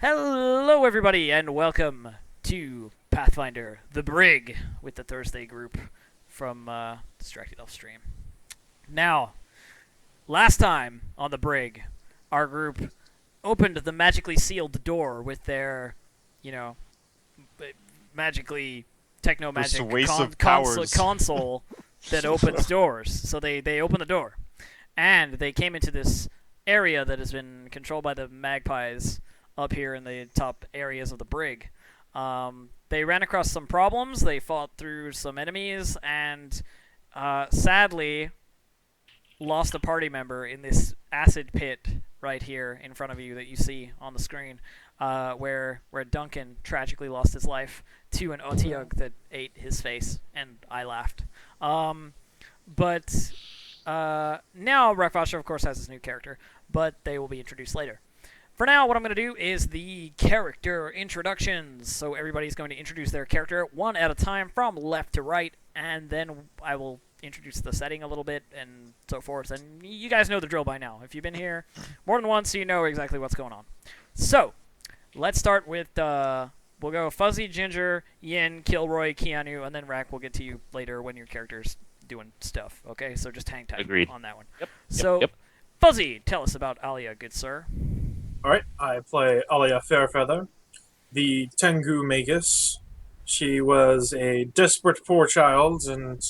Hello, everybody, and welcome to Pathfinder, the Brig, with the Thursday group from Distractedelf stream. Now, last time on the Brig, our group opened the magically sealed door with their, you know, magically techno-magic Persuasive powers. console that opens doors. So they opened the door, and they came into this area that has been controlled by the magpies up here in the top areas of the Brig. They ran across some problems, they fought through some enemies, and sadly lost a party member in this acid pit right here in front of you that you see on the screen, where Duncan tragically lost his life to an Otiug that ate his face, and I laughed. But now Rakvasha, of course, has his new character, but they will be introduced later. For now, what I'm going to do is the character introductions. So everybody's going to introduce their character one at a time from left to right, and then I will introduce the setting a little bit and so forth. And you guys know the drill by now. If you've been here more than once, you know exactly what's going on. So, let's start with, we'll go Fuzzy, Ginger, Yin, Kilroy, Keanu, and then Rack will get to you later when your character's doing stuff. Okay, so just hang tight on that one. Yep. Fuzzy, tell us about Alia, good sir. Alright, I play Alia Fairfeather, the Tengu Magus. She was a desperate poor child and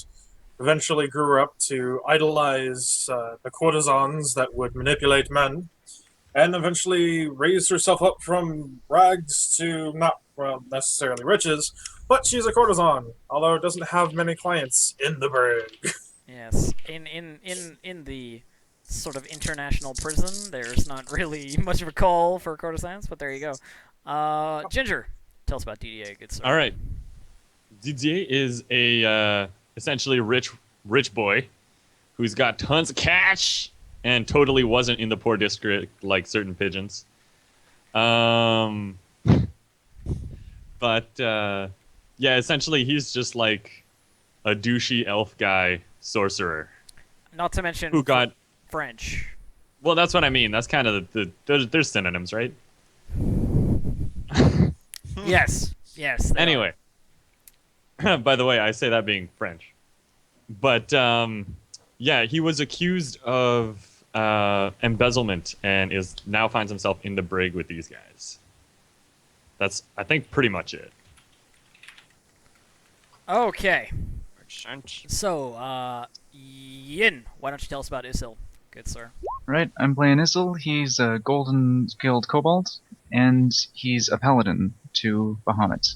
eventually grew up to idolize the courtesans that would manipulate men, and eventually raised herself up from rags to not, well, necessarily riches, but she's a courtesan, although doesn't have many clients in the Brig. Yes, in the sort of international prison, there's not really much of a call for courtesans, but there you go. Ginger, tell us about DDA, good sir. All right. Didier is a essentially rich boy who's got tons of cash and totally wasn't in the poor district like certain pigeons. But yeah, essentially he's just like a douchey elf guy sorcerer. Not to mention who got French. Well, that's what I mean. That's kind of there's synonyms, right? Yes. Anyway, by the way, I say that being French. But yeah, he was accused of embezzlement and now finds himself in the Brig with these guys. That's, I think, pretty much it. Okay. So, Yin, why don't you tell us about Isil? Good sir. Right, I'm playing Isil. He's a golden skilled kobold, and he's a paladin to Bahamut.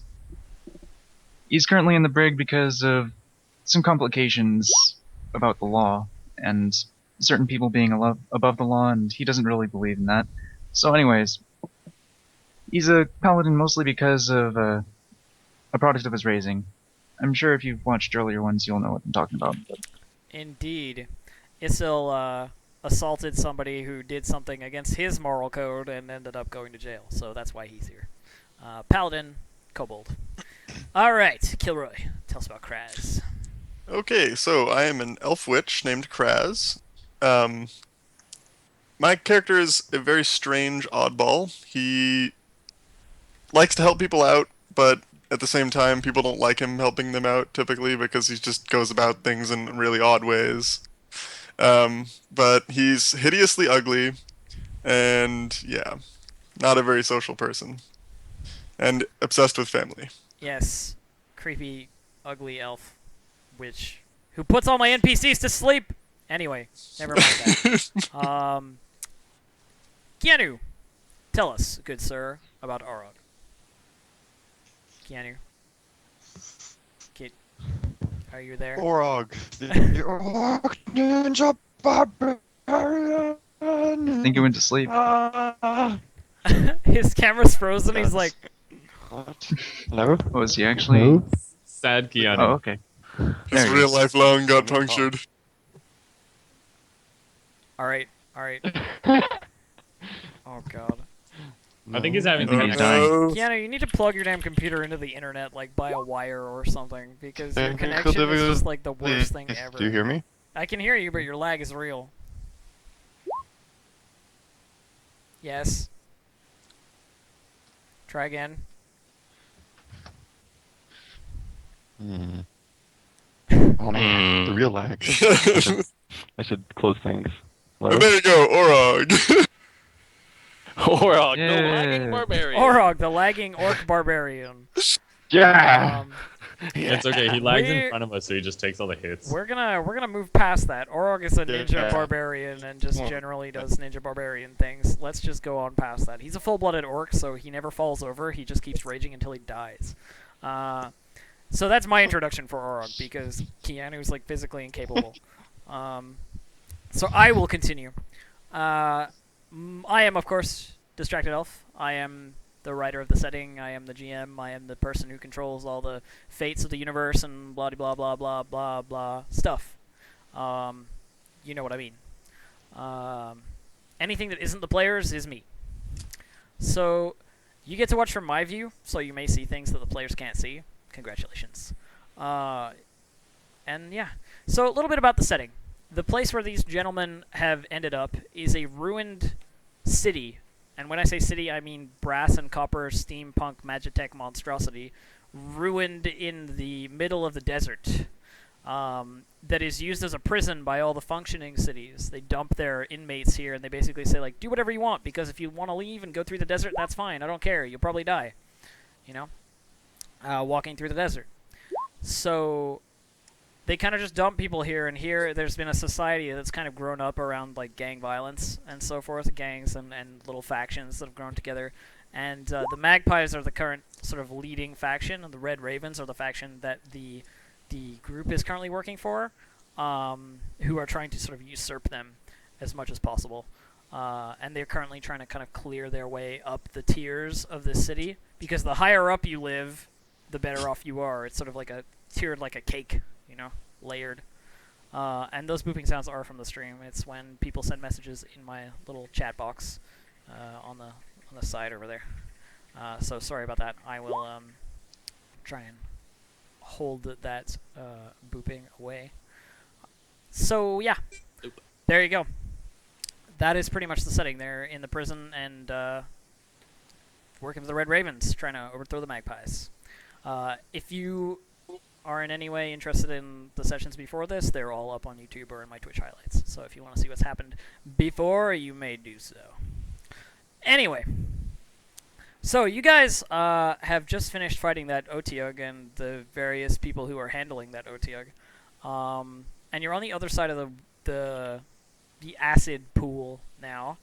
He's currently in the Brig because of some complications about the law, and certain people being above the law, and he doesn't really believe in that. So anyways, he's a paladin mostly because of a product of his raising. I'm sure if you've watched earlier ones, you'll know what I'm talking about. But. Indeed. Isil assaulted somebody who did something against his moral code and ended up going to jail, so that's why he's here. Paladin, kobold. Alright, Kilroy, tell us about Kraz. Okay, so I am an elf witch named Kraz. My character is a very strange oddball. He likes to help people out, but at the same time, people don't like him helping them out, typically, because he just goes about things in really odd ways. But he's hideously ugly, and yeah, not a very social person. And obsessed with family. Yes, creepy, ugly elf witch who puts all my NPCs to sleep. Anyway, never mind that. Keanu, tell us, good sir, about Arog. Keanu. Are you there? Orog, the Orog Ninja Barbarian. I think he went to sleep. His camera's frozen. He's like, What? Hello? Was he actually? Hello? Sad Keanu. Oh, okay. His There he real is. life lung got punctured. alright. Oh god. I think he's having I think some he's dying. Keanu, you need to plug your damn computer into the internet, like by a wire or something, because your Technical connection is just like the worst thing ever. Do you hear me? I can hear you, but your lag is real. Yes. Try again. Hmm. Oh man, the real lag. I should close things. Hello? And there you go, Orog. Orog, the Yeah. lagging barbarian. Orog, the lagging orc barbarian. Yeah. Um, It's okay. He lags in We're- front of us, so he just takes all the hits. we're gonna move past that. Orog is a ninja Yeah. barbarian and just generally does ninja barbarian things. Let's just go on past that. He's a full-blooded orc, so he never falls over. He just keeps raging until he dies. So that's my introduction for Orog because Keanu's like physically incapable. So I will continue. I am, of course, Distractedelf. I am the writer of the setting. I am the GM. I am the person who controls all the fates of the universe and blah blah blah blah blah blah stuff. You know what I mean. Anything that isn't the players is me. So you get to watch from my view, so you may see things that the players can't see. Congratulations. And yeah, so a little bit about the setting. The place where these gentlemen have ended up is a ruined city. And when I say city, I mean brass and copper steampunk magitech monstrosity ruined in the middle of the desert that is used as a prison by all the functioning cities. They dump their inmates here, and they basically say, like, do whatever you want, because if you want to leave and go through the desert, that's fine. I don't care. You'll probably die, you know, walking through the desert. So they kind of just dump people here, and here there's been a society that's kind of grown up around like gang violence and so forth, gangs and little factions that have grown together. And the Magpies are the current sort of leading faction, and the Red Ravens are the faction that the group is currently working for, who are trying to sort of usurp them as much as possible. And they're currently trying to kind of clear their way up the tiers of this city, because the higher up you live, the better off you are. It's sort of like a tiered like a cake, you know, layered. And those booping sounds are from the stream. It's when people send messages in my little chat box on the side over there. So sorry about that. I will try and hold that booping away. So yeah, there you go. That is pretty much the setting. They're in the prison and working with the Red Ravens, trying to overthrow the Magpies. If you are in any way interested in the sessions before this, they're all up on YouTube or in my Twitch highlights. So if you want to see what's happened before, you may do so. Anyway, so you guys have just finished fighting that Otyugh and the various people who are handling that Otyugh. And you're on the other side of the acid pool now.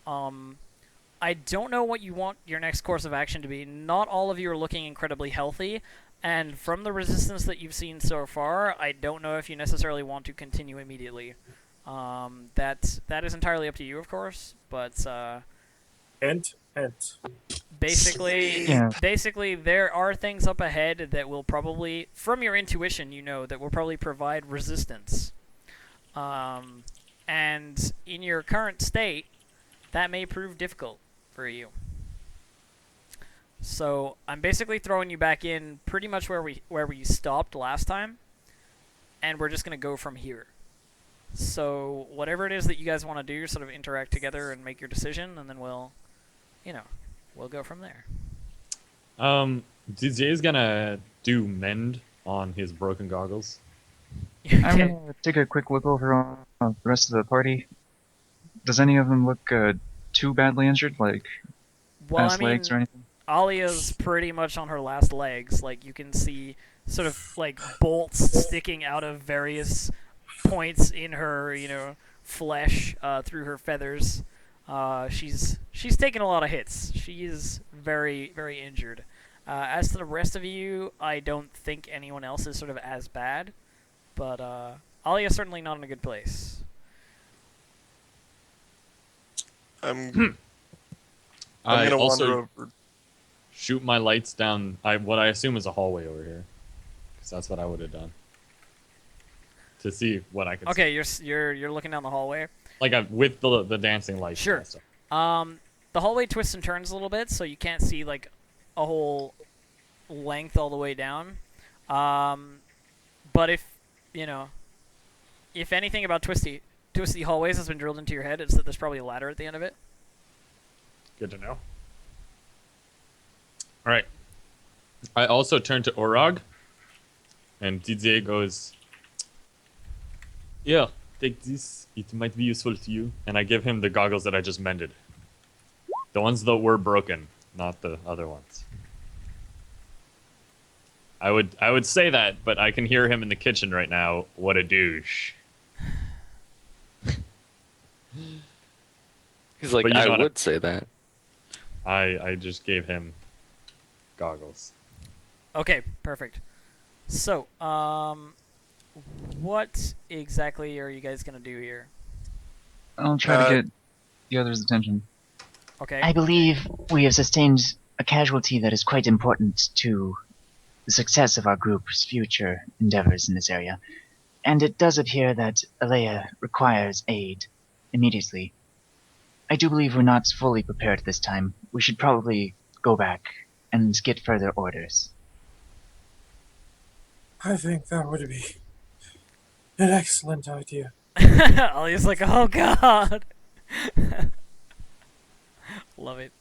I don't know what you want your next course of action to be. Not all of you are looking incredibly healthy, and from the resistance that you've seen so far, I don't know if you necessarily want to continue immediately. That is entirely up to you, of course, but Hint. basically, Yeah. basically there are things up ahead that will probably, from your intuition, you know, that will probably provide resistance. And in your current state, that may prove difficult for you. So I'm basically throwing you back in pretty much where we stopped last time, and we're just gonna go from here. So whatever it is that you guys want to do, sort of interact together and make your decision, and then we'll go from there. DJ's gonna do mend on his broken goggles. I'm Okay. gonna take a quick look over on the rest of the party. Does any of them look too badly injured, like Well, I past mean, legs or anything? Alia's pretty much on her last legs. Like, you can see sort of like bolts sticking out of various points in her, you know, flesh through her feathers. She's taken a lot of hits. She is very, very injured. As to the rest of you, I don't think anyone else is sort of as bad, but Alia's certainly not in a good place. I'm I gonna also wander over. shoot my lights down what I assume is a hallway over here, because that's what I would have done to see what I could. Okay, you're looking down the hallway. See. Like with the dancing lights. Sure. and stuff. The hallway twists and turns a little bit, so you can't see like a whole length all the way down. But if anything about twisty hallways has been drilled into your head, it's that there's probably a ladder at the end of it. Good to know. All right. I also turn to Orog, and Didier goes, "Here, take this. It might be useful to you." And I give him the goggles that I just mended. The ones that were broken, not the other ones. I would say that, but I can hear him in the kitchen right now. What a douche. He's like, But you I know what? would say that. I just gave him goggles. Okay, perfect. So, what exactly are you guys gonna do here? I'll try to get the others' attention. Okay. I believe we have sustained a casualty that is quite important to the success of our group's future endeavors in this area. And it does appear that Alea requires aid immediately. I do believe we're not fully prepared this time. We should probably go back and get further orders. I think that would be an excellent idea. Ollie's like, oh god. Love it.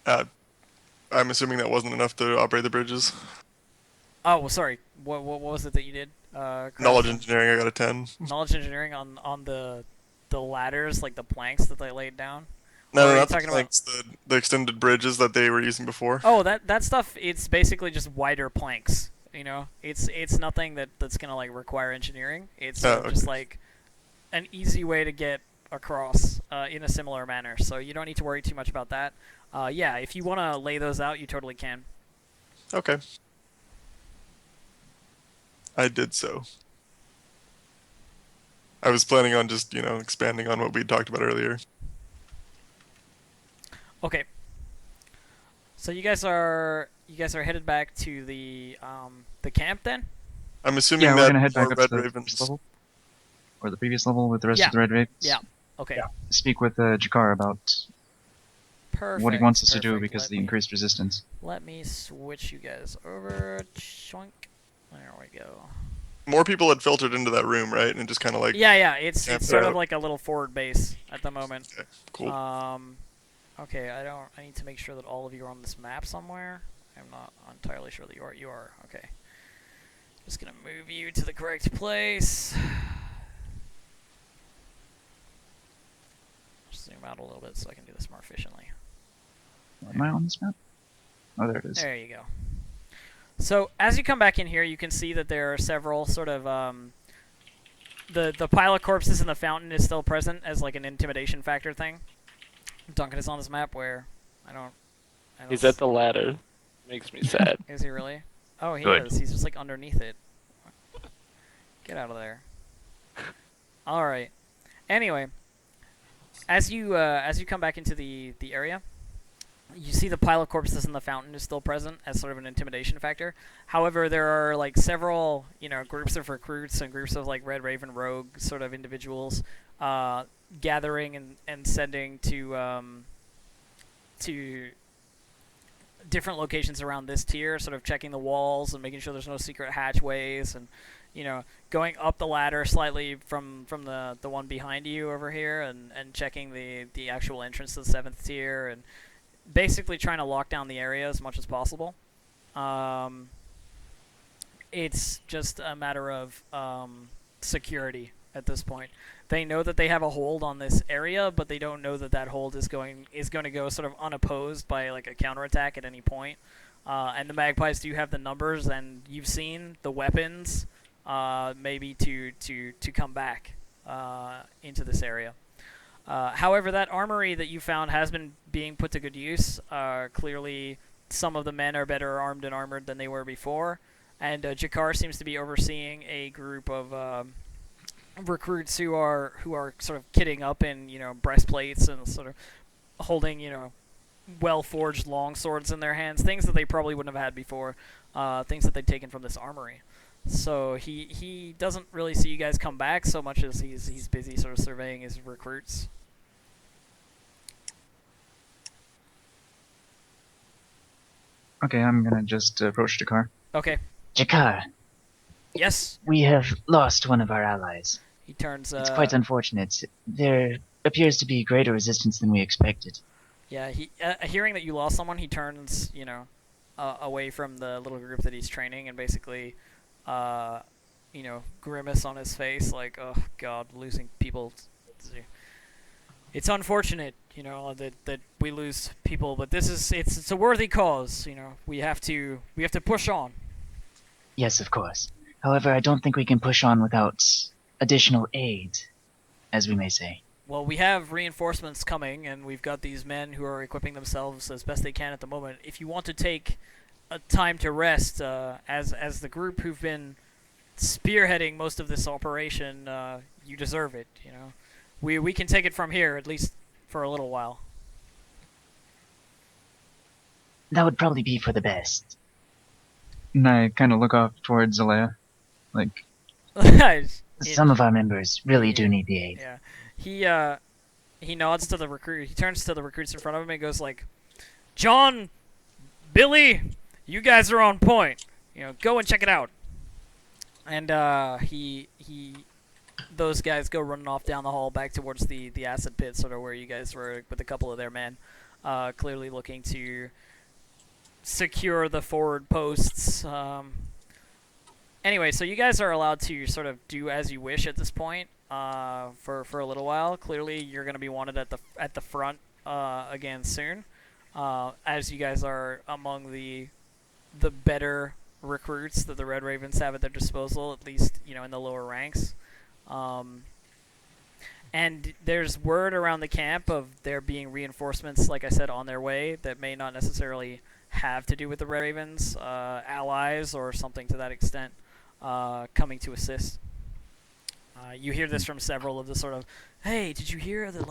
I'm assuming that wasn't enough to operate the bridges. Oh, well, sorry. What was it that you did? Knowledge engineering, I got a 10. Knowledge engineering on the ladders, like the planks that they laid down. No, Or are no, you not the talking about- planks, the extended bridges that they were using before. Oh, that stuff. It's basically just wider planks. You know, it's nothing that's gonna like require engineering. It's sort of just like an easy way to get across in a similar manner. So you don't need to worry too much about that. Yeah, if you want to lay those out, you totally can. Okay. I did so. I was planning on just, expanding on what we talked about earlier. Okay. So you guys are headed back to the camp then? I'm assuming Yeah, we're that gonna head back more up Red to the Ravens. first level, or the previous level with the rest Yeah. of the Red Ravens. Yeah. Okay. Yeah. Speak with Jakar about Perfect. what he wants us to do perfect. because Let of the me- increased resistance. Let me switch you guys over. Choink. There we go. More people had filtered into that room, right? And just kind of like, Yeah. It's Camp sort out. of like a little forward base at the moment. okay, cool. Okay. I need to make sure that all of you are on this map somewhere. I'm not entirely sure that you are. You are. Okay. Just gonna move you to the correct place. Zoom out a little bit so I can do this more efficiently. Am I on this map? Oh, there it is. There you go. So as you come back in here, you can see that there are several sort of the pile of corpses in the fountain is still present as like an intimidation factor thing. Duncan is on this map where I don't He's at the ladder. Makes me sad. Is he really? Oh, he Good. is. He's just like underneath it. Get out of there. All right. Anyway, as you come back into the area, you see the pile of corpses in the fountain is still present as sort of an intimidation factor. However, there are like several, groups of recruits and groups of like Red Raven rogue sort of individuals gathering and sending to different locations around this tier, sort of checking the walls and making sure there's no secret hatchways, and going up the ladder slightly from the one behind you over here, and checking the actual entrance to the 7th tier, and basically trying to lock down the area as much as possible. It's just a matter of security at this point. They know that they have a hold on this area, but they don't know that that hold is going to go sort of unopposed by like a counterattack at any point. And the Magpies do have the numbers, and you've seen the weapons, maybe to come back into this area. However, that armory that you found has been being put to good use. Clearly, some of the men are better armed and armored than they were before, and Jakar seems to be overseeing a group of recruits who are sort of kitting up in breastplates and sort of holding well forged long swords in their hands, things that they probably wouldn't have had before, things that they'd taken from this armory. So he doesn't really see you guys come back so much as he's busy sort of surveying his recruits. Okay, I'm gonna just approach Jakar. Okay. Jakar, Yes. we have lost one of our allies. He turns. It's quite unfortunate. There appears to be greater resistance than we expected. Yeah, hearing that you lost someone, he turns, away from the little group that he's training and basically, grimace on his face, like, oh god, losing people. It's unfortunate, that we lose people, but it's a worthy cause. We have to push on. Yes, of course. However, I don't think we can push on without additional aid, as we may say. Well, we have reinforcements coming, and we've got these men who are equipping themselves as best they can at the moment. If you want to take a time to rest, as the group who've been spearheading most of this operation, you deserve it. We can take it from here, at least for a little while. That would probably be for the best. And I kind of look off towards Alea, like, Some of our members really do need the aid. Yeah. He nods to the recruit. He turns to the recruits in front of him and goes like, John, Billy, you guys are on point. Go and check it out. And those guys go running off down the hall back towards the acid pit, sort of where you guys were with a couple of their men, clearly looking to secure the forward posts. Anyway, so you guys are allowed to sort of do as you wish at this point, for a little while. Clearly, you're going to be wanted at the front again soon, as you guys are among the better recruits that the Red Ravens have at their disposal, at least in the lower ranks. And there's word around the camp of there being reinforcements, like I said, on their way that may not necessarily have to do with the Red Ravens, allies or something to that extent, coming to assist. You hear this from several of the sort of, hey, did you hear that,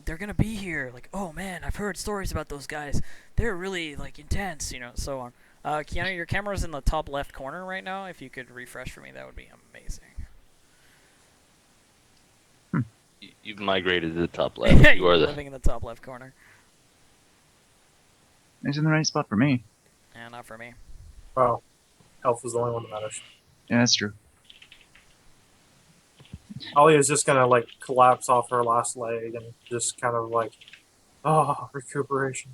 they're going to be here? Like, oh man, I've heard stories about those guys. They're really, intense, so on. Keanu, your camera's in the top left corner right now. If you could refresh for me, that would be amazing. You've migrated to the top left. You are living in the top left corner. It's in the right spot for me. Yeah, not for me. Wow. Health is the only one that matters. Yeah, that's true. Ollie is just gonna collapse off her last leg and just kind of recuperation.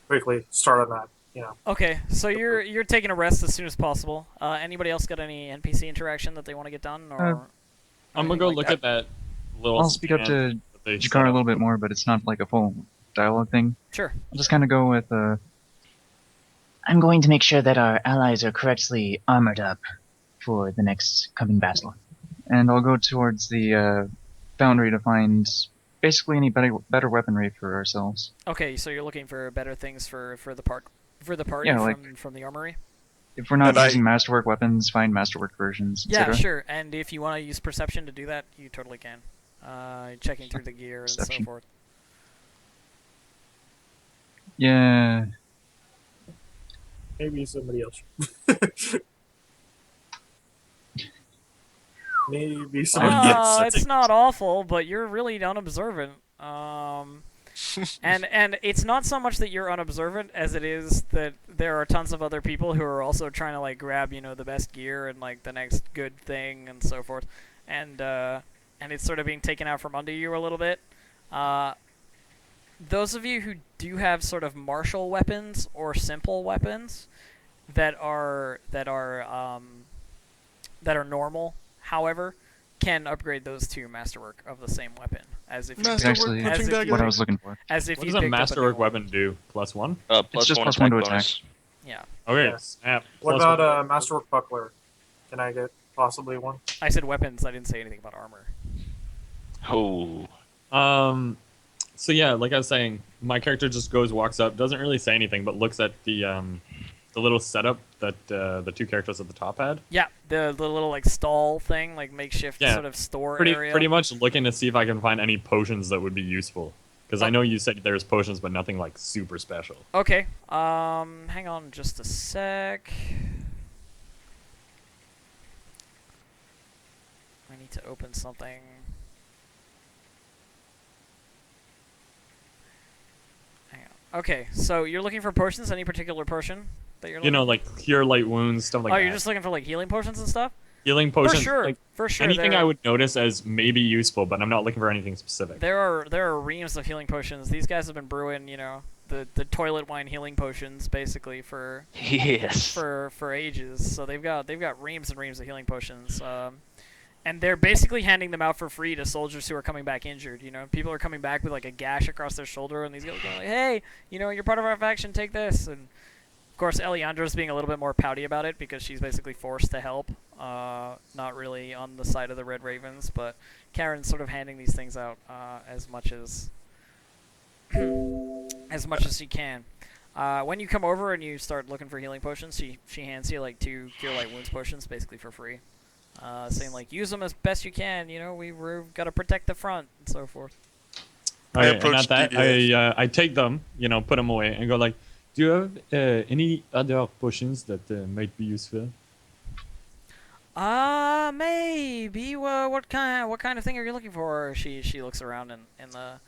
Quickly start on that. Okay, so you're taking a rest as soon as possible. Anybody else got any NPC interaction that they want to get done, or? I'm gonna go look at that little. I'll speak up to Jakar a little bit more, but it's not like a full dialogue thing. Sure. I'll just kind of go with. I'm going to make sure that our allies are correctly armored up for the next coming battle. And I'll go towards the foundry to find basically any better weaponry for ourselves. Okay, so you're looking for better things for the party Yeah, from the armory? If we're not using masterwork weapons, find masterwork versions, Yeah, etc. sure. And if you want to use perception to do that, you totally can. Checking through the gear and so forth. Yeah. Maybe somebody else. Maybe somebody else. It's not awful, but you're really unobservant. And it's not so much that you're unobservant as it is that there are tons of other people who are also trying to grab the best gear and the next good thing and so forth, and it's sort of being taken out from under you a little bit. Those of you who do have sort of martial weapons or simple weapons that are normal, however, can upgrade those to masterwork of the same weapon. As if That's actually what I was looking for. As if what you does a picked up masterwork new weapon do? +1? It's just +1 to attack. bonus. Yeah. Okay. Yeah. Snap. What +1. about Masterwork Buckler? Can I get possibly one? I said weapons. I didn't say anything about armor. Oh. So yeah, like I was saying, my character just walks up, doesn't really say anything, but looks at the little setup that the two characters at the top had. Yeah, the little stall thing, makeshift sort of store area. Pretty much looking to see if I can find any potions that would be useful. Because I know you said there's potions, but nothing super special. Okay. Hang on just a sec. I need to open something. Hang on. Okay, so you're looking for potions. Any particular potion that you're looking? Cure light wounds, stuff like that. Oh, you're just looking for healing potions and stuff. Healing potions. sure, Like, for sure. anything there, I would notice as maybe useful, but I'm not looking for anything specific. there are reams of healing potions. These guys have been brewing, the toilet wine healing potions basically for Yes. for ages. So they've got reams and reams of healing potions. And they're basically handing them out for free to soldiers who are coming back injured. People are coming back with like a gash across their shoulder, and these guys are going like, "Hey, you're part of our faction. Take this." And of course, Eliandra's being a little bit more pouty about it because she's basically forced to help, not really on the side of the Red Ravens. But Karen's sort of handing these things out as much as she can. When you come over and you start looking for healing potions, she hands you like 2 Cure Light Wounds potions, basically for free. Saying like, use them as best you can. We've got to protect the front and so forth. I And approached at that, DDA. I take them, put them away, and go like, "Do you have any other potions that might be useful?" Maybe. What kind of thing are you looking for? She looks around in the.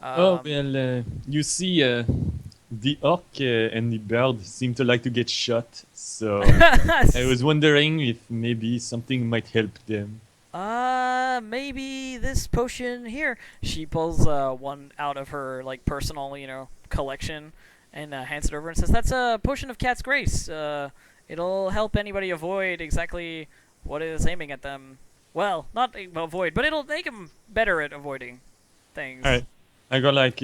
Oh well, you see, the orc and the bird seem to like to get shot, so I was wondering if maybe something might help them. Maybe this potion here. She pulls one out of her like personal, collection, and hands it over and says, "That's a potion of Cat's Grace. It'll help anybody avoid exactly what it is aiming at them. Well, not avoid, but it'll make them better at avoiding things." All right, I go like,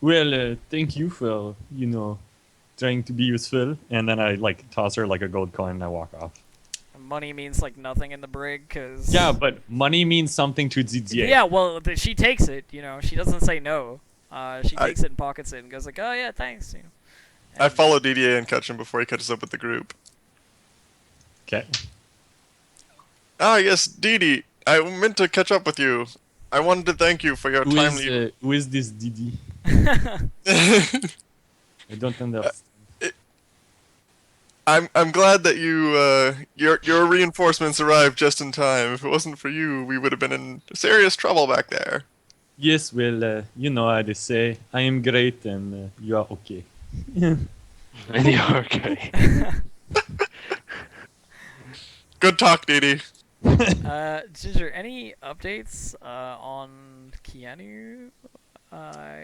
"Well, thank you for trying to be useful," and then I like toss her like a gold coin and I walk off. Money means like nothing in the brig, cause Yeah, but money means something to Didier. yeah, well, she takes it. She doesn't say no. She takes it and pockets it and goes like, "Oh yeah, thanks." I And- follow DDA and catch him before he catches up with the group. Okay. Ah, yes, Didi. I meant to catch up with you. I wanted to thank you for your timely. Who is this Didi? I don't understand. I'm glad that your reinforcements arrived just in time. If it wasn't for you, we would have been in serious trouble back there. Yes, well, you know how they say, I am great and you are okay. And you're okay. Good talk, Didi. Ginger, any updates on Keanu? I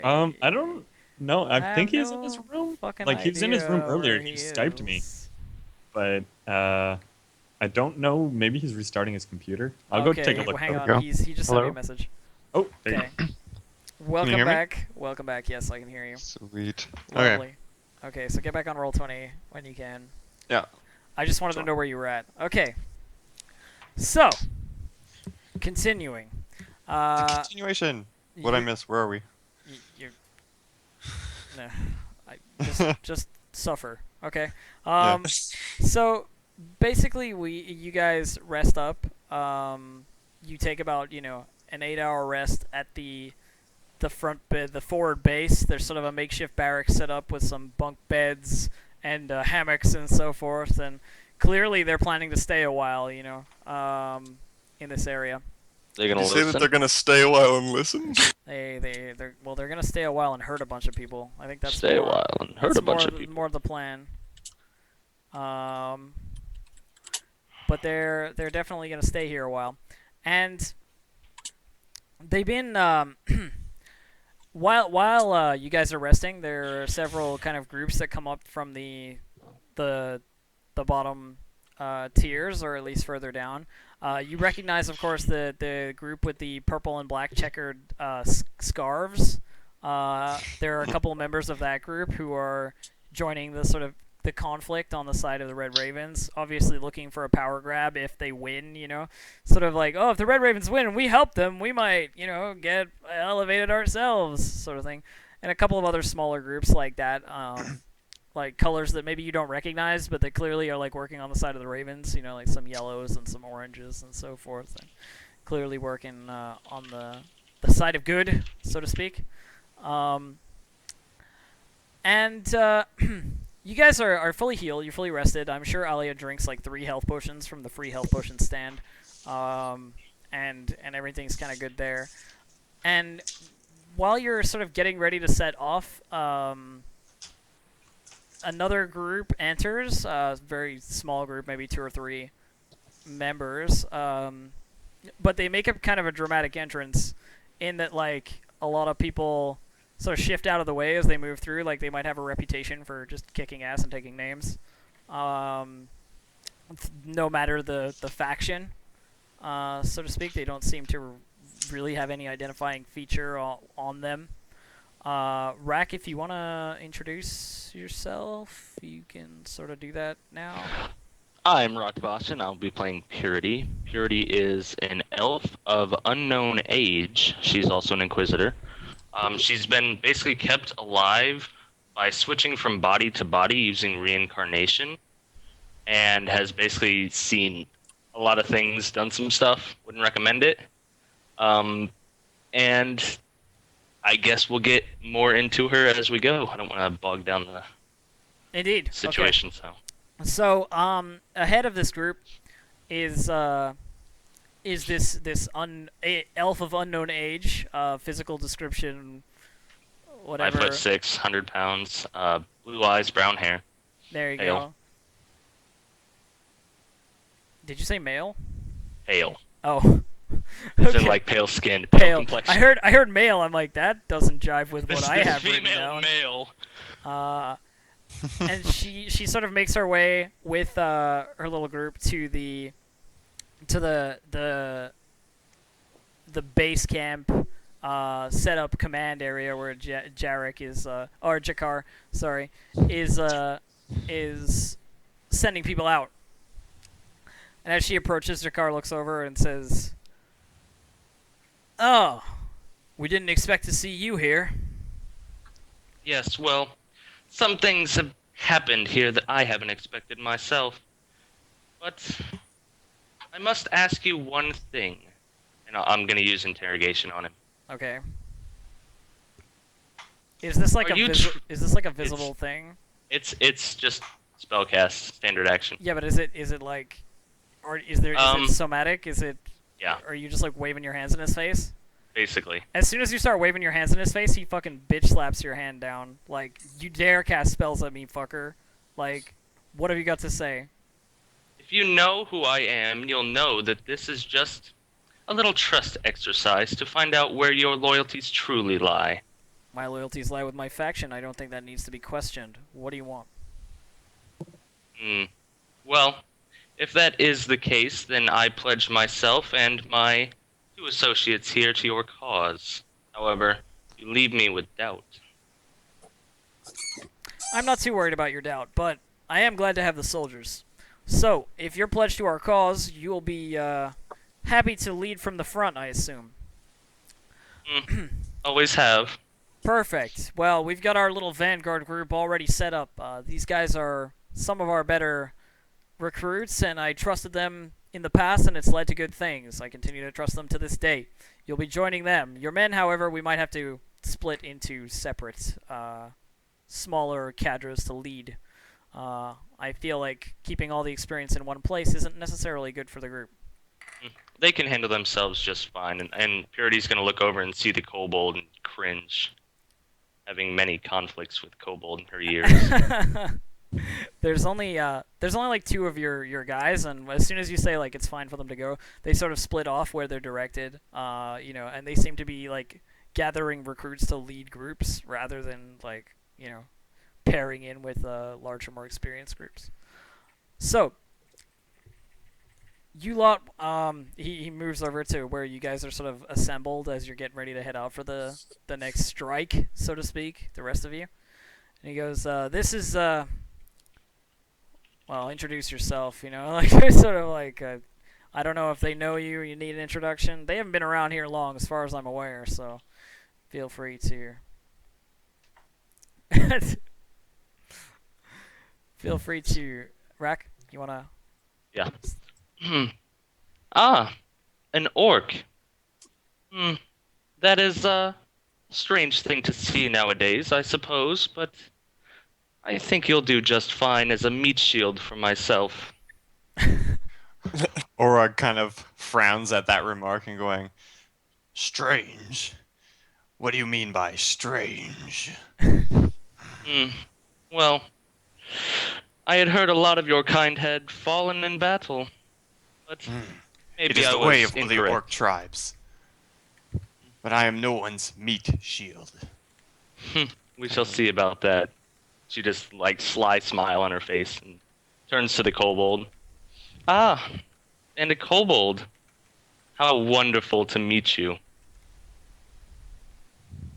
don't know. I think he's in his room. Like, he was in his room earlier. He Skyped me. But I don't know. Maybe he's restarting his computer. I'll go take a look. Hang Go. on. He just sent me Hello? a message. Oh, there you Okay. go. Welcome hear me? back. Welcome back. Yes, I can hear you. Sweet. Lovely. Okay, so get back on Roll20 when you can. Yeah. I just wanted to know where you were at. Okay. So, continuing. Continuation. What I you- miss? Where are we? you no, just suffer. Okay. Yeah. So basically, you guys rest up. You take about an 8-hour rest at the forward base. There's sort of a makeshift barracks set up with some bunk beds and hammocks and so forth. And clearly, they're planning to stay a while. In this area. They're Did gonna you say that listen. they're gonna stay a while and listen? They're gonna stay a while and hurt a bunch of people. I think that's Stay a more- while and hurt that's a bunch more, of people. More of the plan. But they're definitely gonna stay here a while, and they've been while you guys are resting. There are several kind of groups that come up from the bottom tiers, or at least further down. You recognize, of course, the group with the purple and black checkered scarves. There are a couple of members of that group who are joining the conflict on the side of the Red Ravens, obviously looking for a power grab if they win, sort of like, oh, if the Red Ravens win and we help them, we might, get elevated ourselves, sort of thing. And a couple of other smaller groups like that, like colors that maybe you don't recognize, but they clearly are like working on the side of the Ravens, like some yellows and some oranges and so forth, and clearly working on the side of good, so to speak. You guys are fully healed. You're fully rested. I'm sure Alia drinks like 3 health potions from the free health potion stand, and everything's kind of good there. And while you're sort of getting ready to set off, another group enters. A very small group, maybe 2 or 3. members, but they make up kind of a dramatic entrance in that like a lot of people sort of shift out of the way as they move through. Like they might have a reputation for just kicking ass and taking names, no matter the faction, so to speak. They don't seem to really have any identifying feature on them. Rack, if you want to introduce yourself, you can sort of do that now. I'm Rockboss, and I'll be playing Purity. Purity is an elf of unknown age. She's also an Inquisitor. She's been basically kept alive by switching from body to body using reincarnation, and has basically seen a lot of things, done some stuff. Wouldn't recommend it. And I guess we'll get more into her as we go. I don't want to bog down the Indeed. situation, Okay. So, ahead of this group is this elf of unknown age, physical description, whatever. 5'6", 100 pounds, blue eyes, brown hair. There you Pale. go. Did you say male? Pale. Oh. As in Okay. like pale skinned, Pale. complexion. I heard male. I'm like, that doesn't jive with what This I is have written female down. male. And she sort of makes her way with her little group to the base camp set up command area where Jarek is or Jakar, sorry, is sending people out. And as she approaches, Jakar looks over and says, "Oh, we didn't expect to see you here." Yes, well, some things have happened here that I haven't expected myself. But I must ask you one thing. And I'm going to use interrogation on him. Okay. Is this like Are a you is this like a visible thing? It's just spellcast, standard action. Yeah, but is it like, or is it somatic? Is it? Yeah. Are you just like waving your hands in his face? Basically. As soon as you start waving your hands in his face, he fucking bitch slaps your hand down. Like, you dare cast spells at me, fucker. Like, what have you got to say? If you know who I am, you'll know that this is just a little trust exercise to find out where your loyalties truly lie. My loyalties lie with my faction. I don't think that needs to be questioned. What do you want? Well, if that is the case, then I pledge myself and my 2 associates here to your cause. However, you leave me with doubt. I'm not too worried about your doubt, but I am glad to have the soldiers. So, if you're pledged to our cause, you will be happy to lead from the front, I assume. Always have. Perfect. Well, we've got our little vanguard group already set up. These guys are some of our better recruits, and I trusted them in the past, and it's led to good things. I continue to trust them to this day. You'll be joining them. Your men, however, we might have to split into separate, smaller cadres to lead. I feel like keeping all the experience in one place isn't necessarily good for the group. They can handle themselves just fine, and Purity's going to look over and see the kobold and cringe, having many conflicts with kobold in her years. There's only like 2 of your guys, and as soon as you say like it's fine for them to go, they sort of split off where they're directed. And they seem to be like gathering recruits to lead groups rather than like pairing in with larger, more experienced groups. So you lot, he moves over to where you guys are sort of assembled as you're getting ready to head out for the next strike, so to speak. The rest of you, and he goes, "This is well, introduce yourself." Like sort of like I don't know if they know you. You need an introduction. They haven't been around here long, as far as I'm aware. So feel free to feel free to Rack. You wanna? Yeah. Ah, an orc. That is a strange thing to see nowadays, I suppose, but I think you'll do just fine as a meat shield for myself. Orog kind of frowns at that remark and going, "Strange? What do you mean by strange?" Well, I had heard a lot of your kind had fallen in battle. But It maybe is I the was way of the incorrect. orc tribes. But I am no one's meat shield. We shall see about that. She just like sly smile on her face and turns to the kobold. Ah, and a kobold. How wonderful to meet you.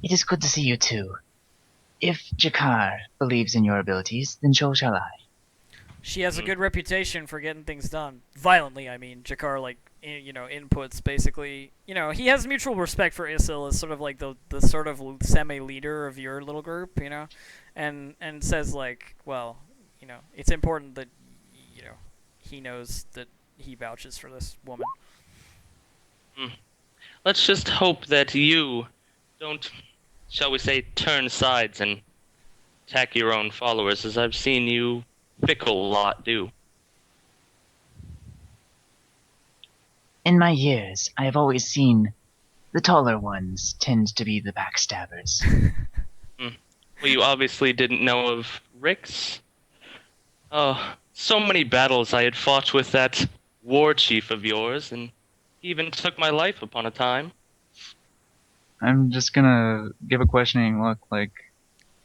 It is good to see you too. If Jakar believes in your abilities, then so shall I. She has a good reputation for getting things done violently. I mean, Jakar inputs basically. He has mutual respect for Isil as sort of like the sort of semi-leader of your little group. And says like, well, it's important that he knows that he vouches for this woman. Let's just hope that you don't, shall we say, turn sides and attack your own followers, as I've seen you fickle lot do. In my years, I have always seen the taller ones tend to be the backstabbers. Well, you obviously didn't know of Rix. Oh, so many battles I had fought with that war chief of yours, and he even took my life upon a time. I'm just gonna give a questioning look, like,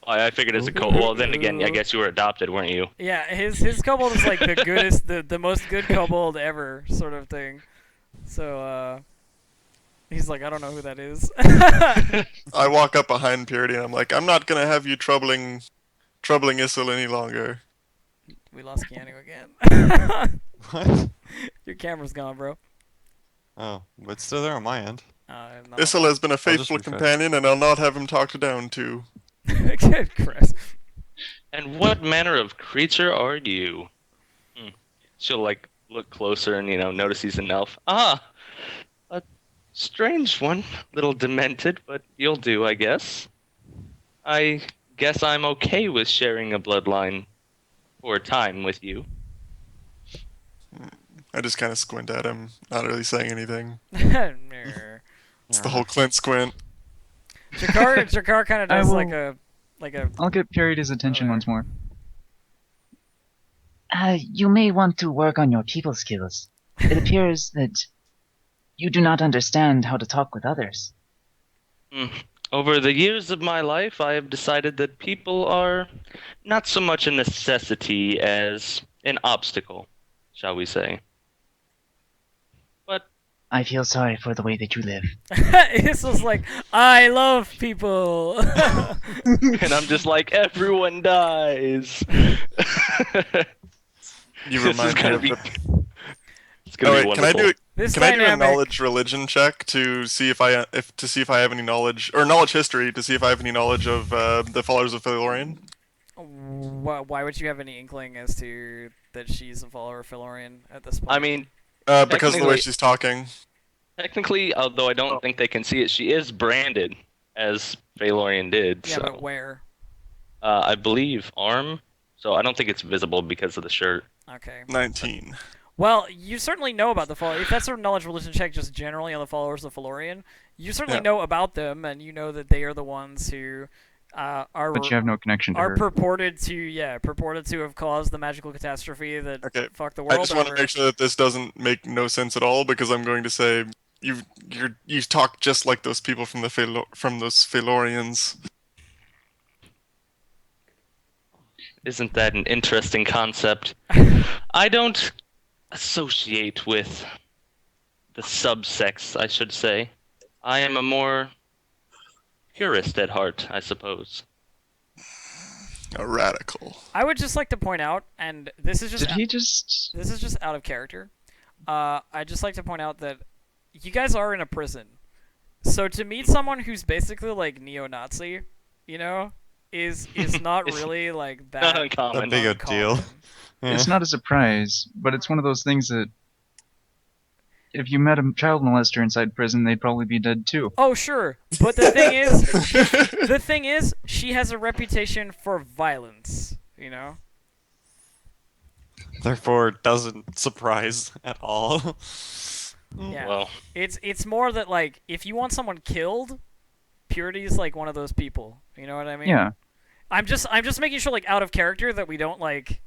I figured as a well, then again, I guess you were adopted, weren't you? Yeah, his kobold is like the goodest, the most good kobold ever, sort of thing. So he's like, I don't know who that is. I walk up behind Purity and I'm like, I'm not gonna have you troubling Isil any longer. We lost Keanu again. What? Your camera's gone, bro. Oh, but still there on my end. Isil has been a just faithful refresh. companion, and I'll not have him talked down to. Good, Chris. And what manner of creature are you? She'll like look closer and notice he's an elf. Ah, a strange one, little demented, but you'll do, I guess. I guess I'm okay with sharing a bloodline for a time with you. I just kind of squint at him, not really saying anything. Jakar It's the whole Clint squint. kind of does will- like a I'll get Purity's attention Okay. once more. You may want to work on your people skills. It appears that you do not understand how to talk with others. Over the years of my life, I have decided that people are not so much a necessity as an obstacle, shall we say. But I feel sorry for the way that you live. This was like, I love people. and I'm just like, everyone dies. You This is remind me gonna of be. the... It's Oh gonna wait, be can I wonderful. do This Can I do a dynamic. knowledge religion check to see if I have any knowledge, or knowledge history to see if I have any knowledge of the followers of Philorian? Why would you have any inkling as to that she's a follower of Philorian at this point? I mean, Because of the way Technically- she's talking. technically, although I don't think they can see it, she is branded as Valorian did. yeah, so. but where? I believe arm. So I don't think it's visible because of the shirt. Okay. 19. Well, you certainly know about the follower. If that's a knowledge religion check just generally on the followers of Philorian, you certainly Yeah. know about them, and you know that they are the ones who are But you have no connection to are her. purported to have caused the magical catastrophe that Okay, fucked the world I just want to over. make sure that this doesn't make no sense at all, because I'm going to say you talk just like those people from those Phalorians. Isn't that an interesting concept? I don't associate with the subsex, I should say. I am a more purist at heart, I suppose. A radical. I would just like to point out, and this is just Did he just... this is just out of character. I'd just like to point out that you guys are in a prison. So to meet someone who's basically like neo-Nazi, is not It's really like Not that uncommon. That big a deal. uncommon. It's not a surprise, but it's one of those things that if you met a child molester inside prison, they'd probably be dead too. Oh sure, but the thing is, she has a reputation for violence. Therefore, it doesn't surprise at all. Yeah. Well, It's more that like if you want someone killed, Purity's like one of those people. You know what I mean? Yeah. I'm just making sure like out of character that we don't like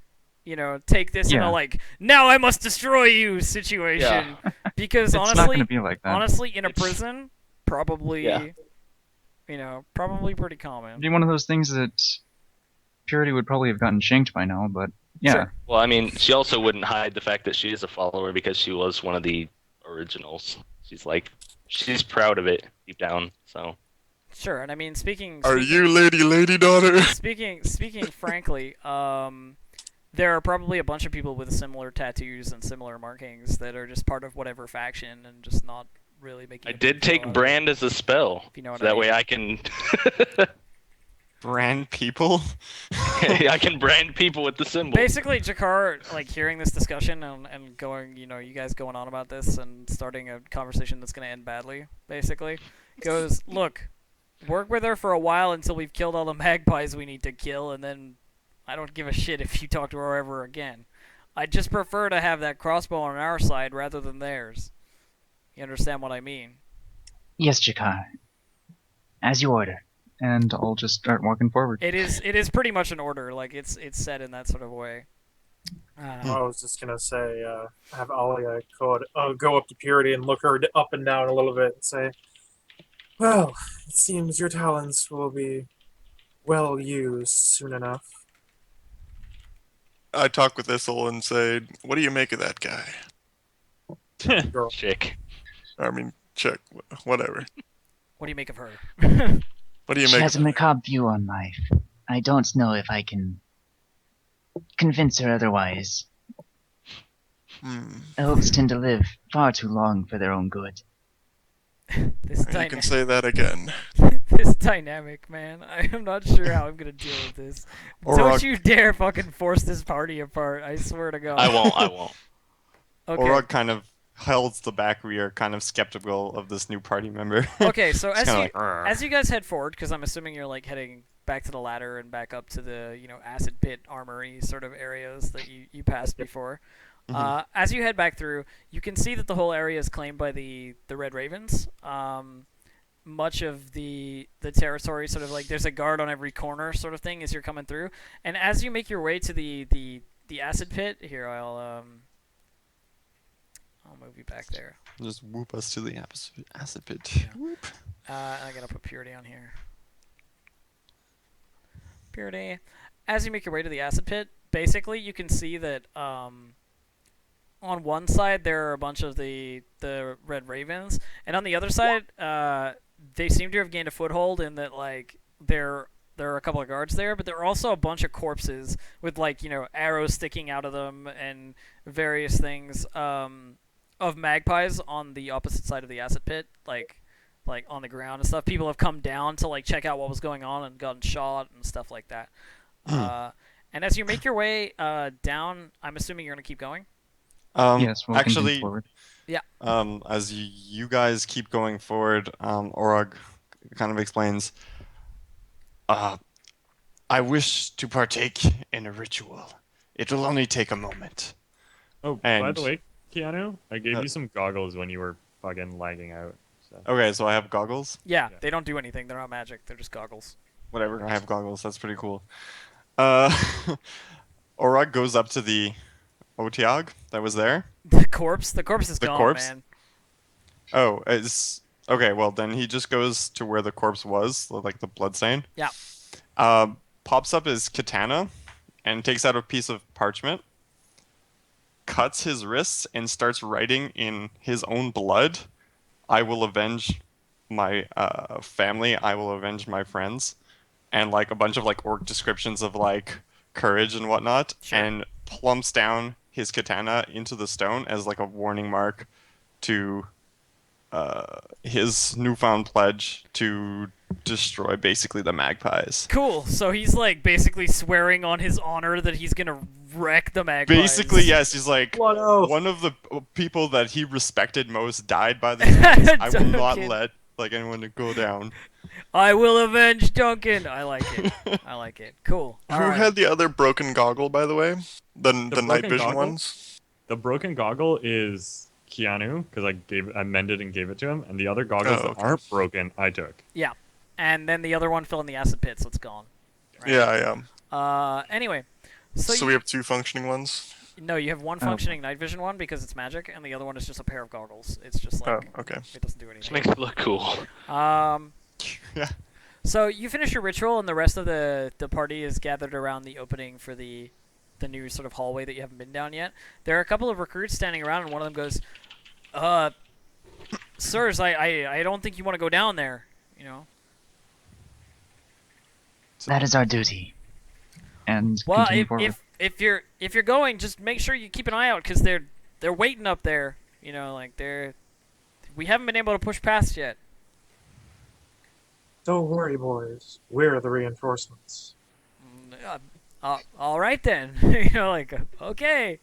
take this in a Yeah. like, now I must destroy you situation. Because It's not honestly, going to be like that. honestly, in a It's- prison, probably, probably pretty It'd common. be one of those things that Purity would probably have gotten shanked by now, but yeah. Sure. Well, I mean, she also wouldn't hide the fact that she is a follower because she was one of the originals. She's proud of it deep down. So Sure, and I mean, Are you lady daughter? speaking frankly, there are probably a bunch of people with similar tattoos and similar markings that are just part of whatever faction and just not really making. I a big did deal take out of it, brand as a spell, if you know what so that I mean. way I can Brand people? I can brand people with the symbol. Basically, Jakar, like hearing this discussion and going, you guys going on about this and starting a conversation that's gonna end badly. Basically, goes, look, work with her for a while until we've killed all the magpies we need to kill, and then I don't give a shit if you talk to her ever again. I'd just prefer to have that crossbow on our side rather than theirs. You understand what I mean? Yes, Jakar. As you order. And I'll just start walking forward. It is pretty much an order. Like it's said in that sort of way. I was just gonna say, have Alia go up to Purity and look her up and down a little bit and say, "Well, it seems your talents will be well used soon enough." I talk with Issel and say, "What do you make of that guy?" Girl. Chick. I mean, check, whatever. What do you make of her? What do you She make has a of macabre view on life. I don't know if I can convince her otherwise. Elves tend to live far too long for their own good. This You can say that again. this dynamic, man. I am not sure how I'm gonna deal with this. Don't you dare fucking force this party apart. I swear to God. I won't. Okay. Orog kind of holds the back rear, kind of skeptical of this new party member. Okay, so It's as kinda you like, "Arr." as you guys head forward, because I'm assuming you're like heading back to the ladder and back up to the acid pit armory sort of areas that you passed before. As you head back through, you can see that the whole area is claimed by the Red Ravens. Much of the territory, sort of like there's a guard on every corner, sort of thing, as you're coming through. And as you make your way to the acid pit, here I'll move you back there. Just whoop us to the acid pit. Whoop. I gotta put Purity on here. Purity. As you make your way to the acid pit, basically you can see that on one side there are a bunch of the Red Ravens, and on the other side they seem to have gained a foothold in that like there are a couple of guards there, but there are also a bunch of corpses with like arrows sticking out of them and various things of magpies on the opposite side of the acid pit, like on the ground and stuff. People have come down to like check out what was going on and gotten shot and stuff like that. And as you make your way down, I'm assuming you're gonna keep going. Yes, we'll continue actually, forward. Yeah. As you guys keep going forward, Orog kind of explains, I wish to partake in a ritual. It will only take a moment. Oh, by And- the way, Keanu, I gave you some goggles when you were fucking lagging out. So. Okay, so I have goggles? Yeah, Yeah. they don't do anything. They're not magic. They're just goggles. Whatever, I have goggles. That's pretty cool. Orog goes up to the Otiag that was there. The corpse is The gone, corpse? man. Oh, it's okay. Well, then he just goes to where the corpse was, like the bloodstain. Yeah. Pops up his katana and takes out a piece of parchment, cuts his wrists, and starts writing in his own blood, "I will avenge my family. I will avenge my friends," and like a bunch of like orc descriptions of like courage and whatnot, Sure. and plumps down his katana into the stone as like a warning mark to his newfound pledge to destroy basically the magpies. Cool. So he's like basically swearing on his honor that he's gonna wreck the magpies. Basically, yes, he's like, What else? one of the people that he respected most died by these guys. I will not Duncan. let like anyone to go down. I will avenge Duncan. I like it. I like it. Cool. Who Alright. had the other broken goggle, by the way? The night broken vision goggle? ones? The broken goggle is Keanu because I mended and gave it to him, and the other goggles Oh, that okay. aren't broken I took. Yeah. And then the other one fell in the acid pit, so it's gone. Right. Yeah, I am. Anyway, So we have 2 functioning ones. No, you have one Oh. functioning night vision one because it's magic, and the other one is just a pair of goggles. It's just like Oh, okay. it doesn't do Just anything. makes it look cool. Yeah. So you finish your ritual, and the rest of the party is gathered around the opening for the new sort of hallway that you haven't been down yet. There are a couple of recruits standing around, and one of them goes, sirs, I don't think you want to go down there, you know. That is our duty. And Well, continue forward. if you're going, just make sure you keep an eye out, because they're waiting up there, you know, like we haven't been able to push past yet. Don't worry, boys. We're the reinforcements. All right then. You know, like, okay,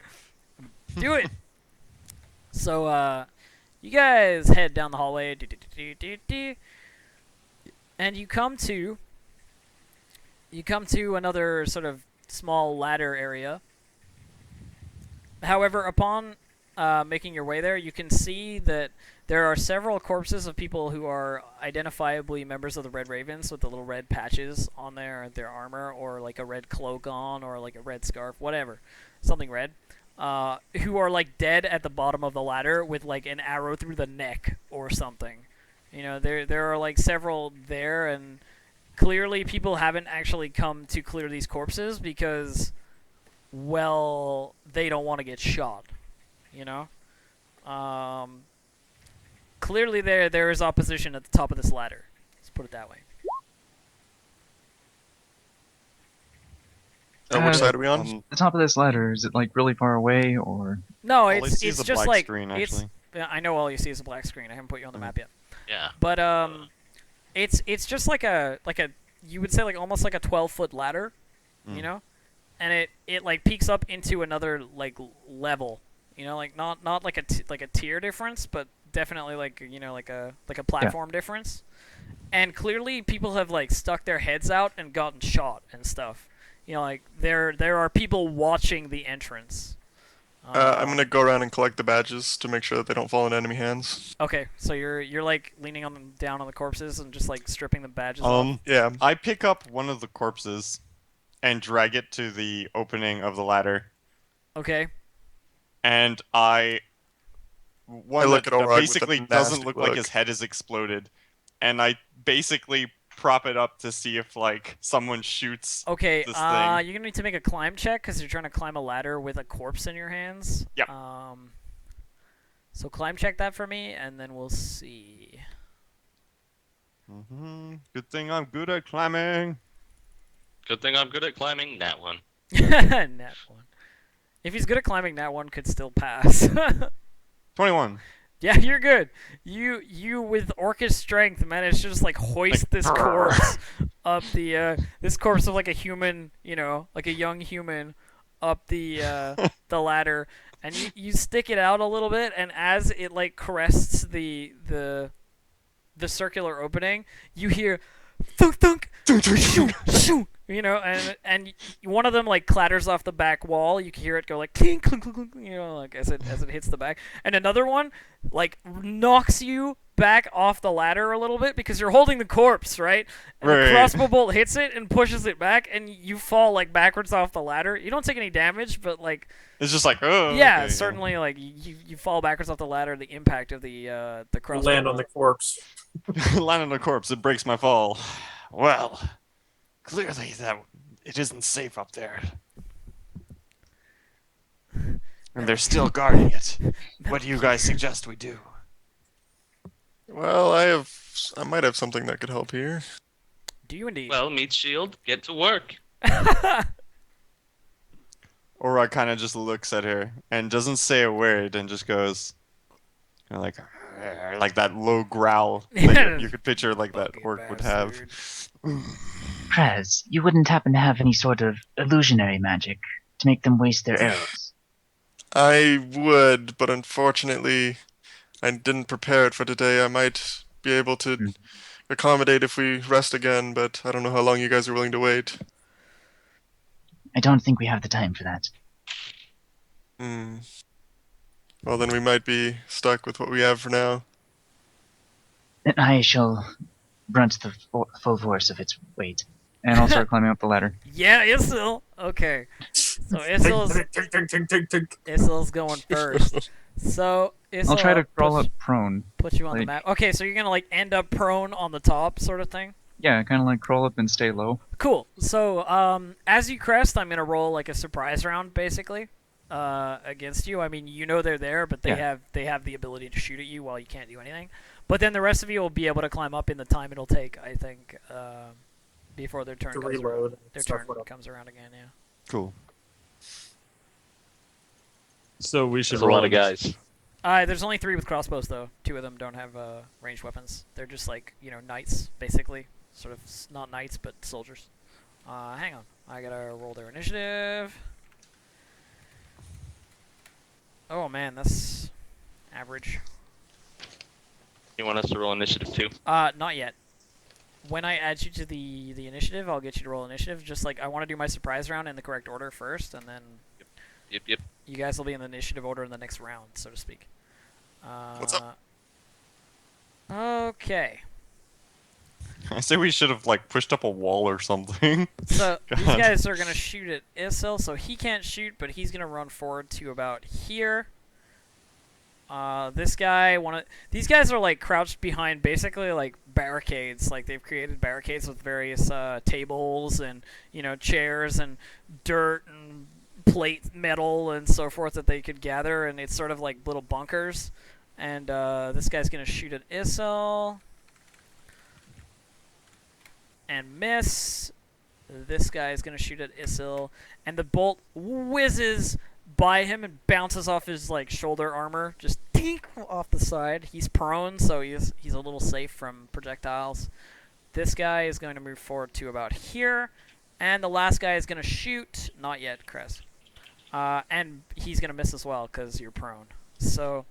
do it. So, you guys head down the hallway, and you come to another sort of small ladder area. However, upon making your way there, you can see that there are several corpses of people who are identifiably members of the Red Ravens with the little red patches on their armor, or like a red cloak on, or like a red scarf, whatever, something red, who are like dead at the bottom of the ladder with like an arrow through the neck or something. You know, there are like several there, and clearly people haven't actually come to clear these corpses because, well, they don't want to get shot. You know? Clearly there is opposition at the top of this ladder. Let's put it that way. Which side are we on? The top of this ladder, is it like really far away, or No, All I it's see is a just black like screen, it's. actually. Yeah, I know all you see is a black screen. I haven't put you on the map yet. Yeah. But it's just like a you would say like almost like a 12-foot ladder, you know, and it like peaks up into another like level, you know, like not like a tier difference, but definitely like, you know, like a platform difference. And clearly people have like stuck their heads out and gotten shot and stuff. You know, like there are people watching the entrance. I'm gonna go around and collect the badges to make sure that they don't fall in enemy hands. Okay, so you're like leaning on them down on the corpses and just like stripping the badges off. Yeah. I pick up one of the corpses and drag it to the opening of the ladder, Okay. and one look that at Orog with a basically nasty doesn't look like look. his head is exploded, and I basically prop it up to see if like someone shoots. Okay, This you're thing. gonna need to make a climb check because you're trying to climb a ladder with a corpse in your hands. Yep. So climb check that for me, and then we'll see. Good thing I'm good at climbing. Good thing I'm good at climbing that one. Nat one. If he's good at climbing, Nat one could still pass. 21. Yeah, you're good. You with orcish strength managed to just like hoist this corpse up the this corpse of like a human, you know, like a young human, up the ladder, and you stick it out a little bit, and as it like crests the circular opening, you hear thunk thunk shoo, shoo, you know, and one of them like clatters off the back wall. You can hear it go like clink clink clink, clink, you know, like as it hits the back, and another one like knocks you back off the ladder a little bit because you're holding the corpse, right? And the Right. crossbow bolt hits it and pushes it back, and you fall like backwards off the ladder. You don't take any damage, but like It's just like, oh. yeah, okay, certainly like you fall backwards off the ladder. The impact of the crossbow Land on the bolt. corpse. Land on the corpse. It breaks my fall. Well, clearly that it isn't safe up there. And they're still guarding it. What do you guys suggest we do? Well, I might have something that could help here. Do you indeed? Well, meat shield, get to work. Or kind of just looks at her and doesn't say a word and just goes, you know, like that low growl that you could picture like that Fucking orc would have. bastard. Prez, you wouldn't happen to have any sort of illusionary magic to make them waste their arrows? I would, but unfortunately, I didn't prepare it for today. I might be able to accommodate if we rest again, but I don't know how long you guys are willing to wait. I don't think we have the time for that. Well, then we might be stuck with what we have for now. Then I shall brunt the full force of its weight. and I'll start climbing up the ladder. Yeah, it's still okay. So Issel's Tink, tink, tink, tink, tink. Issel's going first. So Issel, I'll try to crawl puts, up prone. put you on the like- map. Okay, so you're gonna like end up prone on the top, sort of thing. Yeah, kind of like crawl up and stay low. Cool. So as you crest, I'm gonna roll like a surprise round, basically, against you. I mean, you know they're there, but they have the ability to shoot at you while you can't do anything. But then the rest of you will be able to climb up in the time it'll take, I think, before their turn To comes reload around. and Their stuff turn like that. comes around again. Yeah. Cool. So we should There's a roll lot of guys. There's only 3 with crossbows though. 2 of them don't have ranged weapons. They're just like knights, basically. Sort of not knights, but soldiers. Hang on, I gotta roll their initiative. Oh man, that's average. You want us to roll initiative too? Not yet. When I add you to the initiative, I'll get you to roll initiative. Just like I want to do my surprise round in the correct order first, and then Yep. you guys will be in the initiative order in the next round, so to speak. What's up? Okay. I say we should have like pushed up a wall or something. So these God. guys are gonna shoot at Issil, so he can't shoot, but he's gonna run forward to about here. This guy, these guys are like crouched behind basically like barricades. Like they've created barricades with various tables and chairs and dirt and plate metal and so forth that they could gather, and it's sort of like little bunkers. And this guy's gonna shoot at Issil and miss. This guy is gonna shoot at Issil, and the bolt whizzes by him and bounces off his like shoulder armor, just tink off the side. He's prone, so he's a little safe from projectiles. This guy is going to move forward to about here, and the last guy is going to shoot. Not yet, Crest. And he's going to miss as well because you're prone. So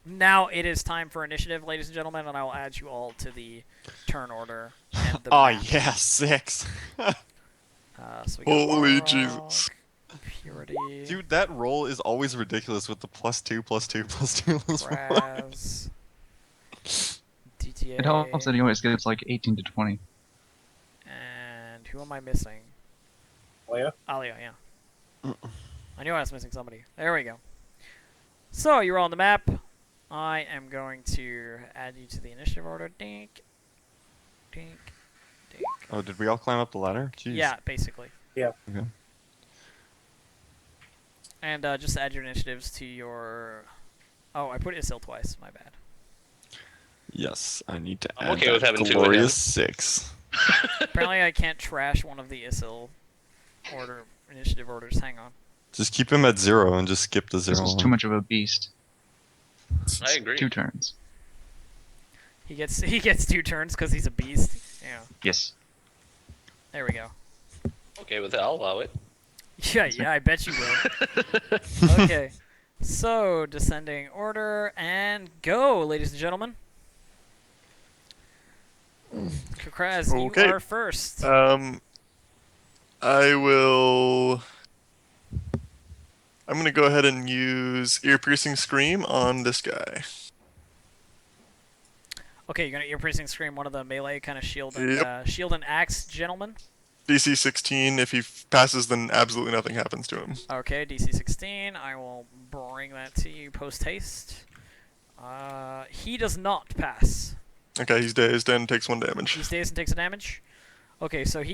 now it is time for initiative, ladies and gentlemen, and I will add you all to the turn order. And the Oh map. yeah, 6. So we got Holy Rock, Jesus. Purity. Dude, that roll is always ridiculous with the +2, +2, +2. Raz, DTA, It helps that he always gets like 18 to 20. and who am I missing? Leia? Alia, yeah. I knew I was missing somebody. There we go. So, you're on the map. I am going to add you to the initiative order. Dink, dink, dink. Oh, did we all climb up the ladder? Jeez. Yeah, basically. Yeah. Okay. And just add your initiatives to your... Oh, I put Isil twice. My bad. Yes, I need to I'm add okay with that having 2 glorious 6. Apparently I can't trash one of the Isil initiative orders. Hang on. Just keep him at 0 and just skip the 0. This is too much of a beast. I agree. 2 turns. He gets 2 turns because he's a beast. Yeah. Yes. There we go. Okay with it, I'll allow it. Yeah, I bet you will. Okay. So, descending order, and go, ladies and gentlemen. Kukraz, Okay. you are first. I will. I'm gonna go ahead and use ear-piercing scream on this guy. Okay, you're gonna ear-piercing scream one of the melee kind of shield and Yep. shield and axe gentlemen. DC 16. If he passes, then absolutely nothing happens to him. Okay, DC 16. I will bring that to you post haste. He does not pass. Okay, he's dazed and takes 1 damage. He stays and takes a damage. Okay, so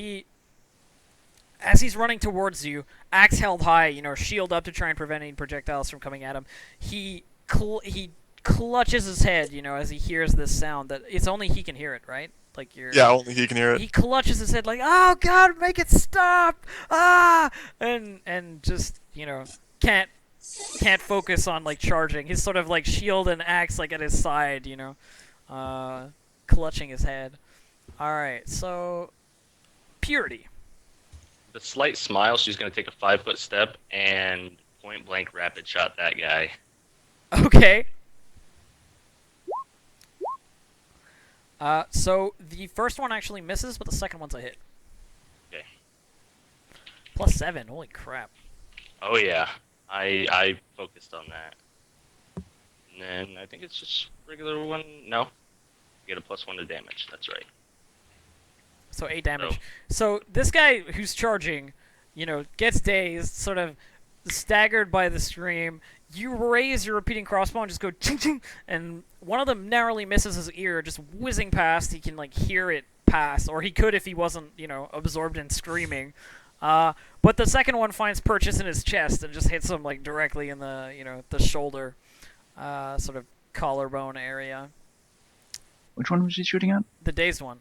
as he's running towards you, axe held high, shield up to try and prevent any projectiles from coming at him. He clutches his head, as he hears this sound that it's only he can hear it, right? Like Yeah, only he can hear it. He clutches his head like, "Oh God, make it stop!" And just can't focus on like charging. He's sort of like shield and axe like at his side, clutching his head. All right, so Purity. The slight smile, she's going to take a 5-foot step and point blank rapid shot that guy. Okay. So the first one actually misses, but the second one's a hit. Okay. +7. Holy crap. Oh yeah, I focused on that. And then I think it's just regular one. No, you get a +1 to damage. That's right. So 8 damage. So this guy who's charging gets dazed, sort of staggered by the stream. You raise your repeating crossbow and just go ching ching, and one of them narrowly misses his ear, just whizzing past. He can hear it pass, or he could if he wasn't absorbed in screaming. But the second one finds purchase in his chest and just hits him directly in the shoulder, sort of collarbone area. Which one was he shooting at? The dazed one,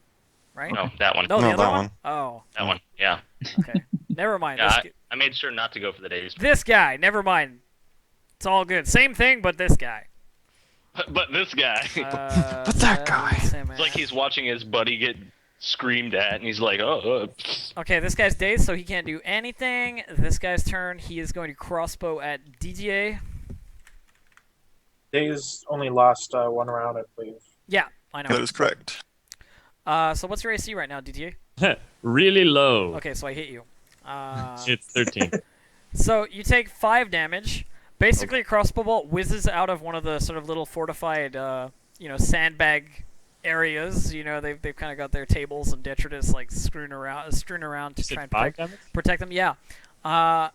right? No, that one. No, the No, other that one. one. Oh, That one. Yeah. okay. Never mind. Yeah, I made sure not to go for the days. This guy. Never mind. It's all good. Same thing, but this guy. But this guy. But that guy. It's like he's watching his buddy get screamed at, and he's like, oh. Okay, this guy's dazed, so he can't do anything. This guy's turn. He is going to crossbow at DDA. Days only last one round, I believe. Yeah, I know. That is correct. So what's your AC right now, DDA? Really low. Okay, so I hit you. It's 13. So you take 5 damage. Basically, a crossbow bolt whizzes out of one of the sort of little fortified, sandbag areas. They've kind of got their tables and detritus strewn around to try and 5 damage? protect them. Yeah, and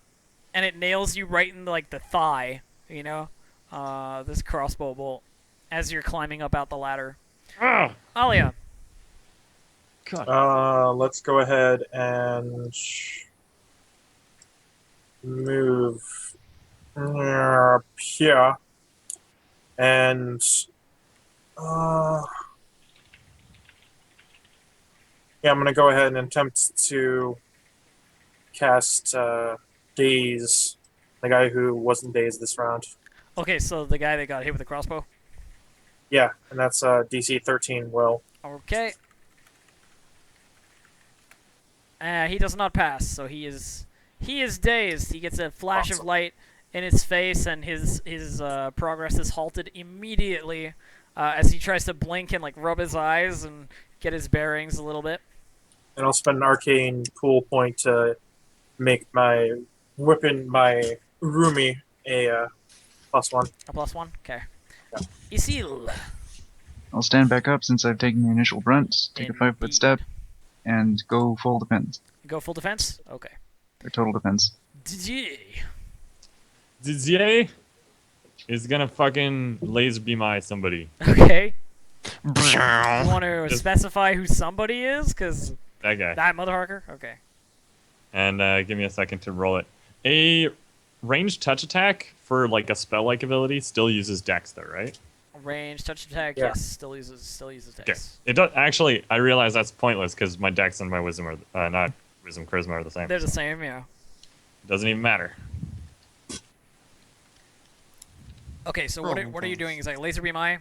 it nails you right in the thigh. This crossbow bolt as you're climbing up out the ladder. Ah, Alia. God. Let's go ahead and move here, and yeah, I'm gonna go ahead and attempt to cast Daze, the guy who wasn't dazed this round. Okay, so the guy that got hit with the crossbow. Yeah, and that's DC 13 will. Okay. He does not pass, so he is dazed. He gets a flash of light in his face, and his progress is halted immediately as he tries to blink and rub his eyes and get his bearings a little bit. And I'll spend an arcane pool point to make my whipping my Rumi a +1. A +1? Okay. Yeah. Isil. I'll stand back up since I've taken the initial brunt, take a 5-foot step, and go full defense. Go full defense? Okay. Or total defense. Didier is gonna fucking laser beam eye somebody. Okay. You That want to specify who somebody is? Because That guy. that motherfucker? Okay. And give me a second to roll it. A ranged touch attack for a spell-like ability still uses Dex though, right? Range, touch attack, Yeah. yes, still uses Okay. Dex. It does actually. I realize that's pointless because my Dex and my Wisdom are not Wisdom Charisma are the same. They're the same, yeah. Doesn't even matter. Okay, so what are you doing exactly? Laser beam eye.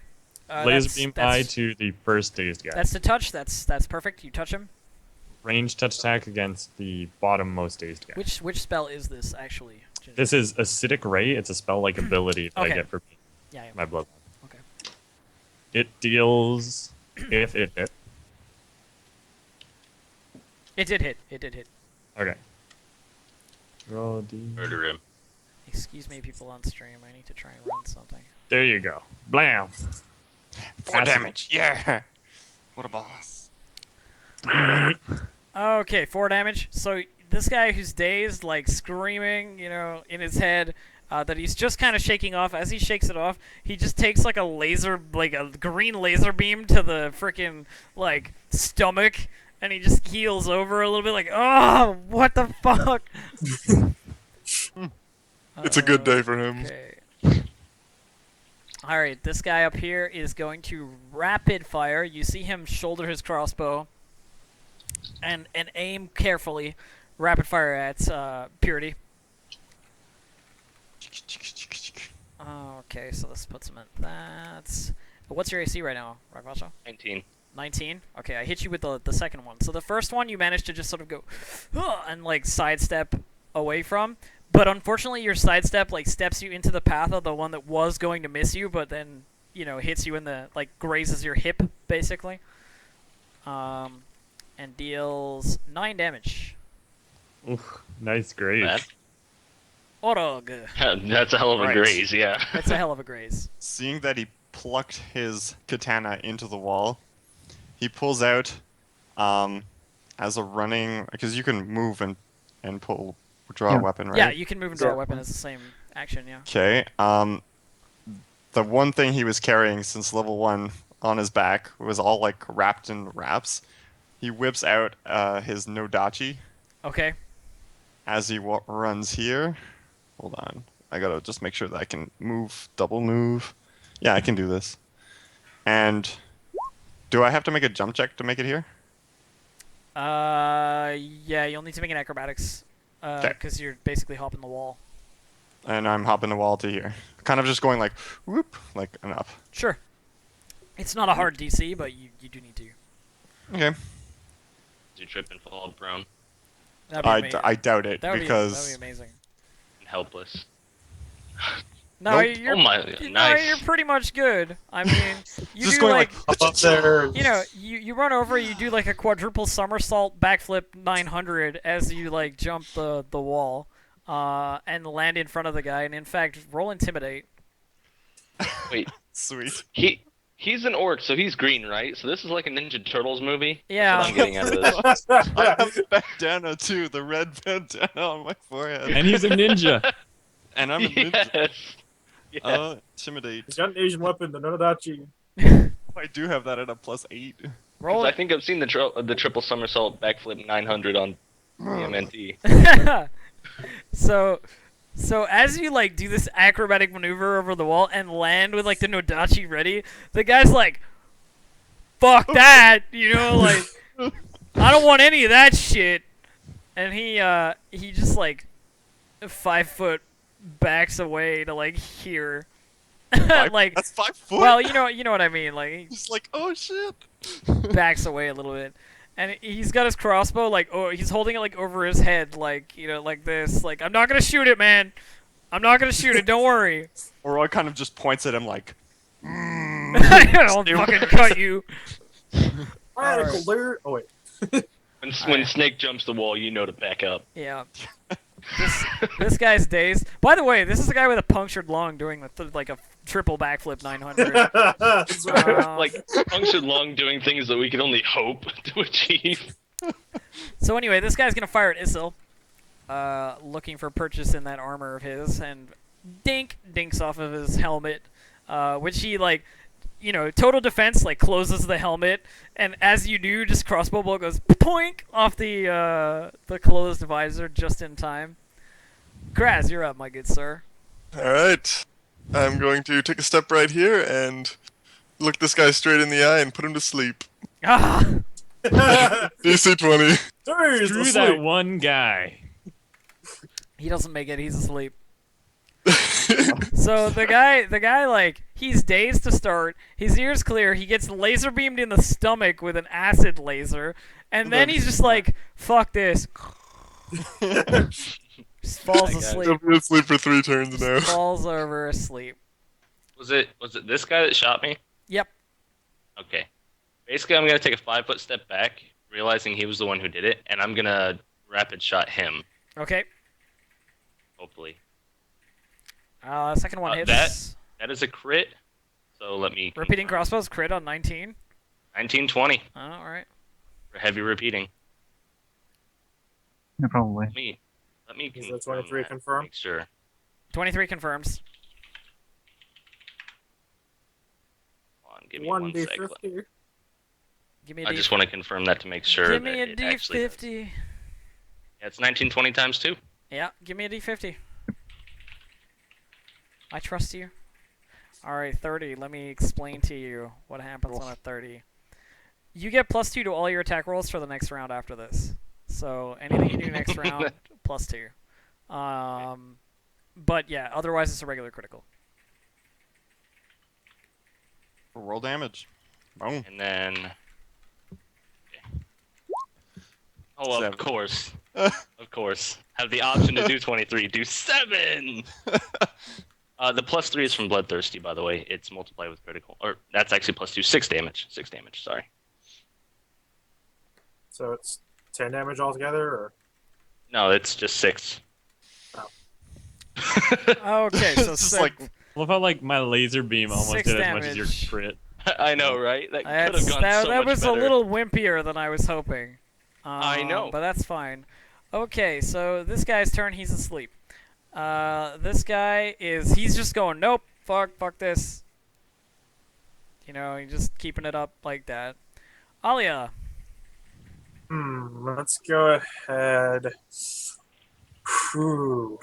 Laser beam eye to the first dazed guy. That's the touch. That's perfect. You touch him. Ranged touch attack against the bottom most dazed guy. Which spell is this actually? Ginger? This is Acidic Ray. It's a spell-like ability that I Okay. get for Yeah. my blood. Okay. It deals if it hit. It did hit. It did hit. Okay. Roll D. Murder him. Excuse me, people on stream. I need to try and run something. There you go. Blam. 4 damage. Yeah. What a boss. Okay, 4 damage. So this guy who's dazed, screaming, in his head, that he's just kind of shaking off. As he shakes it off, he just takes a laser, a green laser beam to the freaking stomach, and he just heals over a little bit, oh, what the fuck? It's a good day for him. Okay. Alright, this guy up here is going to rapid fire. You see him shoulder his crossbow and aim carefully. Rapid fire at Purity. Okay, so this puts him at that. What's your AC right now, Rockvacho? 19. 19? Okay, I hit you with the second one. So the first one you managed to just sort of go and sidestep away from. But unfortunately your sidestep steps you into the path of the one that was going to miss you, but then, hits you in the grazes your hip, basically. And deals 9 damage. Oof, nice graze. Bad. Orog. That's a hell of a Right. graze, yeah. That's a hell of a graze. Seeing that he plucked his katana into the wall, he pulls out as a running, because you can move and pull draw Yeah. a weapon, right? Yeah, you can move and draw a Yeah. weapon. It's the same action. Yeah. Okay. The one thing he was carrying since level 1 on his back was all like wrapped in wraps. He whips out his Nodachi Okay. as he runs here. Hold on. I gotta just make sure that I can move, double move. Yeah, I can do this. And do I have to make a jump check to make it here? Yeah, you'll need to make an acrobatics, 'Kay. because you're basically hopping the wall. And I'm hopping the wall to here. Kind of just going like, whoop, like and up. Sure. It's not a hard DC, but you do need to. Okay. Do you trip and fall prone That'd be amazing. I doubt it That'd be because amazing. and helpless? No, Nope. you're Oh my, no, nice. you're pretty much good. I mean, you Just do going like, Up there. you know, you run over, you do like a quadruple somersault backflip 900 as you like jump the wall, and land in front of the guy. And in fact, roll intimidate. Wait, sweet. he's an orc, so he's green, right? So this is like a Ninja Turtles movie. Yeah. That's what I'm getting out of this. I have the bandana too, the red bandana on my forehead. And he's a ninja. And I'm a ninja. Yes. Yes. Intimidate. He's got an Asian weapon, the Nodachi. I do have that at a +8. Roll 'Cause I it. think I've seen the triple somersault backflip 900 on TMNT. So as you like do this acrobatic maneuver over the wall and land with like the Nodachi ready, the guy's like, "Fuck that," you know, like, "I don't want any of that shit," and he just like 5 foot backs away to like here, like, That's 5 foot. well, you know what I mean, like he Just like, oh shit. backs away a little bit. And he's got his crossbow, like, oh, he's holding it, like, over his head, like, you know, like this. Like, I'm not gonna shoot it, man. I'm not gonna shoot it, don't worry. Or kind of just points at him like, I'll fucking cut you. Radical alert. Oh, wait. When Snake jumps the wall, you know to back up. Yeah. This guy's dazed. By the way, this is a guy with a punctured lung doing like a triple backflip 900. Like punctured lung doing things that we can only hope to achieve. So anyway, this guy's gonna fire at Isil, looking for purchase in that armor of his, and dinks off of his helmet, which he like, you know, total defense, like closes the helmet, and as you do, just crossbow bolt goes poink off the closed visor just in time. Graz, you're up, my good sir. Alright. I'm going to take a step right here and look this guy straight in the eye and put him to sleep. Ah, DC 20. He's Screw asleep. that one guy. he doesn't make it. He's asleep. So the guy, like, he's dazed to start. His ears clear. He gets laser beamed in the stomach with an acid laser, and then he's just like, "Fuck this." Just falls That guy. asleep. He'll be asleep for 3 turns now. Falls over asleep. Was it this guy that shot me? Yep. Okay. Basically, I'm gonna take a 5-foot step back, realizing he was the one who did it, and I'm gonna rapid shot him. Okay. Hopefully, Second one hits. that is a crit. So let me Repeating confirm. crossbows crit on 19. 1920 Oh, all right. for heavy repeating. No, probably. Let me Is confirm that 23 that, confirm? Make sure. 23 confirms. Hold on, give me one 1d50. sec. Give me a I just want to confirm that to make sure Give that me a it actually. D50. Yeah, it's 1920 times 2. Yeah, give me a D50. I trust you. Alright, 30. Let me explain to you what happens on a 30. You get +2 to all your attack rolls for the next round after this. So anything you do next round, +2. But yeah, otherwise it's a regular critical. roll damage. Boom. And then. Okay. Oh, Seven. of course. Of course. Have the option to do 23. Do 7! The +3 is from Bloodthirsty, by the way. It's multiplied with critical. Or, that's actually +2. 6 damage. 6 damage, sorry. So it's 10 damage altogether, or? No, it's just 6. Okay, so It's just six- like- I love how like my laser beam almost 6 did as much as your damage. crit. I know, right? That could That's, have gone so that much was better. a little wimpier than I was hoping. I know. But that's fine. Okay, so this guy's turn. He's asleep. This guy he's just going, nope, fuck this. You know, he's just keeping it up like that. Alia. Let's go ahead. Whew.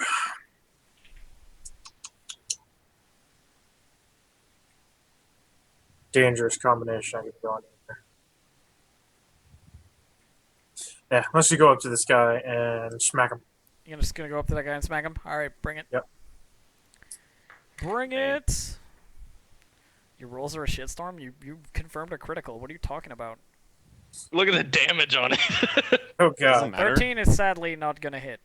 Dangerous combination I could go on here. Yeah, let's just go up to this guy and smack him. You're just gonna go up to that guy and smack him? Alright, bring it. Yep. Bring it! Your rolls are a shitstorm? You confirmed a critical. What are you talking about? Look at the damage on it. Oh Doesn't god. matter. 13 is sadly not gonna hit.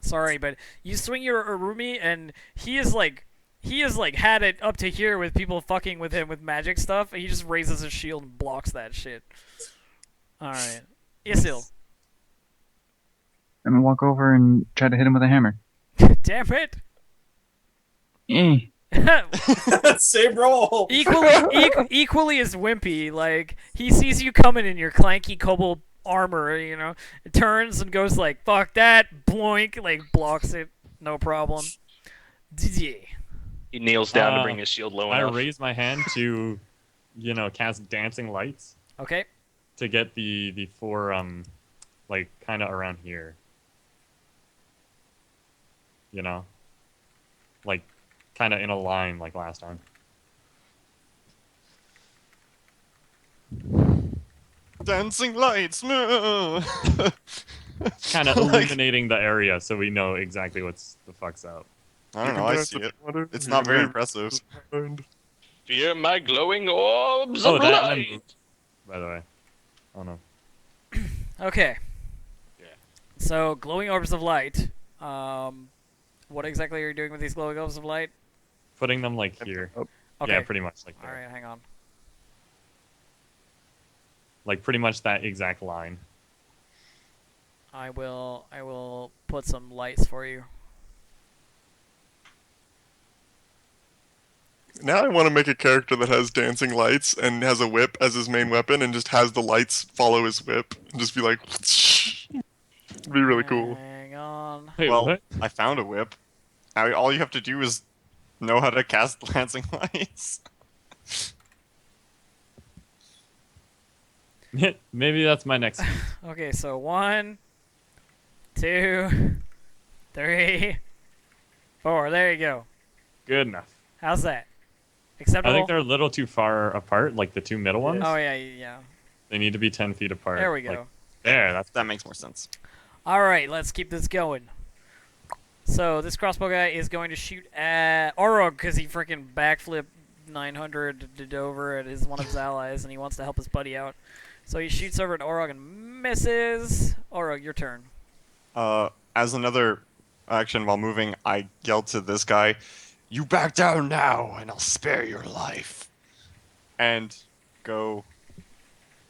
Sorry, but you swing your Urumi and he is like had it up to here with people fucking with him with magic stuff, and he just raises his shield and blocks that shit. Alright. Isil. I'm gonna walk over and try to hit him with a hammer. Damn it! Eh. Same roll. equally as wimpy. Like, he sees you coming in your clanky kobold armor, you know, it turns and goes like, fuck that, bloink, like, blocks it, no problem. GG. He kneels down to bring his shield low I enough. raise my hand to, cast dancing lights Okay. to get the four, like, kind of around here. You know? Like, kind of in a line like last time. Dancing lights. Kind of illuminating the area so we know exactly what's the fuck's up. I don't know. I see it. It's not very impressive. Fear my glowing orbs Oh, of that light. moved, by the way. Oh no. Okay. Yeah. So, glowing orbs of light. What exactly are you doing with these glowing orbs of light? Putting them like here. Okay. Yeah, pretty much like that. Alright, hang on. Like pretty much that exact line. I will put some lights for you. Now I want to make a character that has dancing lights and has a whip as his main weapon and just has the lights follow his whip and just be like, it'd be really cool. Hang on. Wait, Well, what? I found a whip. Now all you have to do is know how to cast dancing lights. Maybe that's my next. Okay, so 1, 2, 3, 4. There you go. Good enough. How's that? I Acceptable? think they're a little too far apart, like the two middle ones. Oh, yeah. They need to be 10 feet apart. There we like, go. there, that's That makes more sense. Alright, let's keep this going. So, this crossbow guy is going to shoot at Orog because he freaking backflipped 900 over at one of his allies, and he wants to help his buddy out. So he shoots over at Orog and misses. Orog, your turn. As another action while moving, I yell to this guy, "You back down now, and I'll spare your life." And go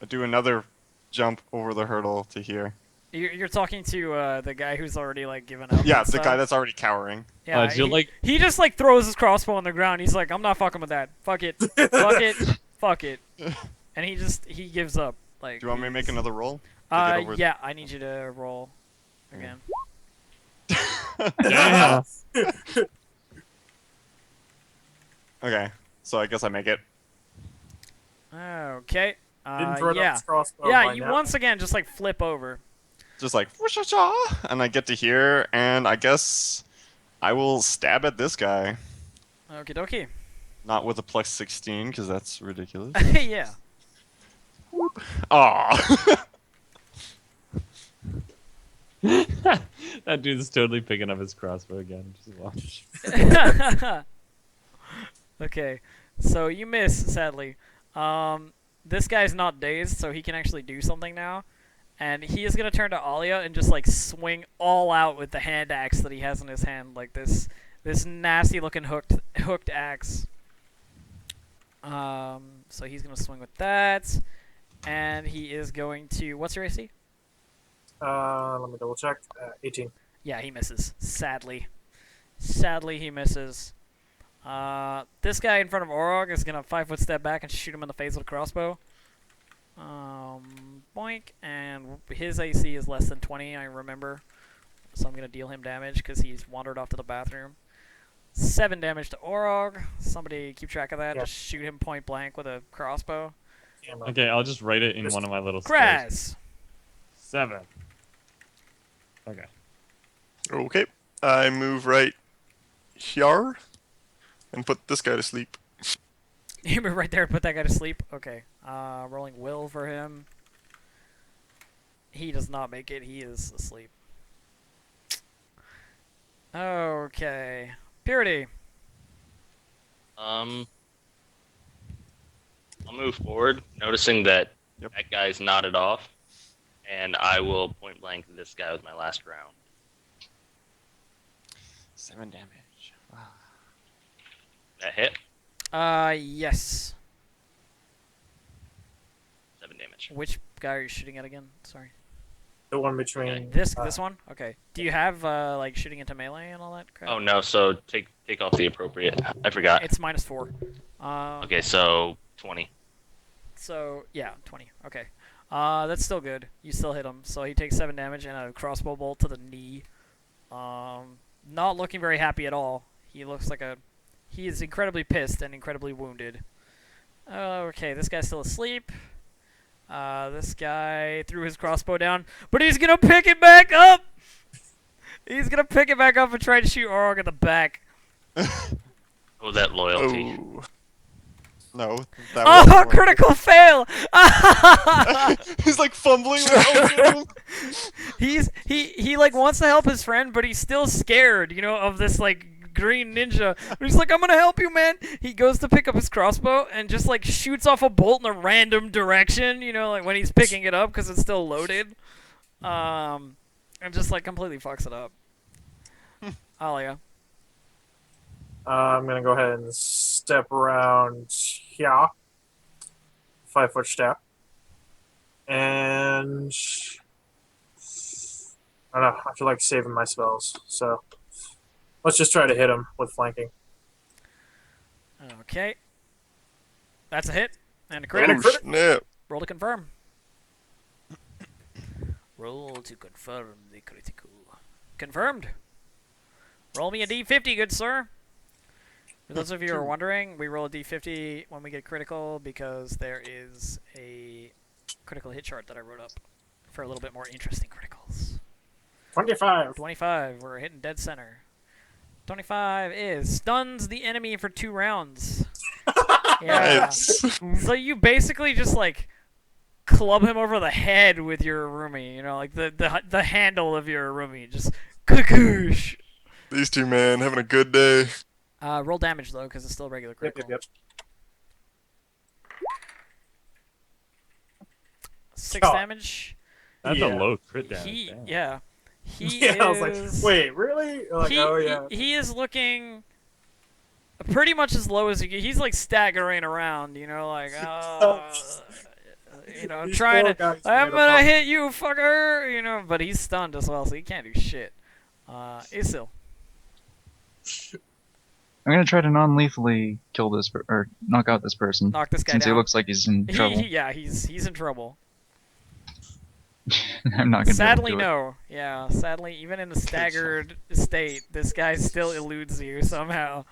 do another jump over the hurdle to here. You're talking to the guy who's already like given up. Yeah, and the stuff. guy that's already cowering. Yeah, do you like? he just like throws his crossbow on the ground. He's like, I'm not fucking with that. Fuck it. Fuck it. Fuck it. And he gives up. Like. Do you want me to make another roll? to get over- Yeah, I need you to roll again. Yeah. Okay, so I guess I make it. Okay. Didn't throw down Yeah. his crossbow Yeah, by you now. once again just like flip over. Just like, "Whoosh-a-cha," and I get to here, and I guess I will stab at this guy. Okie dokie. Not with a plus 16, because that's ridiculous. Yeah. Aw. That dude's totally picking up his crossbow again. Just watch. Okay. So you miss, sadly. This guy's not dazed, so he can actually do something now. And he is gonna turn to Alia and just like swing all out with the hand axe that he has in his hand, like this nasty looking hooked axe. So he's gonna swing with that, and he is going to. What's your AC? Let me double check. 18. Yeah, he misses. Sadly, he misses. This guy in front of Orog is gonna 5-foot step back and shoot him in the face with a crossbow. Boink, and his AC is less than 20, I remember. So I'm going to deal him damage because he's wandered off to the bathroom. 7 damage to Orog. Somebody keep track of that. Yeah. Just shoot him point blank with a crossbow. Camera. Okay, I'll just write it in Just- one of my little squares. Kraz! 7. Okay. Okay. I move right here and put this guy to sleep. You move right there and put that guy to sleep? Okay. Rolling will for him. He does not make it. He is asleep. Okay. Purity. I'll move forward, noticing that that guy's nodded off, and I will point blank this guy with my last round. 7 damage. Wow. That hit. Yes. 7 damage. Which guy are you shooting at again? Sorry. The one between This one? Okay. Do you have like shooting into melee and all that crap? Oh no, so take off the appropriate. I forgot. It's -4. Okay, so 20. So yeah, 20. Okay. That's still good. You still hit him. So he takes 7 damage and a crossbow bolt to the knee. Not looking very happy at all. He looks like he is incredibly pissed and incredibly wounded. Okay, this guy's still asleep. This guy threw his crossbow down, but he's gonna pick it back up! He's gonna pick it back up and try to shoot Orog in the back. Oh, that loyalty. Oh. No. That Oh, wasn't critical fail! He's like fumbling. Like, he like wants to help his friend, but he's still scared, of this like green ninja. But he's like, I'm gonna help you, man. He goes to pick up his crossbow and just like shoots off a bolt in a random direction, like when he's picking it up because it's still loaded. And just like completely fucks it up. Alia. I'm gonna go ahead and step around here. 5-foot step. And I don't know, I feel like saving my spells. So let's just try to hit him with flanking. Okay. That's a hit. And a And crit. a crit. snap. Roll to confirm. Roll to confirm the critical. Confirmed. Roll me a d50, good sir. For those of you who are wondering, we roll a d50 when we get critical because there is a critical hit chart that I wrote up for a little bit more interesting criticals. 25. 25, we're hitting dead center. 25 is stuns the enemy for 2 rounds. Yeah. Nice. So you basically just like club him over the head with your roomie, like the handle of your roomie, just kakoosh. These two, man, having a good day. Roll damage though, because it's still regular Yep, critical. yep, 6 Oh. damage. That's Yeah. a low crit damage. Damn. Yeah. He Yeah, is. I was like, wait, really? Like, he, oh yeah. he is looking pretty much as low as you get. He's like staggering around, like, These trying poor to. guys I'm made a gonna fuck. hit you, fucker. But he's stunned as well, so he can't do shit. Isil. I'm gonna try to non-lethally kill this or knock out this person. Knock this guy since down. he looks like he's in trouble. Yeah, he's in trouble. I'm not gonna. Sadly, be able to do no. Yeah, sadly, even in a staggered state, this guy still eludes you somehow.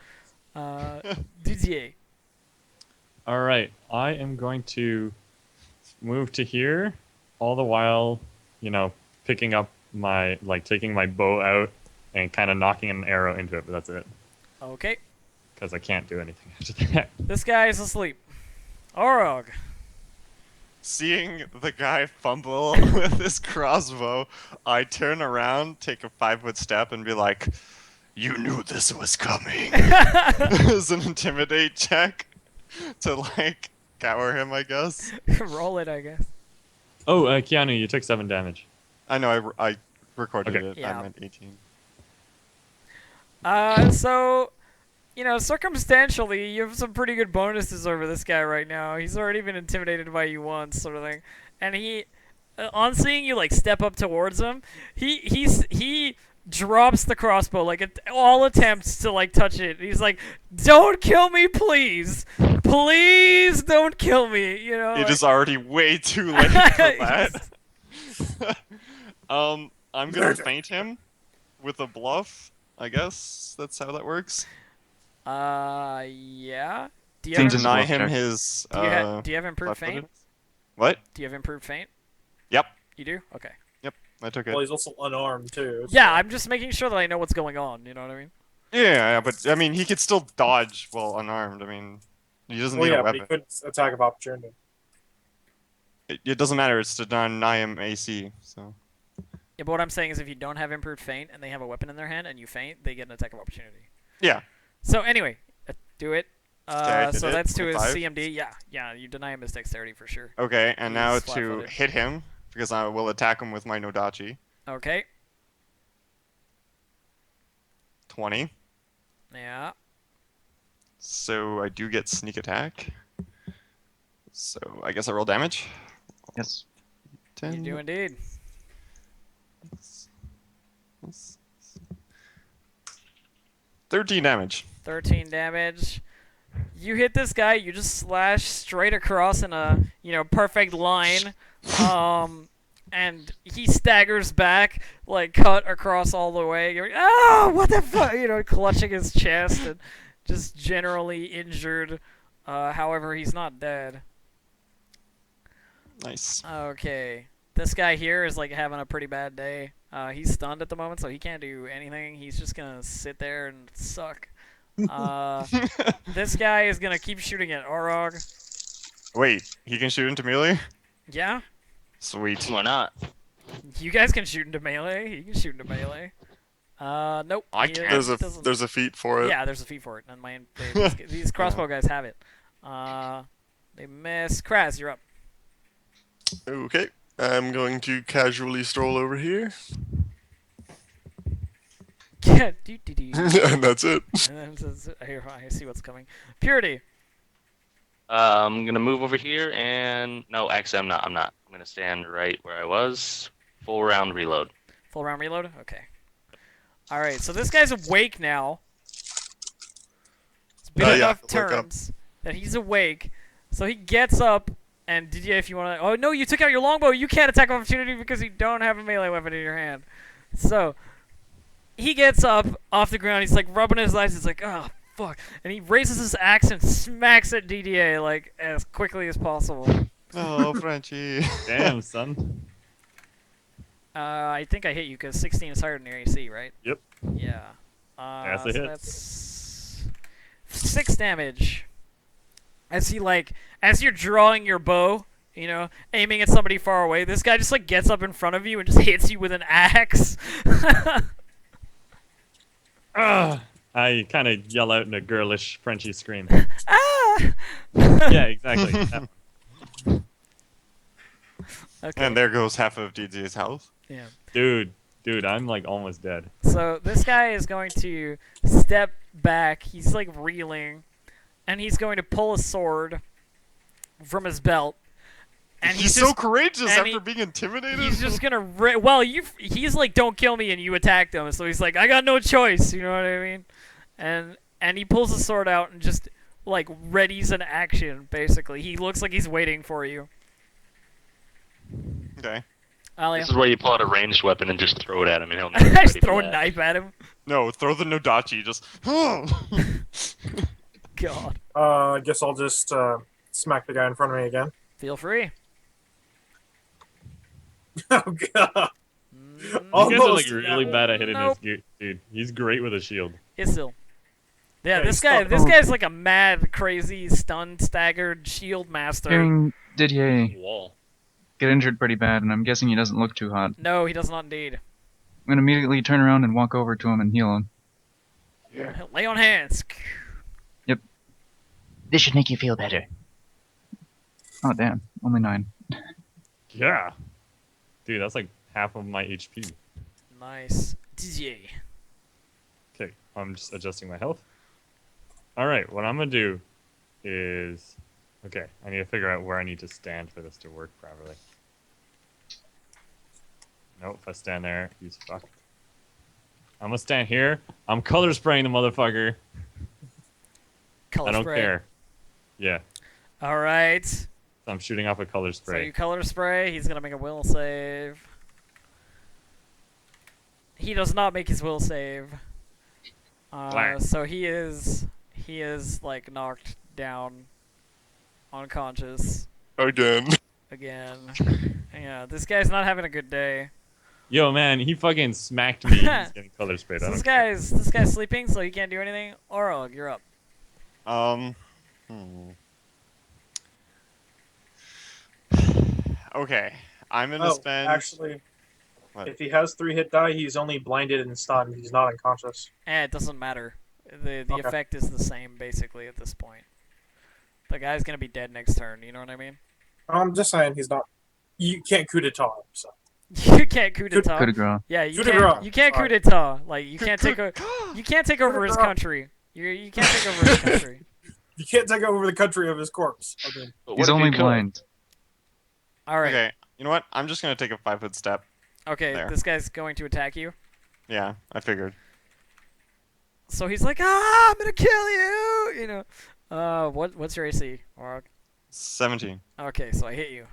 Didier. All right, I am going to move to here, all the while, picking up taking my bow out and kind of knocking an arrow into it, but that's it. Okay, Because I can't do anything after that. this guy is asleep. Orog. Seeing the guy fumble with his crossbow, I turn around, take a 5-foot step, and be like, "You knew this was coming." As an intimidate check to cower him, I guess. Roll it, I guess. Oh, Keanu, you took 7 damage. I know I recorded Okay. it. Yeah. I meant 18. So, circumstantially, you have some pretty good bonuses over this guy right now. He's already been intimidated by you once, sort of thing. And he, on seeing you, step up towards him, he drops the crossbow, all attempts to, touch it. He's like, don't kill me, please! please don't kill me. You know. It is already way too late for that. I'm gonna feint him with a bluff. I guess that's how that works. Yeah. Do you To Feint have, is a deny bluff him check. his. do you have improved flat-footed. feint? What? Do you have improved feint? Yep. You do? Okay. Yep. I took it. Well, he's also unarmed too. Yeah, so- I'm just making sure that I know what's going on. You know what I mean? Yeah, but I mean, he could still dodge while unarmed. I mean, he doesn't Well, need yeah, a but he weapon. could attack of opportunity. It doesn't matter. It's to deny him AC. So. Yeah, but what I'm saying is if you don't have improved feint and they have a weapon in their hand and you feint, they get an attack of opportunity. Yeah. So anyway, do it. I did So it. that's to his 5. CMD. Yeah, you deny him his dexterity for sure. Okay, and now He's to flat-footed. hit him because I will attack him with my Nodachi. Okay. 20. Yeah. So I do get sneak attack. So I guess I roll damage. Yes. 10. You do indeed. 13 damage. 13 damage. You hit this guy, you just slash straight across in a, perfect line. And he staggers back, like cut across all the way. You're like, oh, what the fuck? Clutching his chest and just generally injured. However, he's not dead. Nice. Okay. This guy here is like having a pretty bad day. He's stunned at the moment, so he can't do anything. He's just gonna sit there and suck. This guy is gonna keep shooting at Orog. Wait, he can shoot into melee? Yeah? Sweet. Why not? You guys can shoot into melee. He can shoot into melee. Nope. I he can't. doesn't- There's a feat for it. Yeah, there's a feat for it, and these crossbow guys have it. They miss. Kraz, you're up. Okay. I'm going to casually stroll over here. Yeah, do. And that's it. And then it says, here, I see what's coming. Purity. I'm gonna move over here and no, actually I'm not. I'm gonna stand right where I was. Full round reload. Full round reload? Okay. Alright, so this guy's awake now. It's been Yeah, enough wake up. turns that he's awake. So he gets up, and if you want to... Oh, no, you took out your longbow. You can't attack of opportunity because you don't have a melee weapon in your hand. So, he gets up off the ground. He's, like, rubbing his eyes. He's like, oh, fuck. And he raises his axe and smacks at DDA, like, as quickly as possible. Oh, Frenchie. Damn, son. I think I hit you because 16 is higher than your AC, right? Yep. Yeah. That's a so hit. that's 6 damage. As you're drawing your bow, aiming at somebody far away, this guy just like gets up in front of you and just hits you with an axe. I kind of yell out in a girlish Frenchy scream. Ah! Yeah, exactly. Okay. And there goes half of DJ's health. Yeah. Dude, I'm like almost dead. So this guy is going to step back. He's like reeling, and he's going to pull a sword from his belt. And He's just, so courageous and after he- being intimidated. He's just gonna he's like, don't kill me, and you attacked him. So he's like, I got no choice. You know what I mean? And he pulls the sword out and just like readies an action. Basically, he looks like he's waiting for you. Okay. Alia, This is where you pull out a ranged weapon and just throw it at him, and he'll never be I ready just for throw a that. knife at him. No, throw the Nodachi. Just. God, I guess I'll just smack the guy in front of me again. feel free. Oh god! You guys are like Almost, really bad at hitting Nope. this dude. He's great with a shield. Isil. Yeah, Yeah, this he's this fucking- guy's like a mad, crazy, stunned, staggered shield master. Hearing Didier Wall. get injured pretty bad, and I'm guessing he doesn't look too hot. No, he does not indeed. I'm gonna immediately turn around and walk over to him and heal him. Lay on hands. This should make you feel better. Oh damn, only 9. Yeah. Dude, that's like half of my HP. Nice. DJ. Okay, I'm just adjusting my health. Alright, what I'm gonna do is... Okay, I need to figure out where I need to stand for this to work properly. Nope, if I stand there, he's fucked. I'm gonna stand here. I'm color spraying the motherfucker. Color I don't spray. care. Yeah. All right. So I'm shooting off a color So spray. you color spray. He's gonna make a will save. He does not make his will save. Blank. So he is like knocked down, unconscious Again. again. Yeah, this guy's not having a good day. Yo, man, he fucking smacked me. He's getting color sprayed. So I this don't care. guy's sleeping, so he can't do anything. Orog, you're up. Hmm. Okay, I'm gonna Oh, spend. actually, What? if he has 3 hit die, he's only blinded and stunned. He's not unconscious. It doesn't matter. The Okay. effect is the same basically at this point. The guy's gonna be dead next turn. You know what I mean? I'm just saying he's not. You can't coup d'etat him. So. You can't coup Coup d'etat. d'etat. Yeah, you Coup de grace. can't. You can't coup Sorry. d'etat. Like you can't take you can't take over his grace. country. You can't take over his country. You can't take over the country of his corpse. Okay. But what He's if you only kill him? blind. All right. Okay, you know what? I'm just gonna take a 5-foot step. Okay. There. This guy's going to attack you. Yeah, I figured. So he's like, "Ah, I'm gonna kill you!" You know. What's your AC? Orog? 17. Okay, so I hit you.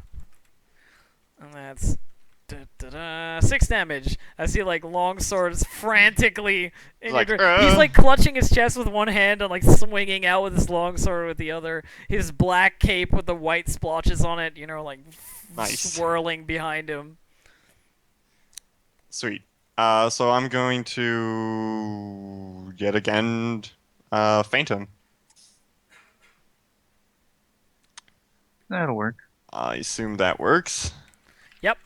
And that's 6 damage. I see like long swords frantically in Like, your he's like clutching his chest with one hand and like swinging out with his long sword with the other. His black cape with the white splotches on it, you know, like Nice. swirling behind him. Sweet. So I'm going to yet again faint him. That'll work. I assume that works. Yep.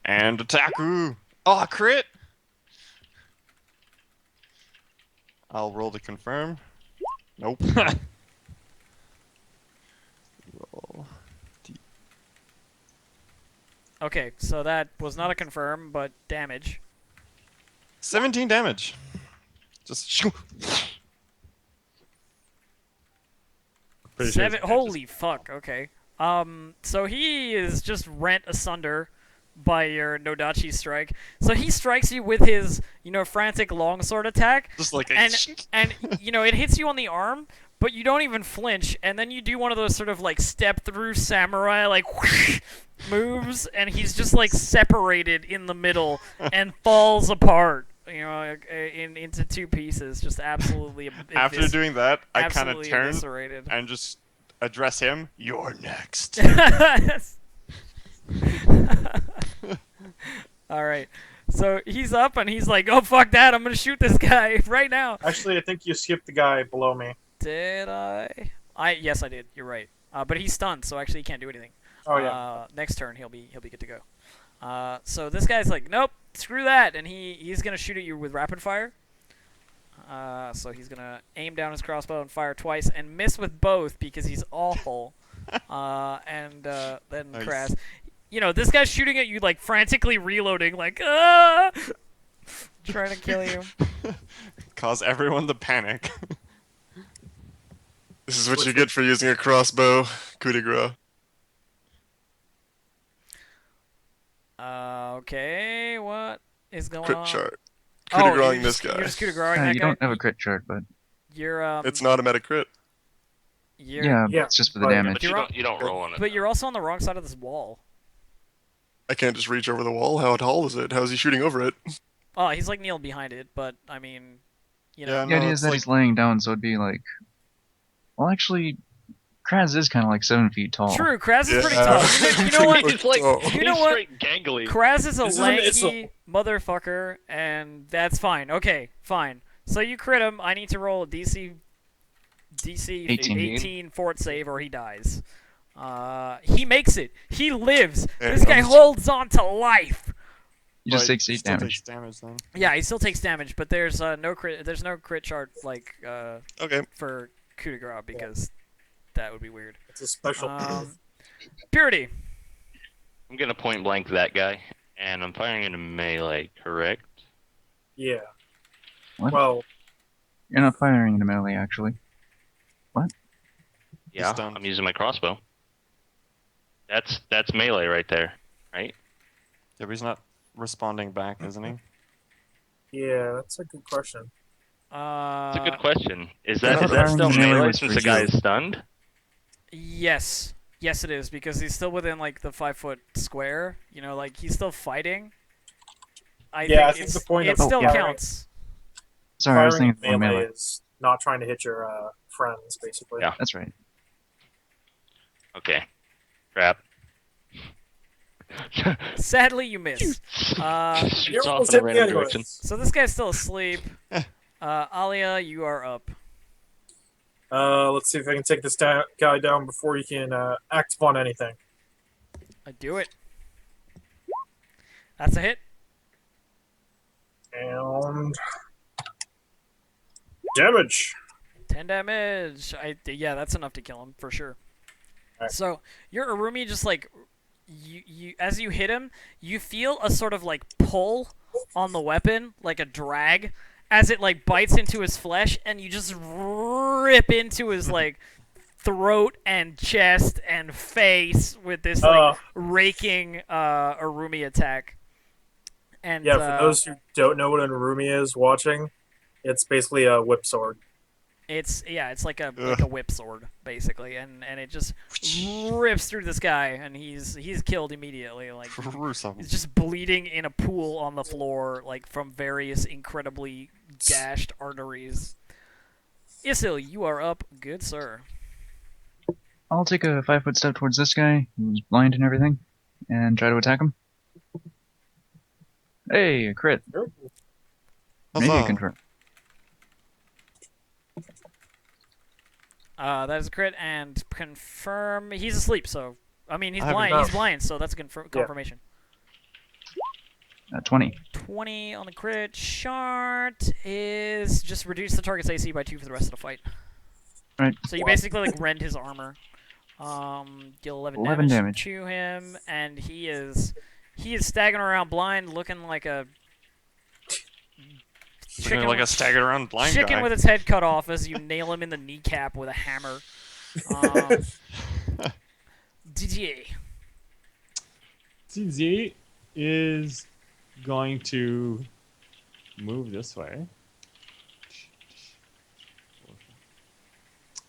And attack! Ooh. Oh, crit! I'll roll to confirm. Nope. Roll. Okay, so that was not a confirm, but damage. 17 damage. Just shoo. Pretty sure Seven. it's Holy fuck. Okay. So he is just rent asunder by your Nodachi strike. So he strikes you with his, frantic longsword attack, Just like a and it hits you on the arm, but you don't even flinch, and then you do one of those sort of like step through samurai like whoosh, moves, and he's just like separated in the middle and falls apart. Into 2 pieces, just absolutely. After doing that, I kind of absolutely turn eviscerated. and just address him. You're next. All right. So he's up and he's like, "Oh fuck that! I'm gonna shoot this guy right now." Actually, I think you skipped the guy below me. Did I? Yes, I did. You're right. But he's stunned, so actually he can't do anything. Oh yeah. Next turn he'll be good to go. So this guy's like, "Nope, screw that," and he's gonna shoot at you with rapid fire. So he's gonna aim down his crossbow and fire twice and miss with both because he's awful. And then Nice. Kraz. This guy's shooting at you like frantically reloading, like ah, trying to kill you. Cause everyone to panic. This is what you get for using a crossbow. Coup de grace. Okay, what is going Crit on? chart. Coup de Oh, grace you're this just, guy. you're just coup de grace that You guy. don't have a crit chart, but You're It's not a meta crit. You're, yeah, Yeah, it's just for the but- But damage. you don't roll on it. but you're also on the wrong side of this wall. I can't just reach over the wall. How tall is it? How's he shooting over it? Oh, he's like kneeled behind it, but I mean, Yeah, The no, idea it's is that like he's laying down, so it'd be like. Well, actually, Kraz is kind of like 7 feet tall. True, Kraz is pretty Yeah. tall. You know what? He's like, Oh. You know he's what? straight gangly. Kraz is a This is an lanky insult. motherfucker, and that's fine. Okay, fine. So you crit him. I need to roll a DC 18 fort save, or he dies. He makes it. He lives. There This it guy comes. holds on to life. He just But takes 8 still damage. takes damage then. Yeah, he still takes damage, but there's no crit chart like okay. for coup de grace because that would be weird. It's a special. Purity. I'm gonna point blank that guy, and I'm firing into melee. Correct? Yeah. What? Well, You're not firing into melee, actually. Yeah, stunned. I'm using my crossbow. That's melee right there, right? Yeah, but he's not responding back, isn't he? yeah, that's a good question. It's a good question. Is Yeah, that still firing melee melee was since for the guy you. is stunned? Yes. Yes, it is, because he's still within, like, the 5-foot square. You know, like, he's still fighting. I Yeah, I think think the point it of still firing- counts. Sorry, I was Firing thinking more melee melee. is not trying to hit your friends, basically. Yeah. That's right. Okay. Crap. Sadly, you miss. Shoots You're off almost in a hit me random anyways. direction. So this guy's still asleep. Alia, you are up. Let's see if I can take this guy down before he can act upon anything. I do it. That's a hit. And damage. 10 damage. Yeah, that's enough to kill him for sure. Alright. So your Arumi just like you as you hit him, you feel a sort of like pull on the weapon, like a drag, as it like bites into his flesh, and you just rip into his like throat and chest and face with this like raking Arumi attack. And Yeah, for those who don't know what an Urumi is watching, it's basically a whip sword. it's like a whip sword basically, and it just rips through this guy, and he's killed immediately. Like Gruesome. he's just bleeding in a pool on the floor, like from various incredibly gashed arteries. Isil, you are up, good sir. I'll take a 5-foot step towards this guy, who's blind and everything, and try to attack him. Hey, a crit. Maybe Huzzah. confirm. That is a crit, and confirm he's asleep. So I mean he's I haven't blind. done. He's blind, so that's a confirmation. 20. 20 on the crit. Shart is just reduce the target's AC by 2 for the rest of the fight. Right. So you basically like rend his armor. Deal 11 damage. to him, and he is staggering around blind, looking like a Looking like a staggered around blind chicken guy. with its head cut off as you nail him in the kneecap with a hammer. Didier. CZ is going to move this way.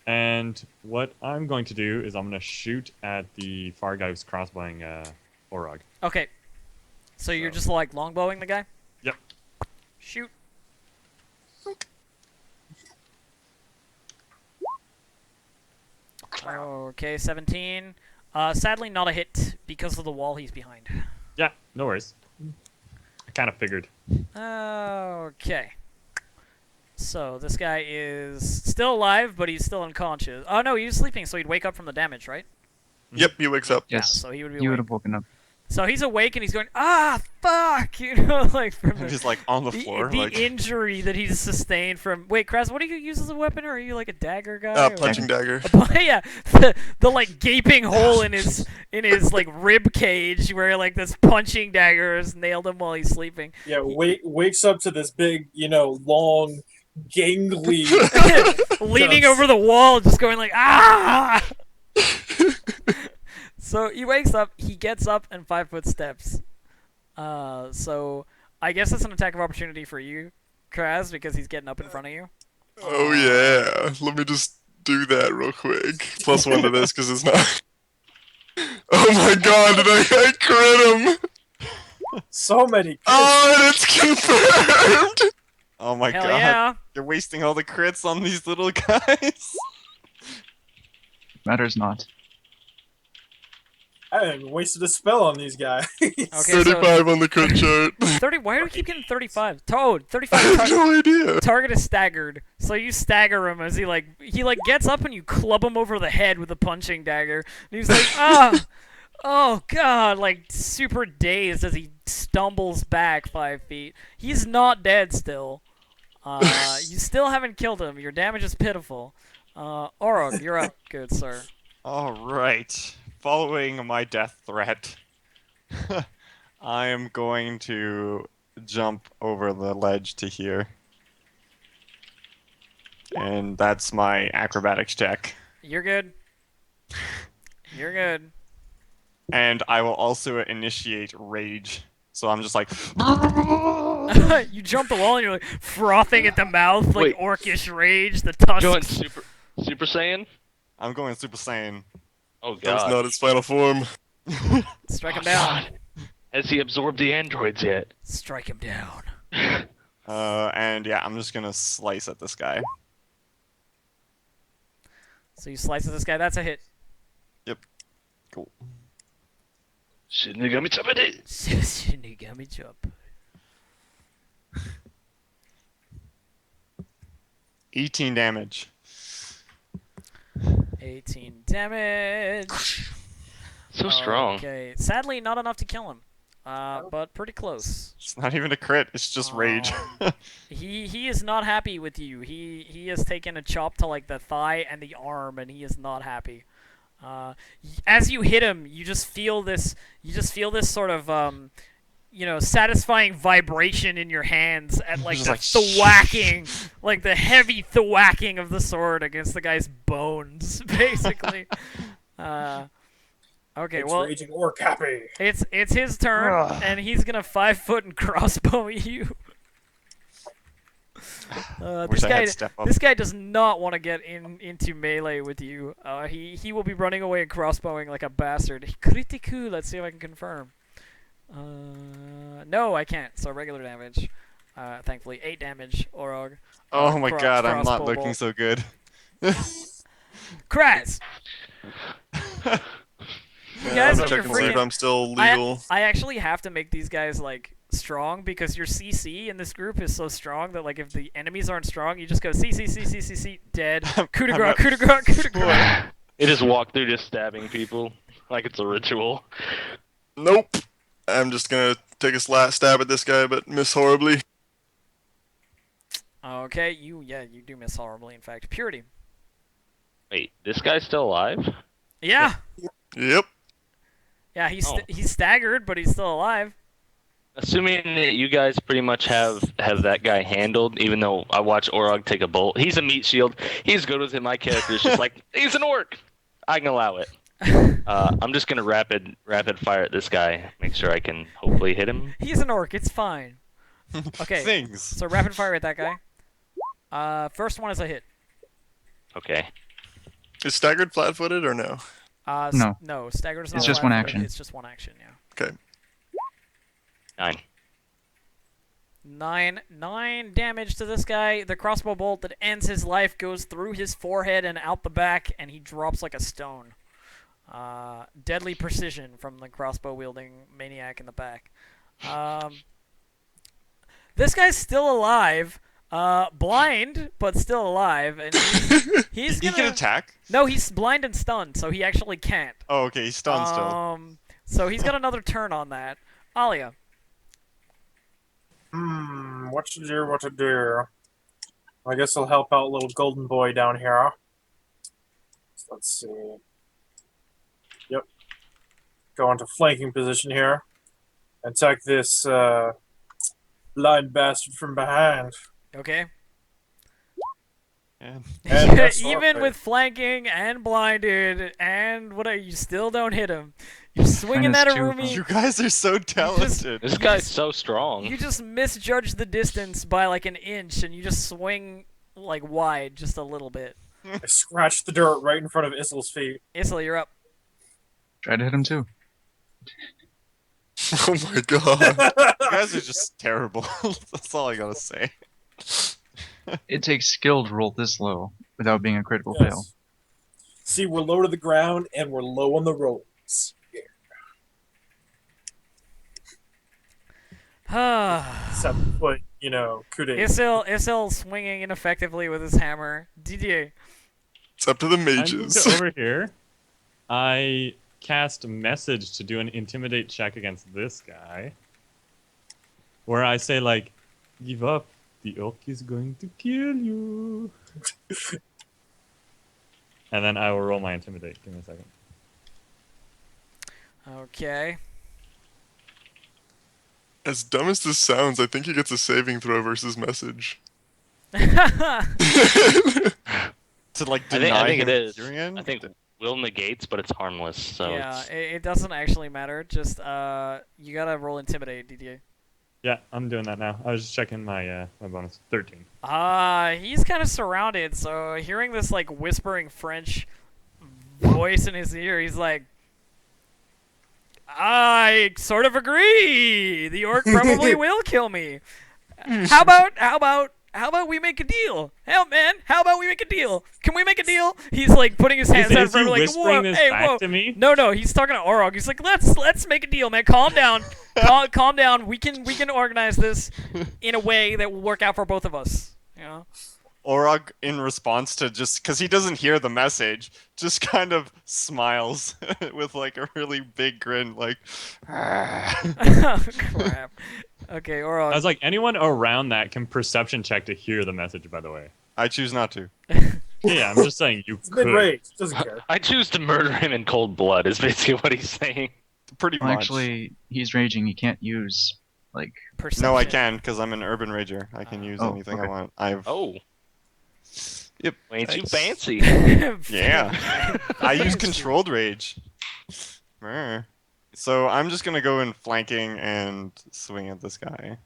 And what I'm going to do is I'm going to shoot at the far guy who's crossbowing Orog. Okay. So you're just like longbowing the guy? Yep. Shoot. Okay, 17. Sadly, not a hit because of the wall he's behind. Yeah, no worries. I kind of figured. Okay. So this guy is still alive, but he's still unconscious. Oh no, he was sleeping, so he'd wake up from the damage, right? Yep, he wakes up. Yeah, Yes. so he would be You would awake. have woken up. So he's awake and he's going, ah, fuck, you know, like from the, Just like on the floor. the like, injury that he's sustained from. Wait, Kraz, what do you use as a weapon, or are you like a dagger guy? or- Punching dagger. Yeah, the like gaping hole in his like rib cage where like this punching dagger has nailed him while he's sleeping. Yeah, wakes up to this big, long, gangly. Leaning Yes. over the wall, just going like, ah! So he wakes up, he gets up and 5-foot steps. So I guess it's an attack of opportunity for you, Kraz, because he's getting up in front of you. Oh yeah, let me just do that real quick. +1 to this because it's not. Oh my god, did I crit him? So many crits. Oh, and it's confirmed. oh my Hell god. yeah! You're wasting all the crits on these little guys. Matters not. I haven't even wasted a spell on these guys. Okay, so 35 on the crit chart. 30. Why do we keep getting 35? Toad, I 35. have no idea. Target is staggered, so you stagger him as he gets up and you club him over the head with a punching dagger. And he's like, oh god, like super dazed as he stumbles back 5 feet. He's not dead still. You still haven't killed him. Your damage is pitiful. Orog, you're up, good sir. Alright. Following my death threat, I am going to jump over the ledge to here. And that's my acrobatics check. You're good. You're good. And I will also initiate rage. So I'm just like, You jump the wall and you're like frothing at the mouth, like Wait. orcish rage. The tusks. Going Super Saiyan? I'm going Super Saiyan. Oh That was god. not his final form. Strike him down. Has he absorbed the androids yet? Strike him down. And yeah, I'm just gonna slice at this guy. So you slice at this guy. That's a hit. Cool. Shinigami Chapade! Shinigami chop. 18 damage. 18 damage. So strong. Okay. Sadly, not enough to kill him. But pretty close. It's not even a crit. It's just rage. He is not happy with you. He has taken a chop to like the thigh and the arm, and he is not happy. As you hit him, you just feel this. You just feel this sort of satisfying vibration in your hands at like Just the like, thwacking, like the heavy thwacking of the sword against the guy's bones, basically. Okay, It's well, raging orc happy. it's his turn, and he's gonna 5-foot and crossbow you. Wish I had step up. This guy does not want to get into melee with you. He will be running away and crossbowing like a bastard. Critical. Let's see if I can confirm. No, I can't. So regular damage. Thankfully, 8 damage. Orog. Oh my god, I'm not crossbow looking bolt. so good. Kraz! You guys I'm are checking to see if freaking. I'm still legal. I actually have to make these guys like strong because your CC in this group is so strong that like if the enemies aren't strong, you just go C dead. Coup de grace, coup de grace, coup de grace. It just walk through just stabbing people like it's a ritual. Nope. I'm just gonna take a last stab at this guy, but miss horribly. Okay, you do miss horribly. In fact, Purity. Wait, this guy's still alive? Yeah, Yep. yeah, he's Oh. he's staggered, but he's still alive. Assuming that you guys pretty much have that guy handled, even though I watch Orog take a bolt. He's a meat shield. He's good with it. My character's just like, he's an orc. I can allow it. I'm just gonna rapid fire at this guy. Make sure I can hopefully hit him. He's an orc. It's fine. Okay, Things. so rapid fire at that guy. First one is a hit. Okay. Is staggered flat-footed or no? No. No, staggered is not It's just allowed, one but action. It's just one action, yeah. Okay. 9. 9 damage to this guy. The crossbow bolt that ends his life goes through his forehead and out the back, and he drops like a stone. Deadly precision from the crossbow-wielding maniac in the back. This guy's still alive. Blind, but still alive, and he's He gonna... can attack? No, he's blind and stunned, so he actually can't. Oh, okay, he's stunned still. So he's got another turn on that. Alia. What to do, what to do. I guess I'll help out little golden boy down here. So let's see. Yep. Go into flanking position here. Attack this blind bastard from behind. Okay. Yeah. And that's Even okay. with flanking and blinded and what you still don't hit him. You're swinging Minus that 2. Arumi. You guys are so talented. This guy's so strong. You just misjudge the distance by like an inch, and you just swing like wide just a little bit. I scratched the dirt right in front of Issel's feet. Isla, you're up. Try to hit him too. Oh my god. You guys are just terrible. That's all I gotta say. It takes skill to roll this low without being a critical fail. Yes. See, we're low to the ground and we're low on the rolls. 7 foot, kudos. Isil swinging ineffectively with his hammer. Didier. It's up to the I move mages. to over here. I cast a message to do an intimidate check against this guy. Where I say, like, give up. The orc is going to kill you. And then I will roll my intimidate. Give me a second. Okay. As dumb as this sounds, I think he gets a saving throw versus message. To like I deny think him it is. hearing it? I think will negates, but it's harmless. So Yeah, it's... it doesn't actually matter. Just you gotta roll intimidate, Didier. Yeah, I'm doing that now. I was just checking my my bonus. 13. He's kind of surrounded, so hearing this like whispering French voice in his ear. He's like, I sort of agree. The orc probably will kill me. How about we make a deal? Hell, man, how about we make a deal? Can we make a deal? He's like putting his hands out in Is he front of like, whispering whoa, this hey, back whoa. to me? No, he's talking to Orog. He's like, let's make a deal, man. Calm down, calm down. We can organize this in a way that will work out for both of us. You know. Orog, in response to just because he doesn't hear the message, just kind of smiles with like a really big grin, like. Oh, crap. Okay, Orog. I was like, anyone around that can perception check to hear the message, by the way. I choose not to. Yeah, I'm just saying you It's could. mid-range. Doesn't care. I choose to murder him in cold blood. Is basically what he's saying. Pretty Well, much. actually, he's raging. He can't use like. Perception. No, I can because I'm an urban rager. I can use Oh, anything I okay. want. I've Oh, yep. way too Thanks. fancy. Yeah. I use controlled rage. Brr. So I'm just gonna go in flanking and swing at this guy.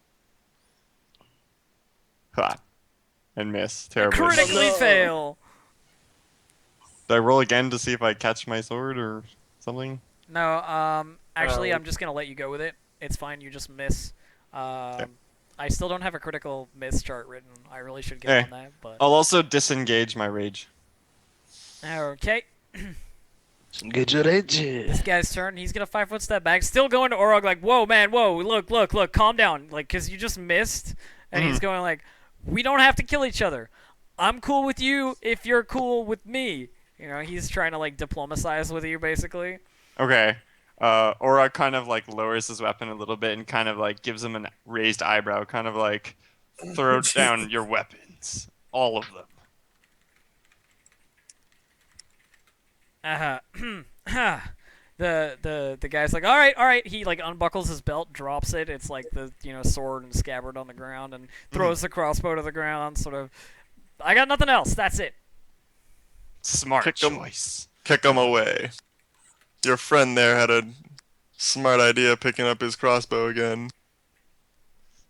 Ha. And miss terribly. Critically No. fail. Do I roll again to see if I catch my sword or something? No, actually, Oh. I'm just gonna let you go with it. It's fine. You just miss. I still don't have a critical miss chart written. I really should get Eh. on that, but I'll also disengage my rage. okay. Get your edge. This guy's turn. He's gonna 5-foot step back, still going to Orog like, "Whoa, man, whoa, look, calm down." Like, cause you just missed, and he's going like, "We don't have to kill each other. I'm cool with you if you're cool with me." You know, he's trying to like diplomatize with you, basically. Okay. Aura kind of like lowers his weapon a little bit and kind of like gives him a raised eyebrow, kind of like throw down your weapons, all of them. The guy's like, all right. He like unbuckles his belt, drops it. It's like the sword and scabbard on the ground, and throws the crossbow to the ground. Sort of, I got nothing else. That's it. Smart Kick 'em. choice. Kick him away. Your friend there had a smart idea picking up his crossbow again.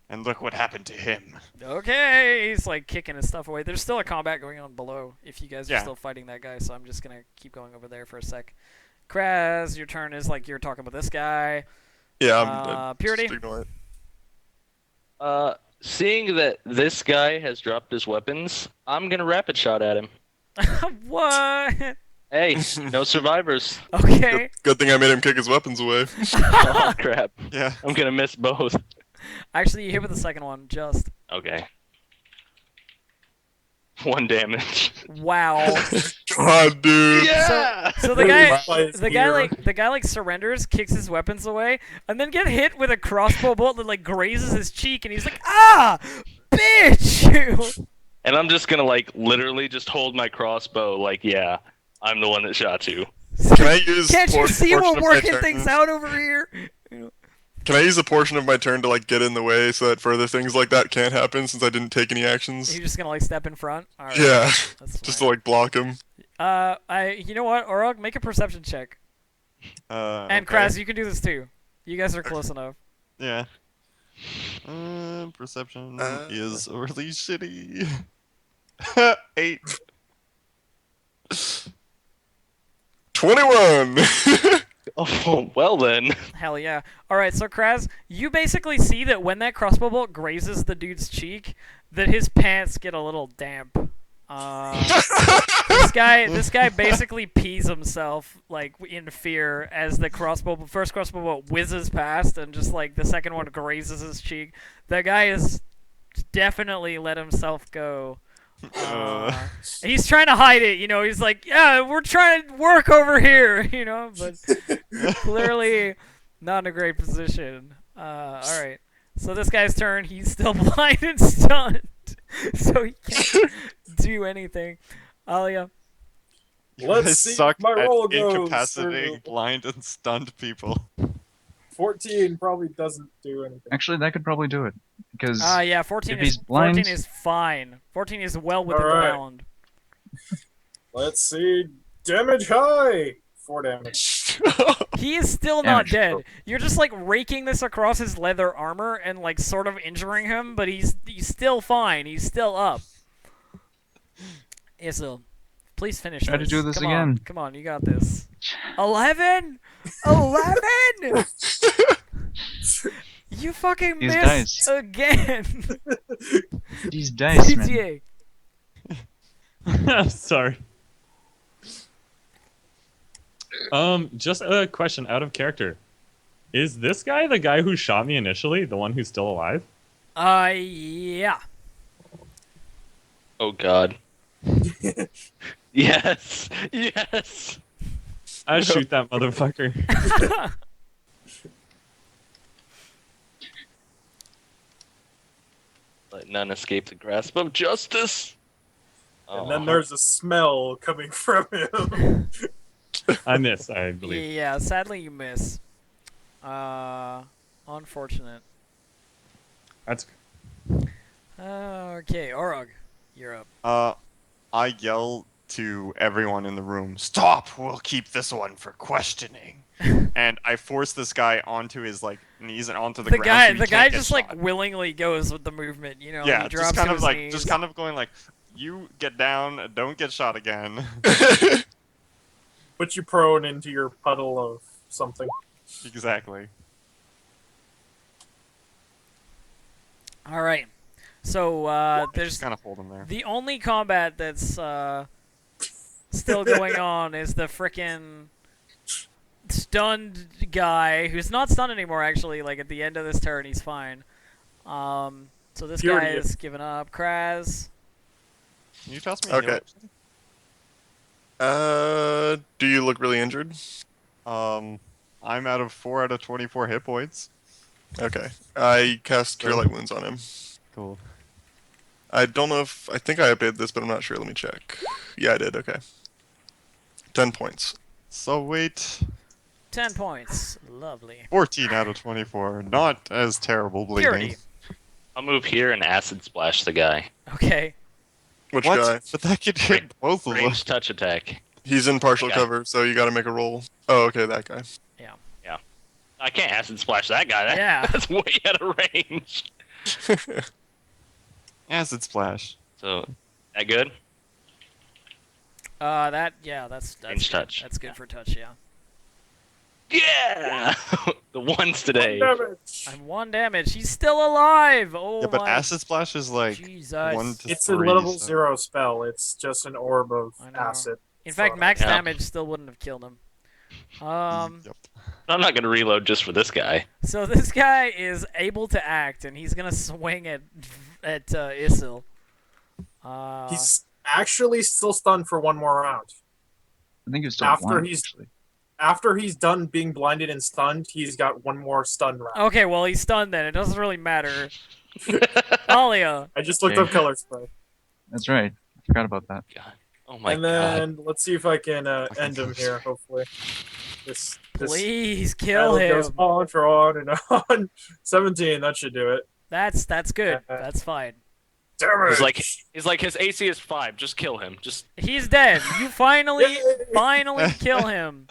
And look what happened to him. Okay, he's like kicking his stuff away. There's still a combat going on below if you guys are Yeah. still fighting that guy, so I'm just gonna keep going over there for a sec. Kraz, your turn is like you're talking about this guy. Yeah, I'm Purity? just ignore it. Seeing that this guy has dropped his weapons, I'm gonna rapid shot at him. What? Hey, no survivors. Okay. Good thing I made him kick his weapons away. Oh crap! Yeah. I'm gonna miss both. Actually, you hit with the second one, just. Okay. 1 damage. Wow. God, dude. So the guy, By his ear. the guy surrenders, kicks his weapons away, and then get hit with a crossbow bolt that like grazes his cheek, and he's like, "Ah, bitch!" And I'm just gonna like literally just hold my crossbow like, yeah, I'm the one that shot you. Can I use Can't you por- see portion we're of my working turn? things out over here? Can I use a portion of my turn to like get in the way so that further things like that can't happen since I didn't take any actions? You're just gonna like step in front. All right, Yeah, that's just to fine. like block him. You know what, Orog, make a perception check, and Okay. Kraz, you can do this too. You guys are close enough. Yeah. Perception is really shitty. 8. 21. Oh well then. Hell yeah. Alright, so Kraz, you basically see that when that crossbow bolt grazes the dude's cheek, that his pants get a little damp. This guy basically pees himself, like, in fear as the first crossbow bolt whizzes past and just, like, the second one grazes his cheek. The guy has definitely let himself go. He's trying to hide it, he's like, yeah, we're trying to work over here, but clearly not in a great position. Alright. So this guy's turn, he's still blind and stunned, so he can't do anything. Alia. You Let's guys see suck my at roll goes incapacitating through. blind and stunned people. 14 probably doesn't do anything. Actually, that could probably do it because Yeah, 14 if is he's blind- 14 is fine. 14 is well within the Alright. bound. Let's see. Damage high. 4 damage. He is still not Damage. dead. You're just like raking this across his leather armor and like sort of injuring him, but he's still fine. He's still up. Yeah, so Please finish Try to do this Come again. On. Come on, you got this. 11? 11? You fucking These missed dice. again. These dice, man. CTA. Sorry. Just a question out of character. Is this guy the guy who shot me initially, the one who's still alive? Yeah. Oh God. Yes. Yes. I shoot that motherfucker. Let none escape the grasp of justice. And then there's a smell coming from him. I miss, I believe. Yeah, sadly you miss. Unfortunate. That's Okay, Orog, you're up. I yell to everyone in the room, "Stop! We'll keep this one for questioning." And I force this guy onto his knees and onto the ground. The guy just like willingly goes with the movement, you know. Yeah, he drops just kind to of his like, knees. just kind of going like, "You get down, don't get shot again." Put you prone into your puddle of something. Exactly. All right. So there's Just kind of hold him there. the only combat that's still going on is the frickin' stunned guy who's not stunned anymore. Actually, like at the end of this turn, he's fine. So this guy is given up. Kraz. Can you toss me? Okay. Do you look really injured? I'm out of 4 out of 24 hit points. Okay. I cast Cure Light Wounds on him. Cool. I don't know if... I think I updated this, but I'm not sure. Let me check. Yeah, I did. Okay. 10 points. So wait. 10 points. Lovely. 14 out of 24. Not as terrible bleeding. Purity. I'll move here and acid splash the guy. Okay. Which What? guy? But that could hit both of them. Range touch attack. He's in partial Okay. cover, so you gotta make a roll. Oh, okay, that guy. I can't acid splash that guy. Yeah. That's way out of range. Acid splash. So, that good? That's Range good. touch. That's good for touch, yeah. Yeah! The ones today. Damage. I'm 1 damage. He's still alive. Oh Yeah, but my acid splash is like Jesus. 1 to It's 3. a level so- 0 spell. It's just an orb of I know. acid. In fact, So- max Yeah. damage still wouldn't have killed him. Yep. I'm not going to reload just for this guy. So this guy is able to act, and he's gonna swing at Isil. He's actually still stunned for one more round. I think it's still After blind, he's- actually. After he's done being blinded and stunned, he's got one more stun round. Okay, well he's stunned then. It doesn't really matter. Alia. I just looked Okay. up color spray. That's right. I forgot about that. Oh my And god. then let's see if I can end him here, hopefully. This Please kill battle goes him. on for on and on. 17, that should do it. That's good. That's fine. Damn it! He's like his AC is 5. Just kill him. Just He's dead. You finally Yay! kill him.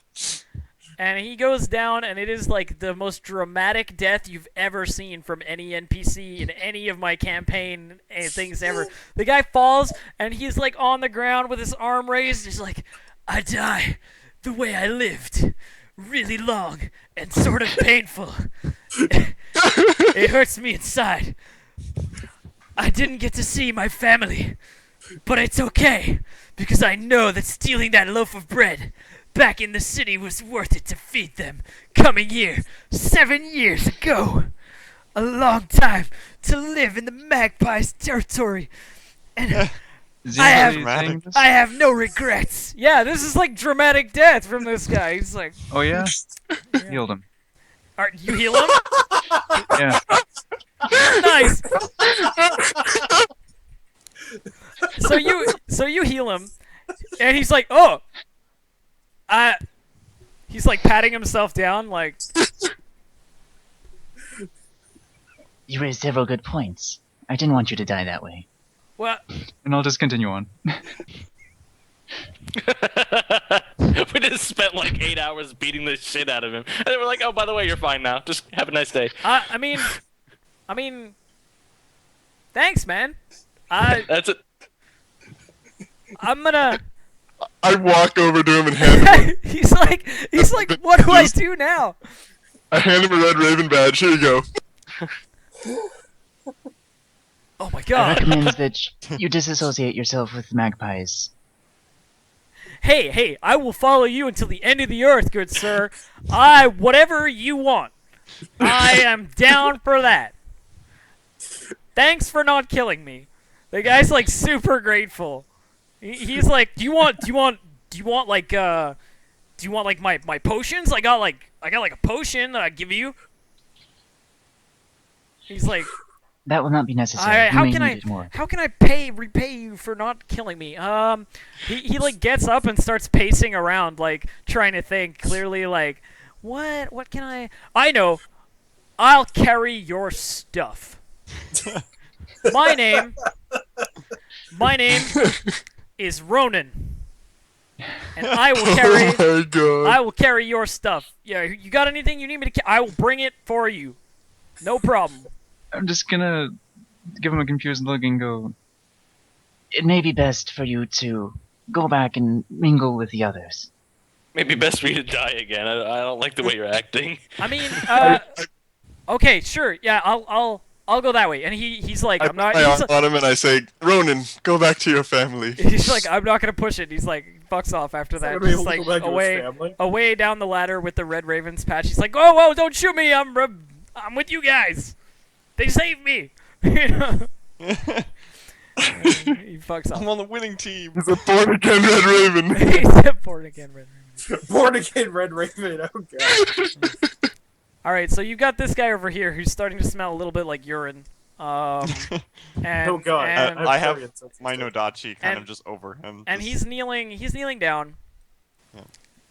And he goes down, and it is like the most dramatic death you've ever seen from any NPC in any of my campaign things ever. The guy falls, and he's like on the ground with his arm raised. He's like, I die the way I lived. Really long and sort of painful. It hurts me inside. I didn't get to see my family, but it's okay, because I know that stealing that loaf of bread back in the city was worth it to feed them. Coming here 7 years ago. A long time to live in the magpie's territory. And Is he I have- really saying this? I have no regrets. Yeah, this is like dramatic death from this guy. He's like, Oh yeah? Healed him. you heal him? Yeah. Nice. So you heal him, and he's like, oh, he's like patting himself down, like, You raised several good points. I didn't want you to die that way. well, And I'll just continue on. we just spent like 8 hours beating the shit out of him. And then we're like, oh, by the way, you're fine now. Just have a nice day. I mean, thanks, man. That's it. I'm gonna I walk over to him and hand him. he's like, what do I do now? I hand him a red raven badge. Here you go. Oh my I god. recommend that you disassociate yourself with the magpies. Hey, I will follow you until the end of the earth, good sir. Whatever you want. I am down for that. Thanks for not killing me. The guy's like super grateful. He's like, do you want like my potions? I got like a potion that I give you. He's like, That will not be necessary. alright, You may need it more. how can I repay you for not killing me? He like gets up and starts pacing around, like trying to think clearly, like, what can I know. I'll carry your stuff. My name is Ronan, and I will carry Oh my god. I will carry your stuff. Yeah, you got anything you need me to? I will bring it for you. No problem. I'm just gonna give him a confused look and go, It may be best for you to go back and mingle with the others. Maybe best for you to die again. I don't like the way you're acting. I mean, okay, sure, yeah, I'll go that way. And he's like, I'm not. I He's, on him and I say, Ronan, go back to your family. he's like, I'm not gonna push it. He's like, fucks off after that. Gonna be Just able to like go back to his away, family. away down the ladder with the Red Ravens patch. He's like, whoa, don't shoot me. I'm with you guys. They saved me. You know? He fucks I'm off. on the winning team. He's a born again red raven. He's a born again Red Raven. Born again Red Raven. Oh god. All right, so you got this guy over here who's starting to smell a little bit like urine. And, Oh god. and, I have carrion senses my too. Nodachi kind And- of just over him. and just- he's kneeling down, Yeah.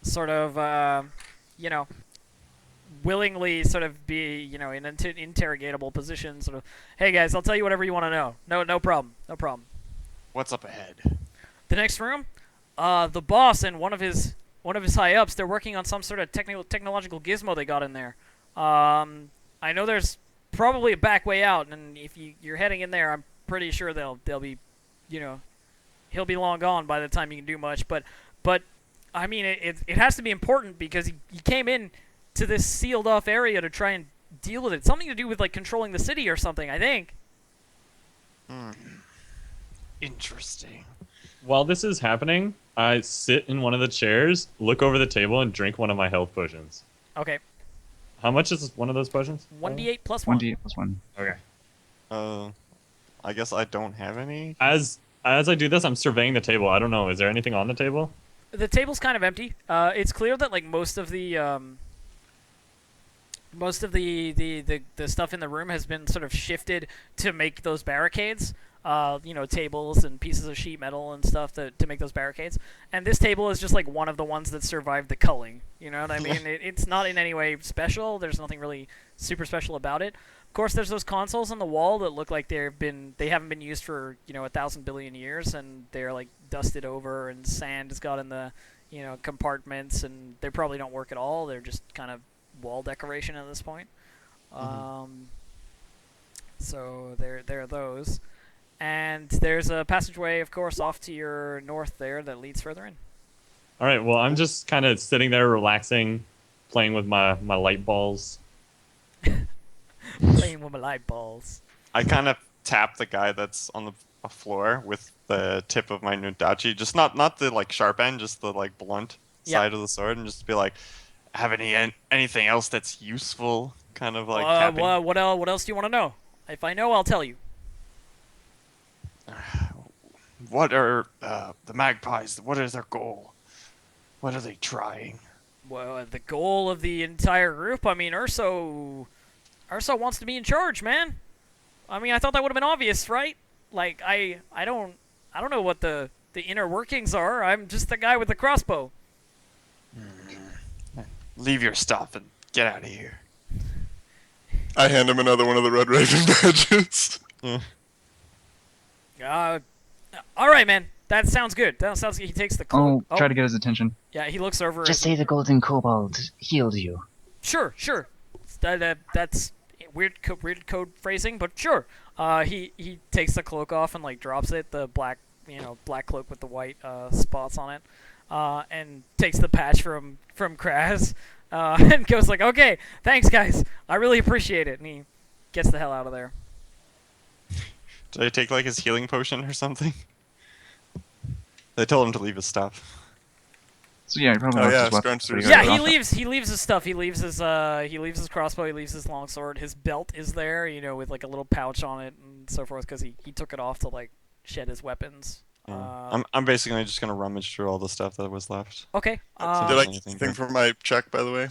sort of, you know, willingly sort of be, you know, in an interrogatable position, sort of, hey guys, I'll tell you whatever you want to know. No problem. What's up ahead? The next room, the boss and one of his high ups, they're working on some sort of technological gizmo they got in there. I know there's probably a back way out, and if you're heading in there, I'm pretty sure they'll be, you know, he'll be long gone by the time you can do much. But I mean, it has to be important because he came in to this sealed off area to try and deal with it. Something to do with like controlling the city or something, I think. Interesting. While this is happening, I sit in one of the chairs, look over the table, and drink one of my health potions. Okay, How much is one of those potions? 1d8 plus 1. 1d8 plus 1. Okay. I guess I don't have any. As I do this, I'm surveying the table. I don't know. Is there anything on the table? The table's kind of empty. It's clear that like most of the stuff in the room has been sort of shifted to make those barricades. You know, tables and pieces of sheet metal and stuff to make those barricades. And this table is just like one of the ones that survived the culling. You know what I mean? It's not in any way special. There's nothing really super special about it. Of course, there's those consoles on the wall that look like they haven't been used for 1,000 billion years, and they're like dusted over, and sand has got in the compartments, and they probably don't work at all. They're just kind of wall decoration at this point. So there are those. And there's a passageway, of course, off to your north there that leads further in. All right. Well, I'm just kind of sitting there, relaxing, playing with my light balls. Playing with my light balls. I kind of tap the guy that's on the floor with the tip of my Nodachi, just not the like sharp end, just the like blunt side of the sword, and just be like, have anything else that's useful? Kind of like tapping. What else do you want to know? If I know, I'll tell you. What are the magpies? What is their goal? What are they trying? Well, the goal of the entire group. I mean, Urso wants to be in charge, man. I mean, I thought that would have been obvious, right? Like, I don't know what the inner workings are. I'm just the guy with the crossbow. Leave your stuff and get out of here. I hand him another one of the red raven badges. All right, man. That sounds good. He takes the cloak. I'll try to get his attention. Yeah, he looks over. Just say the golden kobold healed you. Sure. That's weird code phrasing, but sure. He takes the cloak off and like drops it. The black black cloak with the white spots on it, and takes the patch from Kraz, and goes like, "Okay, thanks guys, I really appreciate it." And he gets the hell out of there. Did I take like his healing potion or something? They told him to leave his stuff. So yeah, he probably Oh, lost yeah, his weapon. scrunch through Yeah, his he leaves. He leaves his stuff. He leaves his crossbow. He leaves his longsword. His belt is there, with like a little pouch on it and so forth, because he took it off to like shed his weapons. Yeah. I'm basically just gonna rummage through all the stuff that was left. Okay. Did There's I anything think here. for my check, by the way?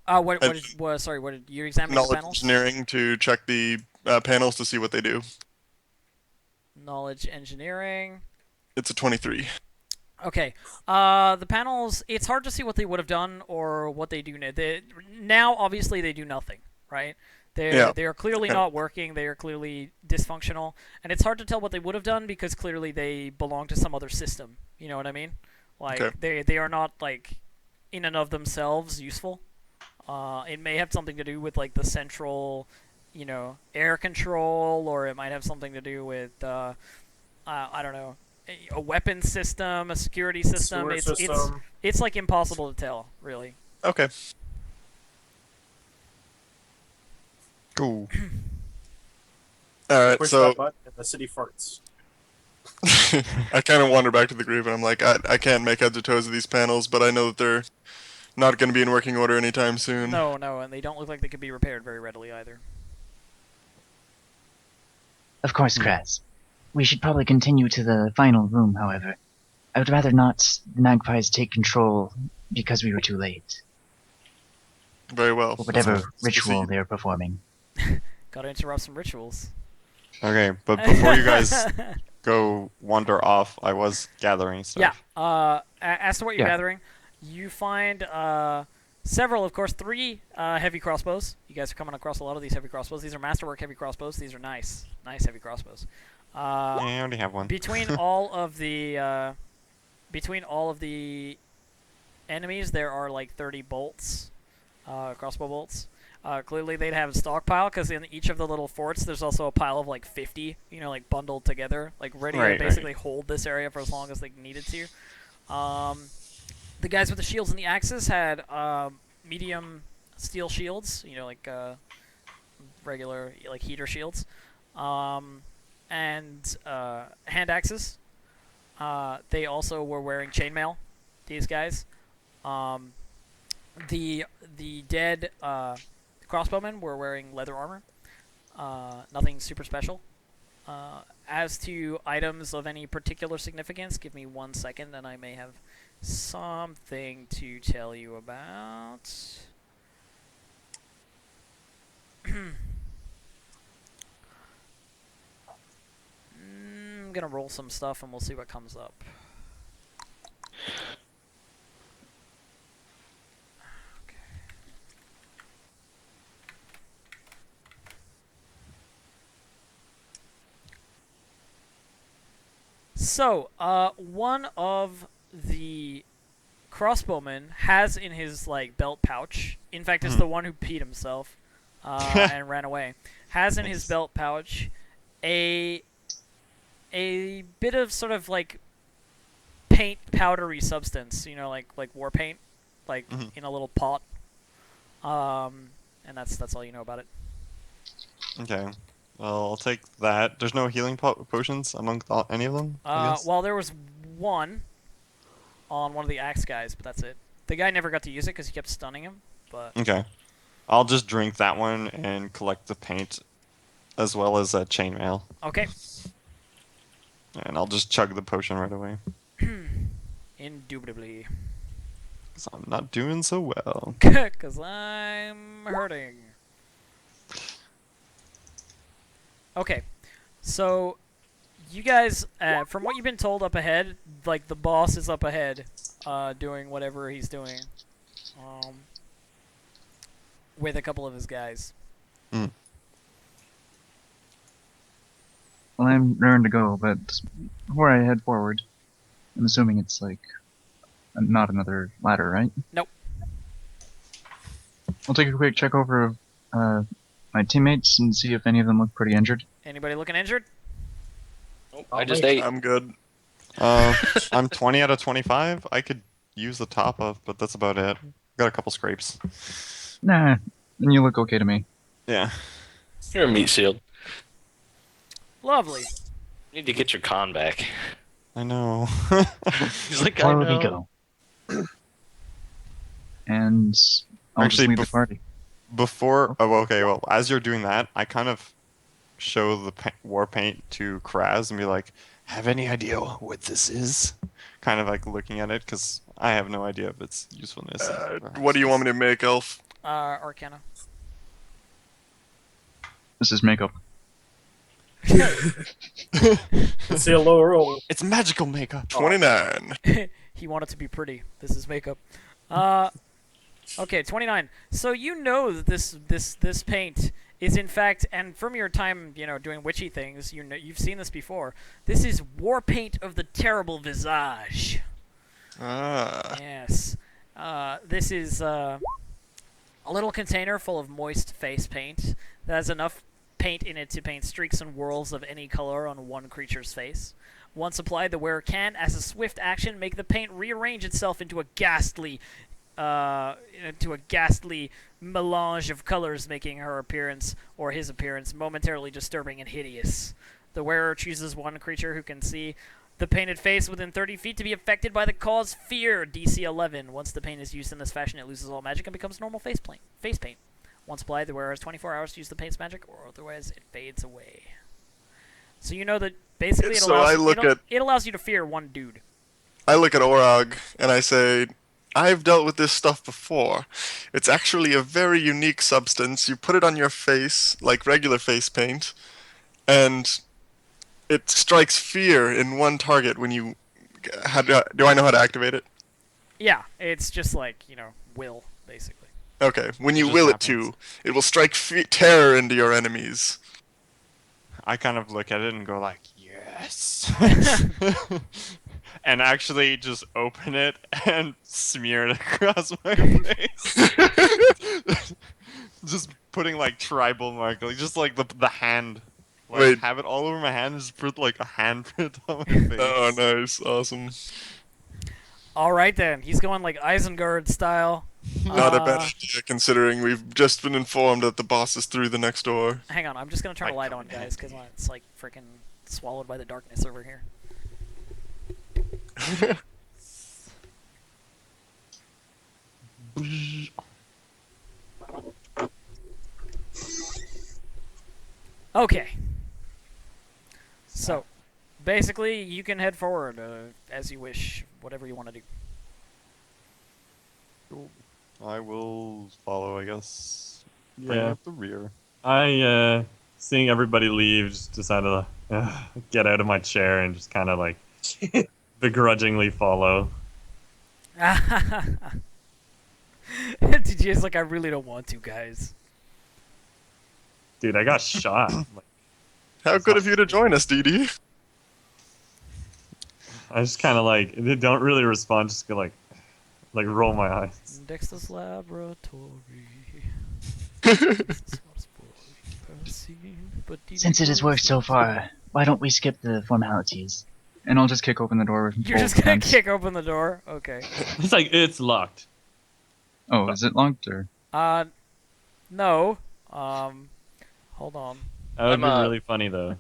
What did you examine the Knowledge panels? engineering to check the panels to see what they do. Knowledge engineering. It's a 23. Okay. The panels. It's hard to see what they would have done or what they do now. Now, obviously, they do nothing, right? They are clearly not working. They are clearly dysfunctional, and it's hard to tell what they would have done because clearly they belong to some other system. You know what I mean? Like they are not like in and of themselves useful. It may have something to do with like the central, air control, or it might have something to do with I don't know, a weapon system, a security system. It's like impossible to tell, really. Okay. Cool. Alright, Push so that button and the city farts. I kind of wander back to the group and I'm like, I can't make heads or toes of these panels, but I know that they're not going to be in working order anytime soon. No, and they don't look like they could be repaired very readily either. Of course, Kraz. We should probably continue to the final room, however. I would rather not the magpies take control because we were too late. Very well. Or whatever That's ritual proceed. they're performing. Gotta interrupt some rituals. Okay, but before you guys go wander off, I was gathering stuff. Yeah. As to what you're Yeah. gathering, you find several, of course, 3 heavy crossbows. You guys are coming across a lot of these heavy crossbows. These are masterwork heavy crossbows. These are nice heavy crossbows. Yeah, I already have one. Between all of the enemies, there are like 30 bolts, crossbow bolts. Clearly, they'd have a stockpile because in each of the little forts, there's also a pile of like 50, like bundled together, like ready to basically hold this area for as long as they needed to. The guys with the shields and the axes had medium steel shields, like regular like heater shields, and hand axes. They also were wearing chainmail. These guys, the dead crossbowmen were wearing leather armor. Nothing super special. As to items of any particular significance, give me 1 second, and I may have something to tell you about. I'm gonna roll some stuff, and we'll see what comes up. So, one of the crossbowmen has in his belt pouch. In fact, it's the one who peed himself and ran away. Has in his belt pouch a bit of sort of paint powdery substance. Like war paint, in a little pot. And that's all you know about it. Okay. Well, I'll take that. There's no healing potions among any of them? I guess? Well, there was one on one of the axe guys, but that's it. The guy never got to use it because he kept stunning him. But Okay. I'll just drink that one and collect the paint as well as chainmail. okay. And I'll just chug the potion right away. Indubitably. Because I'm not doing so well. Because I'm hurting. Okay, so you guys, from what you've been told up ahead, the boss is up ahead, doing whatever he's doing, with a couple of his guys. Mm. Well, I'm raring to go, but before I head forward, I'm assuming it's not another ladder, right? Nope. I'll take a quick check over of my teammates and see if any of them look pretty injured. Anybody looking injured? Nope, I I'll just make it. ate. I'm good. I'm 20 out of 25. I could use the top of, but that's about it. Got a couple scrapes. Nah, and you look okay to me. Yeah. You're a meat shield. Lovely. You need to get your con back. I know. He's like, I Forward we know. go. And I'll Actually, just lead the party. Before, oh, okay, well, as you're doing that, I kind of show the war paint to Kraz and be like, have any idea what this is? Kind of like looking at it, because I have no idea of its usefulness. What do you want me to make, Elf? Arcana. This is makeup. Let's see a lower roll. It's magical makeup. 29. He wanted to be pretty. This is makeup. Okay, 29. So you know that this paint is in fact, and from your time, doing witchy things, you've seen this before. This is war paint of the terrible visage. Ah. Yes. This is a little container full of moist face paint that has enough paint in it to paint streaks and whorls of any color on one creature's face. Once applied, the wearer can, as a swift action, make the paint rearrange itself into a ghastly melange of colors, making her appearance or his appearance momentarily disturbing and hideous. The wearer chooses one creature who can see the painted face within 30 feet to be affected by the cause fear, DC 11. Once the paint is used in this fashion, it loses all magic and becomes normal face paint. Once applied, the wearer has 24 hours to use the paint's magic, or otherwise it fades away. So you know that basically it allows you to fear one dude. I look at Orog and I say, I've dealt with this stuff before. It's actually a very unique substance. You put it on your face, like regular face paint, and it strikes fear in one target when you... do I know how to activate it? Yeah, it's just like, will, basically. Okay, when you just will happens. it to, it will strike terror into your enemies. I kind of look at it and go like, yes. And actually just open it and smear it across my face. Just putting like tribal mark, like just like the hand. Like, Wait. have it all over my hand and just put like a handprint on my face. Oh, nice. Awesome. Alright then, he's going like Isengard style. Not a bad idea, considering we've just been informed that the boss is through the next door. Hang on, I'm just gonna turn the Might light come on, in guys, because it's like freaking swallowed by the darkness over here. Okay. So, basically, you can head forward as you wish, whatever you want to do. I will follow, I guess. Yeah. Bring up the rear. I, seeing everybody leave, just decided to get out of my chair and just kind of like begrudgingly follow. DJ's like, I really don't want to, guys. Dude, I got shot. Like, How good of you to join us, DD. I just kind of like, they don't really respond, just go like roll my eyes. Dexter's Laboratory. Since it has worked so far, why don't we skip the formalities? And I'll just kick open the door with You're both just gonna hands. kick open the door? Okay. It's like, it's locked. Oh, is it locked or? No. Hold on. That would I'm, be really funny though.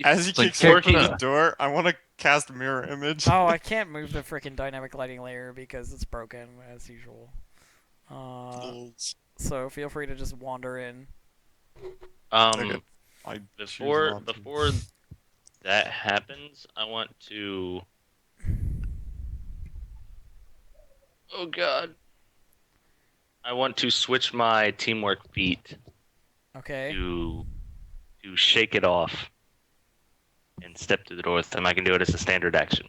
As he like kicks working open the the- door, I want to cast mirror image. Oh, I can't move the freaking dynamic lighting layer because it's broken, as usual. So feel free to just wander in. Okay. I choose Before not to. before that happens, I want to. Oh God. I want to switch my teamwork feat Okay. to shake it off and step to the door with them. I can do it as a standard action.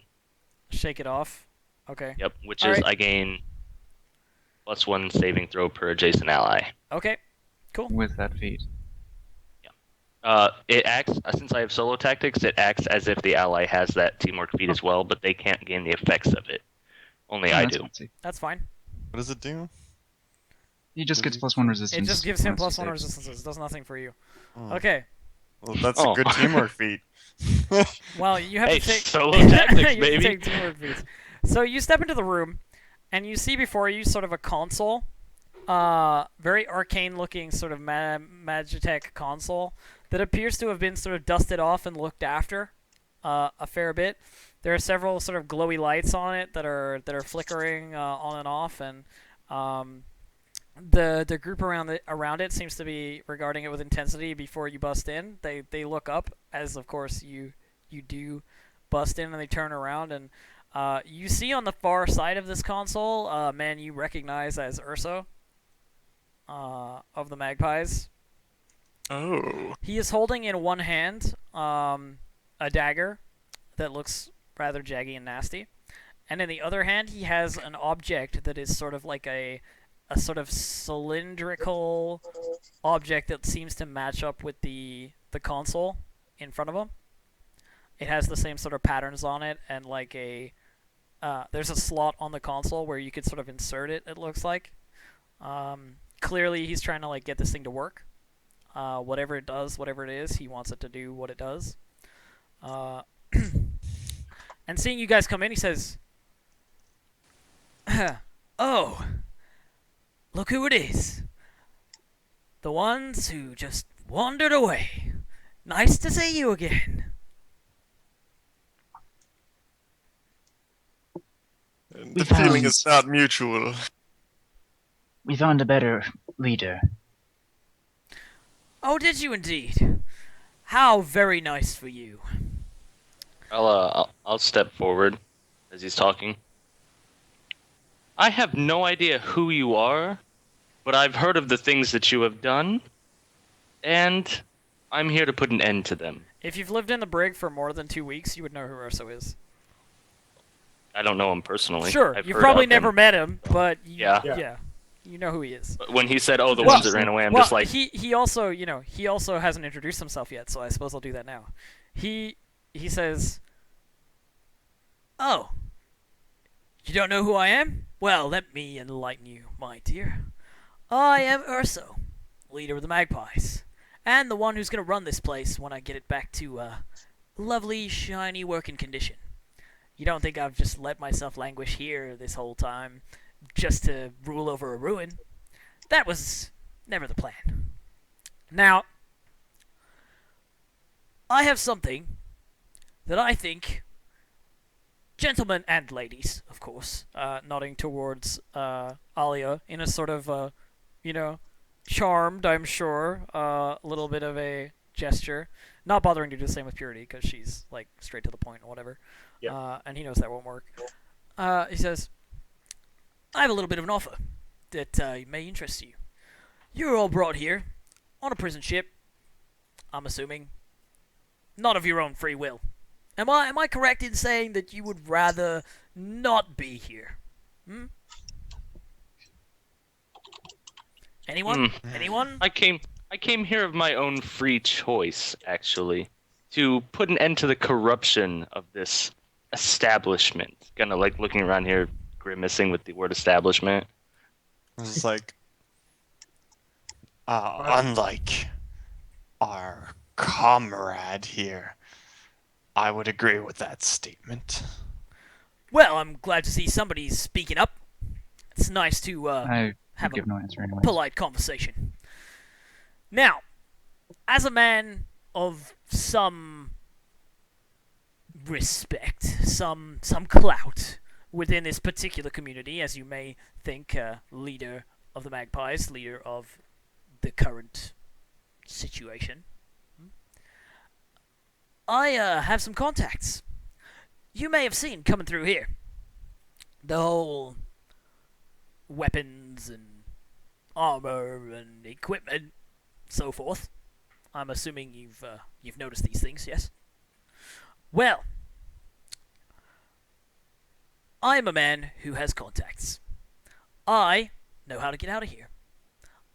Shake it off. Okay. Yep, which All is right. I gain +1 saving throw per adjacent ally. Okay. Cool. With that feat. It acts since I have solo tactics. It acts as if the ally has that teamwork feat as well, but they can't gain the effects of it. Only I that's do. fancy. That's fine. What does it do? He just gets +1 It resistance. just gives him once he +1 saves. resistances. It does nothing for you. Oh. Okay. Well, that's Oh. a good teamwork feat. Well, you have Hey, to take solo tactics, you have to baby. take teamwork feats. So you step into the room, and you see before you sort of a console, very arcane-looking sort of Magitech console that appears to have been sort of dusted off and looked after a fair bit. There are several sort of glowy lights on it that are flickering on and off, and the group around it seems to be regarding it with intensity before you bust in. They look up as of course you do bust in, and they turn around, and you see on the far side of this console a man you recognize as Urso of the Magpies. Oh. He is holding in one hand a dagger that looks rather jaggy and nasty, and in the other hand he has an object that is sort of like a sort of cylindrical object that seems to match up with the console in front of him. It has the same sort of patterns on it, and like there's a slot on the console where you could sort of insert it. It looks like. Clearly, he's trying to like get this thing to work. Whatever it does, whatever it is, he wants it to do what it does. And seeing you guys come in, he says, "Oh, look who it is. The ones who just wandered away. Nice to see you again." And We the feeling found- is not mutual. We found a better leader. "Oh, did you indeed? How very nice for you." I'll step forward as he's talking. I have no idea who you are, but I've heard of the things that you have done, and I'm here to put an end to them. If you've lived in the Brig for more than 2 weeks, you would know who Urso is. I don't know him personally. Sure, I've you've heard probably of never him. met him, but Yeah. Yeah. you know who he is. But when he said, "Oh, the Well- ones that ran away," I'm well, just like, he also hasn't introduced himself yet, so I suppose I'll do that now. He says, "Oh, you don't know who I am? Well, let me enlighten you, my dear. I am Urso, leader of the Magpies, and the one who's going to run this place when I get it back to lovely, shiny working condition. You don't think I've just let myself languish here this whole time just to rule over a ruin? That was never the plan. Now, I have something that I think, gentlemen and ladies, of course," nodding towards Alia in a sort of, charmed, I'm sure, little bit of a gesture. Not bothering to do the same with Purity, because she's, like, straight to the point and whatever. Yep. And he knows that won't work. He says, "I have a little bit of an offer that may interest you. You're all brought here on a prison ship, I'm assuming. Not of your own free will. Am I correct in saying that you would rather not be here? Hmm? Anyone? Anyone? I came here of my own free choice, actually, to put an end to the corruption of this establishment." Kind of like looking around here, grimacing with the word establishment. It's like, unlike our comrade here, I would agree with that statement. Well, I'm glad to see somebody's speaking up. It's nice to I have would give a no answer anyway. polite conversation. Now, as a man of some respect, some clout within this particular community, as you may think, leader of the Magpies, leader of the current situation, I have some contacts. You may have seen coming through here the whole weapons and armor and equipment, so forth. I'm assuming you've noticed these things, yes? Well, I'm a man who has contacts. I know how to get out of here.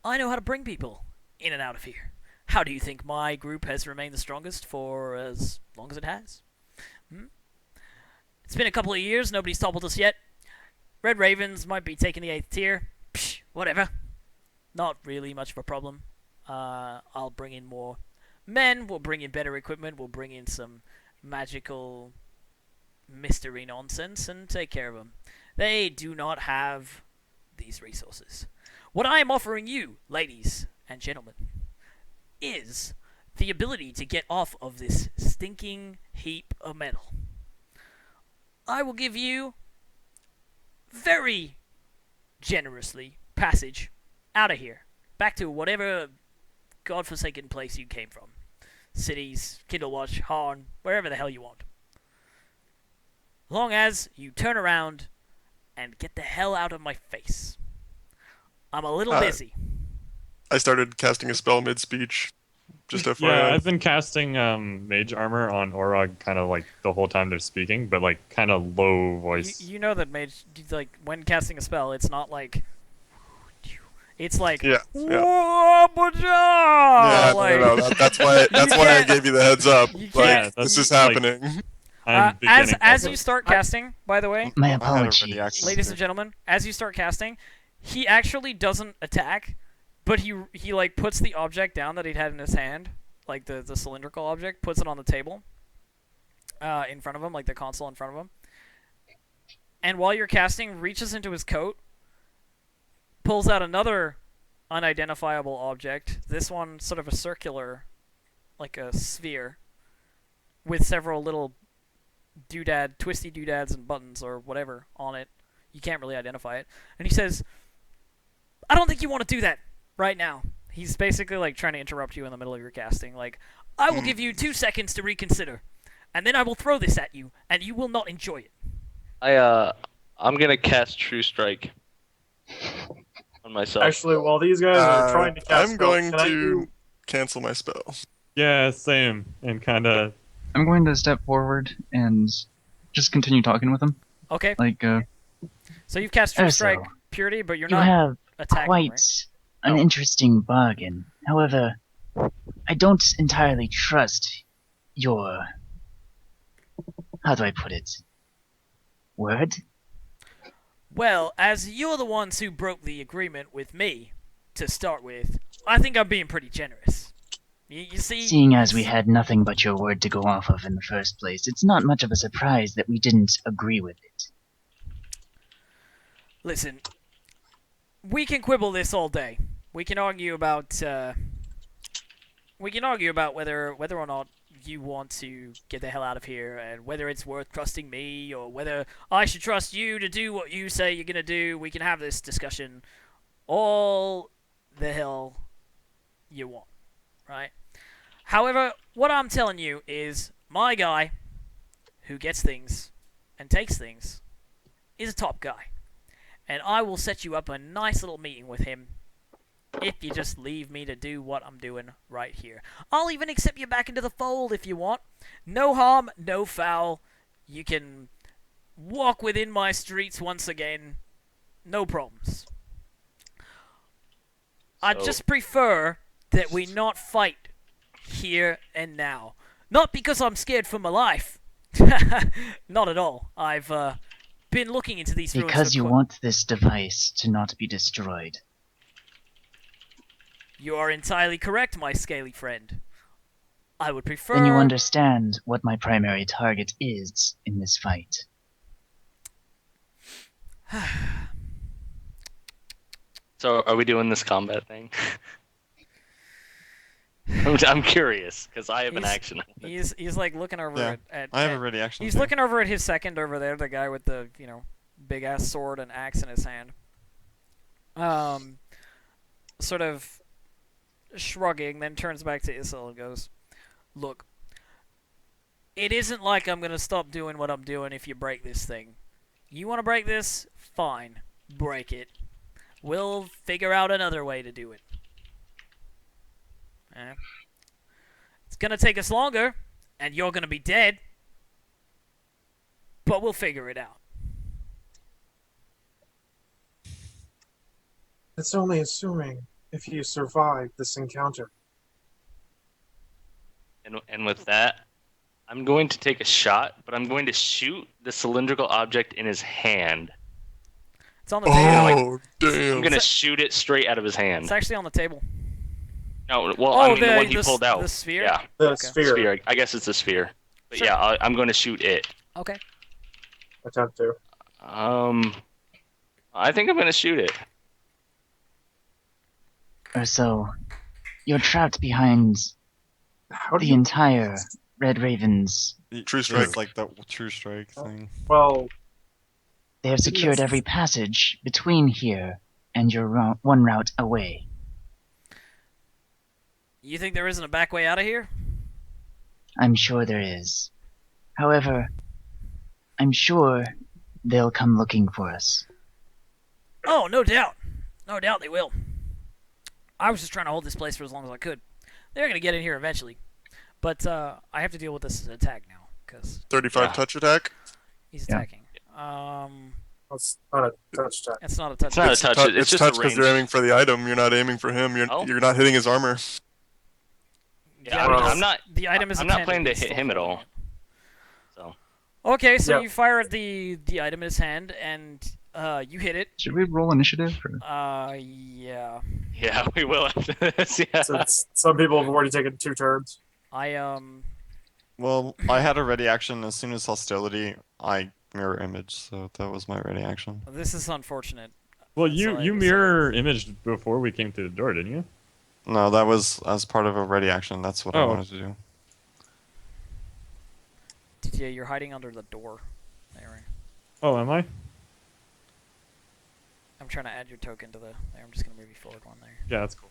I know how to bring people in and out of here. How do you think my group has remained the strongest for as long as it has? It's been a couple of years, nobody's toppled us yet. Red Ravens might be taking the 8th tier. Psh, whatever. Not really much of a problem. I'll bring in more men. We'll bring in better equipment. We'll bring in some magical mystery nonsense and take care of them. They do not have these resources. What I am offering you, ladies and gentlemen, is the ability to get off of this stinking heap of metal. I will give you, very generously, passage out of here, back to whatever godforsaken place you came from. Cities, Kindlewatch, Harn, wherever the hell you want. Long as you turn around and get the hell out of my face. I'm a little busy. I started casting a spell mid-speech. Just FYI. Yeah, I've been casting mage armor on Orog kind of like the whole time they're speaking, but like kind of low voice. You know that mage, like, when casting a spell, it's not like... It's like... Yeah. Yeah, Yeah, like, no, that's why I gave you the heads up. You Like, can't- this is like- happening. I'm as beginning you start casting, by the way, My I had already apologies. acted. ladies and gentlemen, as you start casting, he actually doesn't attack, but he like puts the object down that he'd had in his hand, like the cylindrical object, puts it on the table in front of him, like the console in front of him. And while you're casting, reaches into his coat, pulls out another unidentifiable object. This one sort of a circular, like a sphere, with several little twisty doodads and buttons or whatever on it. You can't really identify it. And he says, I don't think you want to do that right now. He's basically like trying to interrupt you in the middle of your casting. Like, I will give you 2 seconds to reconsider, and then I will throw this at you, and you will not enjoy it. I'm gonna cast True Strike on myself. Actually, while these guys are trying to cast I'm spells, going can I to do- cancel my spell. Yeah, same. And kind of. I'm going to step forward and just continue talking with him. Okay, Like, so you've cast True Urso, Strike Purity, but you're You not have attacking, quite right? an Oh. interesting bargain. However, I don't entirely trust your... How do I put it? Word? Well, as you're the ones who broke the agreement with me to start with, I think I'm being pretty generous. You see... Seeing as we had nothing but your word to go off of in the first place, it's not much of a surprise that we didn't agree with it. Listen, we can quibble this all day. We can argue about whether or not you want to get the hell out of here, and whether it's worth trusting me, or whether I should trust you to do what you say you're gonna do. We can have this discussion all the hell you want, right? However, what I'm telling you is my guy who gets things and takes things is a top guy. And I will set you up a nice little meeting with him if you just leave me to do what I'm doing right here. I'll even accept you back into the fold if you want. No harm, no foul. You can walk within my streets once again. No problems. I So- just prefer that we not fight here and now. Not because I'm scared for my life. Not at all. I've been looking into these ruins Because for you quite- want this device to not be destroyed. You are entirely correct, my scaly friend. I would prefer... Then you understand what my primary target is in this fight. So, are we doing this combat thing? I'm curious because I have an He's- action. He's like looking over Yeah, at I have a at- ready action. He's too. looking over at his second over there, the guy with the, big ass sword and axe in his hand. Sort of shrugging, then turns back to Isel and goes, "Look, it isn't like I'm gonna stop doing what I'm doing if you break this thing. You want to break this? Fine, break it. We'll figure out another way to do it. It's gonna take us longer, and you're gonna be dead, but we'll figure it out." It's only assuming if you survive this encounter. And with that, I'm going to take a shot, but I'm going to shoot the cylindrical object in his hand. It's on the table. Oh, damn. I'm going to shoot it straight out of his hand. It's actually on the table. No, well, Oh, I mean the one he pulled out. The sphere? Yeah, The Okay. sphere. sphere. I guess it's a sphere. But Sure. yeah, I'm going to shoot it. Okay. Attempt to. I think I'm going to shoot it. Urso, you're trapped behind How do the you? entire Red Ravens. True strike. It's like the true strike thing. Well, They have secured every passage between here and your one route away. You think there isn't a back way out of here? I'm sure there is. However, I'm sure they'll come looking for us. Oh, no doubt. No doubt they will. I was just trying to hold this place for as long as I could. They're going to get in here eventually. But I have to deal with this attack now, because 35 touch attack. he's Yeah. attacking. that's not a touch attack. It's not a touch. It's not a attack. touch. It's just touch a because range. you're aiming for the item. You're not aiming for him. Oh. You're not hitting his armor. Yeah, I mean, well, I'm not. The item is I'm not intended, planning to he's hit still him at holding all. it. So Okay, so Yeah. you fire at the item in his hand, and you hit it. Should we roll initiative? Or? Yeah. yeah, we will after this. Yeah. Since some people have already taken 2 turns. Well, I had a ready action as soon as hostility. I mirror image, so that was my ready action. This is unfortunate. Well, That's you all I you have to say. mirror imaged before we came to the door, didn't you? No, that was as part of a ready action. That's what I Oh. wanted to do. Yeah, you're hiding under the door. There. Oh, am I? I'm trying to add your token to the. There, I'm just gonna move you forward one there. Yeah, that's cool.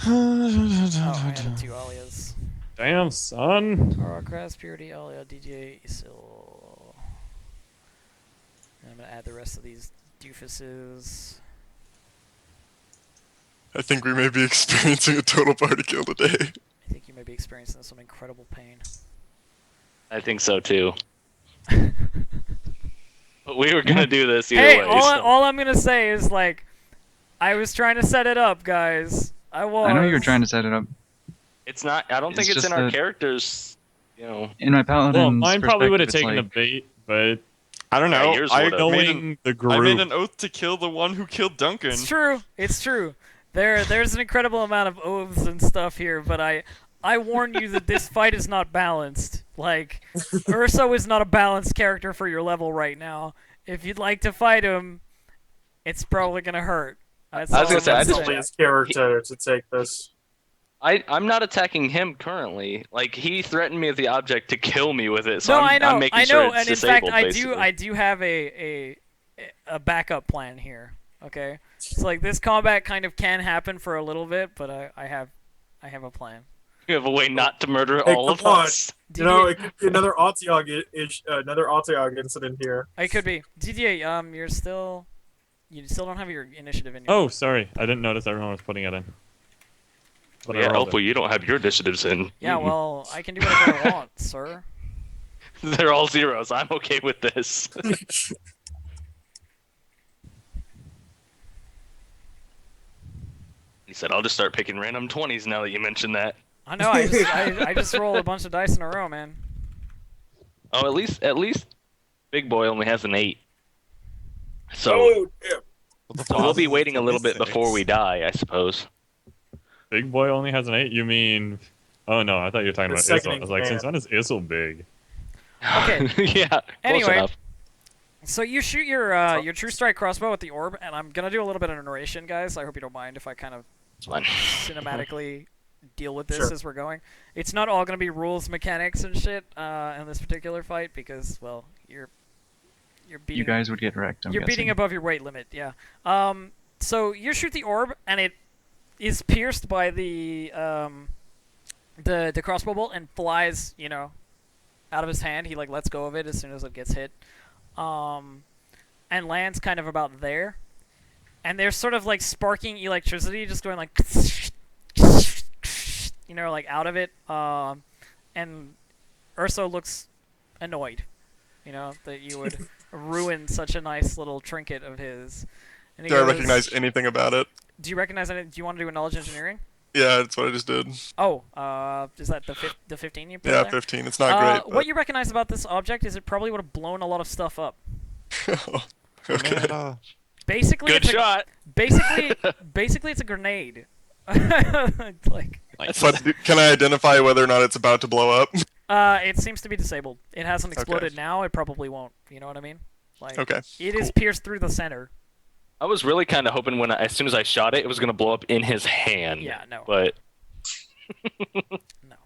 Oh, I added 2 alias. Damn, son. Tara, Crass, Purity, Alia, DJ, Isil. And I'm gonna add the rest of these doofuses. I think we may be experiencing a total party kill today. I think you may be experiencing some incredible pain. I think so too. But we were gonna do this either Hey, way. all I'm gonna say is like, I was trying to set it up, guys. I was. I know you were trying to set it up. It's not. I don't think It's it's in just our that- characters. You know. In my paladin's Well, mine probably would have perspective, taken it's the bait, but I don't Yeah, know. yours I would've. made, knowing the I group. made an oath to kill the one who killed Duncan. It's true. It's true. There's an incredible amount of oaths and stuff here, but I warn you that this fight is not balanced. Like, Urso is not a balanced character for your level right now. If you'd like to fight him, it's probably gonna hurt. That's I was all gonna say, I I'm just- saying. Only his character to take this. I'm not attacking him currently. Like he threatened me with the object to kill me with it. So No, I'm, I know, I'm making I sure know, it's and in fact, disabled, basically. I do have a backup plan here. Okay, it's like this combat kind of can happen for a little bit, but I have a plan. You have a way not to murder Hey, all of come on. us. You know, it could be another Otiog incident here. It could be. DDA, you still don't have your initiative in your. Oh, sorry, I didn't notice everyone was putting it in. But I Yeah, rolled hopefully you don't have your initiatives in. Yeah, well, I can do whatever I want, sir. They're all zeros. I'm okay with this. He said, "I'll just start picking random 20s now that you mentioned that." I know. I just roll a bunch of dice in a row, man. Oh, at least Big Boy only has an 8. So, Oh, damn. so we'll be waiting a little bit before we die, I suppose. Big Boy only has an 8? You mean... Oh no, I thought you were talking The about second Issel. I was like, in since command. when is Issel big? Okay. Yeah. Close Anyway. enough. So you shoot your true strike crossbow with the orb, and I'm gonna do a little bit of narration, guys. I hope you don't mind if I kind of It's fine. cinematically deal with this Sure. as we're going. It's not all gonna be rules, mechanics, and shit in this particular fight because, well, you're beating. You guys would get wrecked. I'm You're beating guessing. above your weight limit, yeah. So you shoot the orb, and it is pierced by the crossbow bolt and flies, out of his hand. He lets go of it as soon as it gets hit, and lands kind of about there. And there's sort of sparking electricity, just going out of it. And Urso looks annoyed, that you would ruin such a nice little trinket of his. And he Do I goes, recognize anything about it? Do you recognize it? Do you want to do a knowledge engineering? Yeah, that's what I just did. Oh, is that the 15 you put Yeah, there? 15. It's not great. What you recognize about this object is it probably would have blown a lot of stuff up. Okay. Man, Basically, Good it's shot. basically, it's a grenade. like, Nice. But can I identify whether or not it's about to blow up? it seems to be disabled. It hasn't exploded Okay. now. It probably won't. You know what I mean? Like, Okay. it is cool. pierced through the center. I was really kind of hoping as soon as I shot it, it was gonna blow up in his hand. Yeah, no. But No.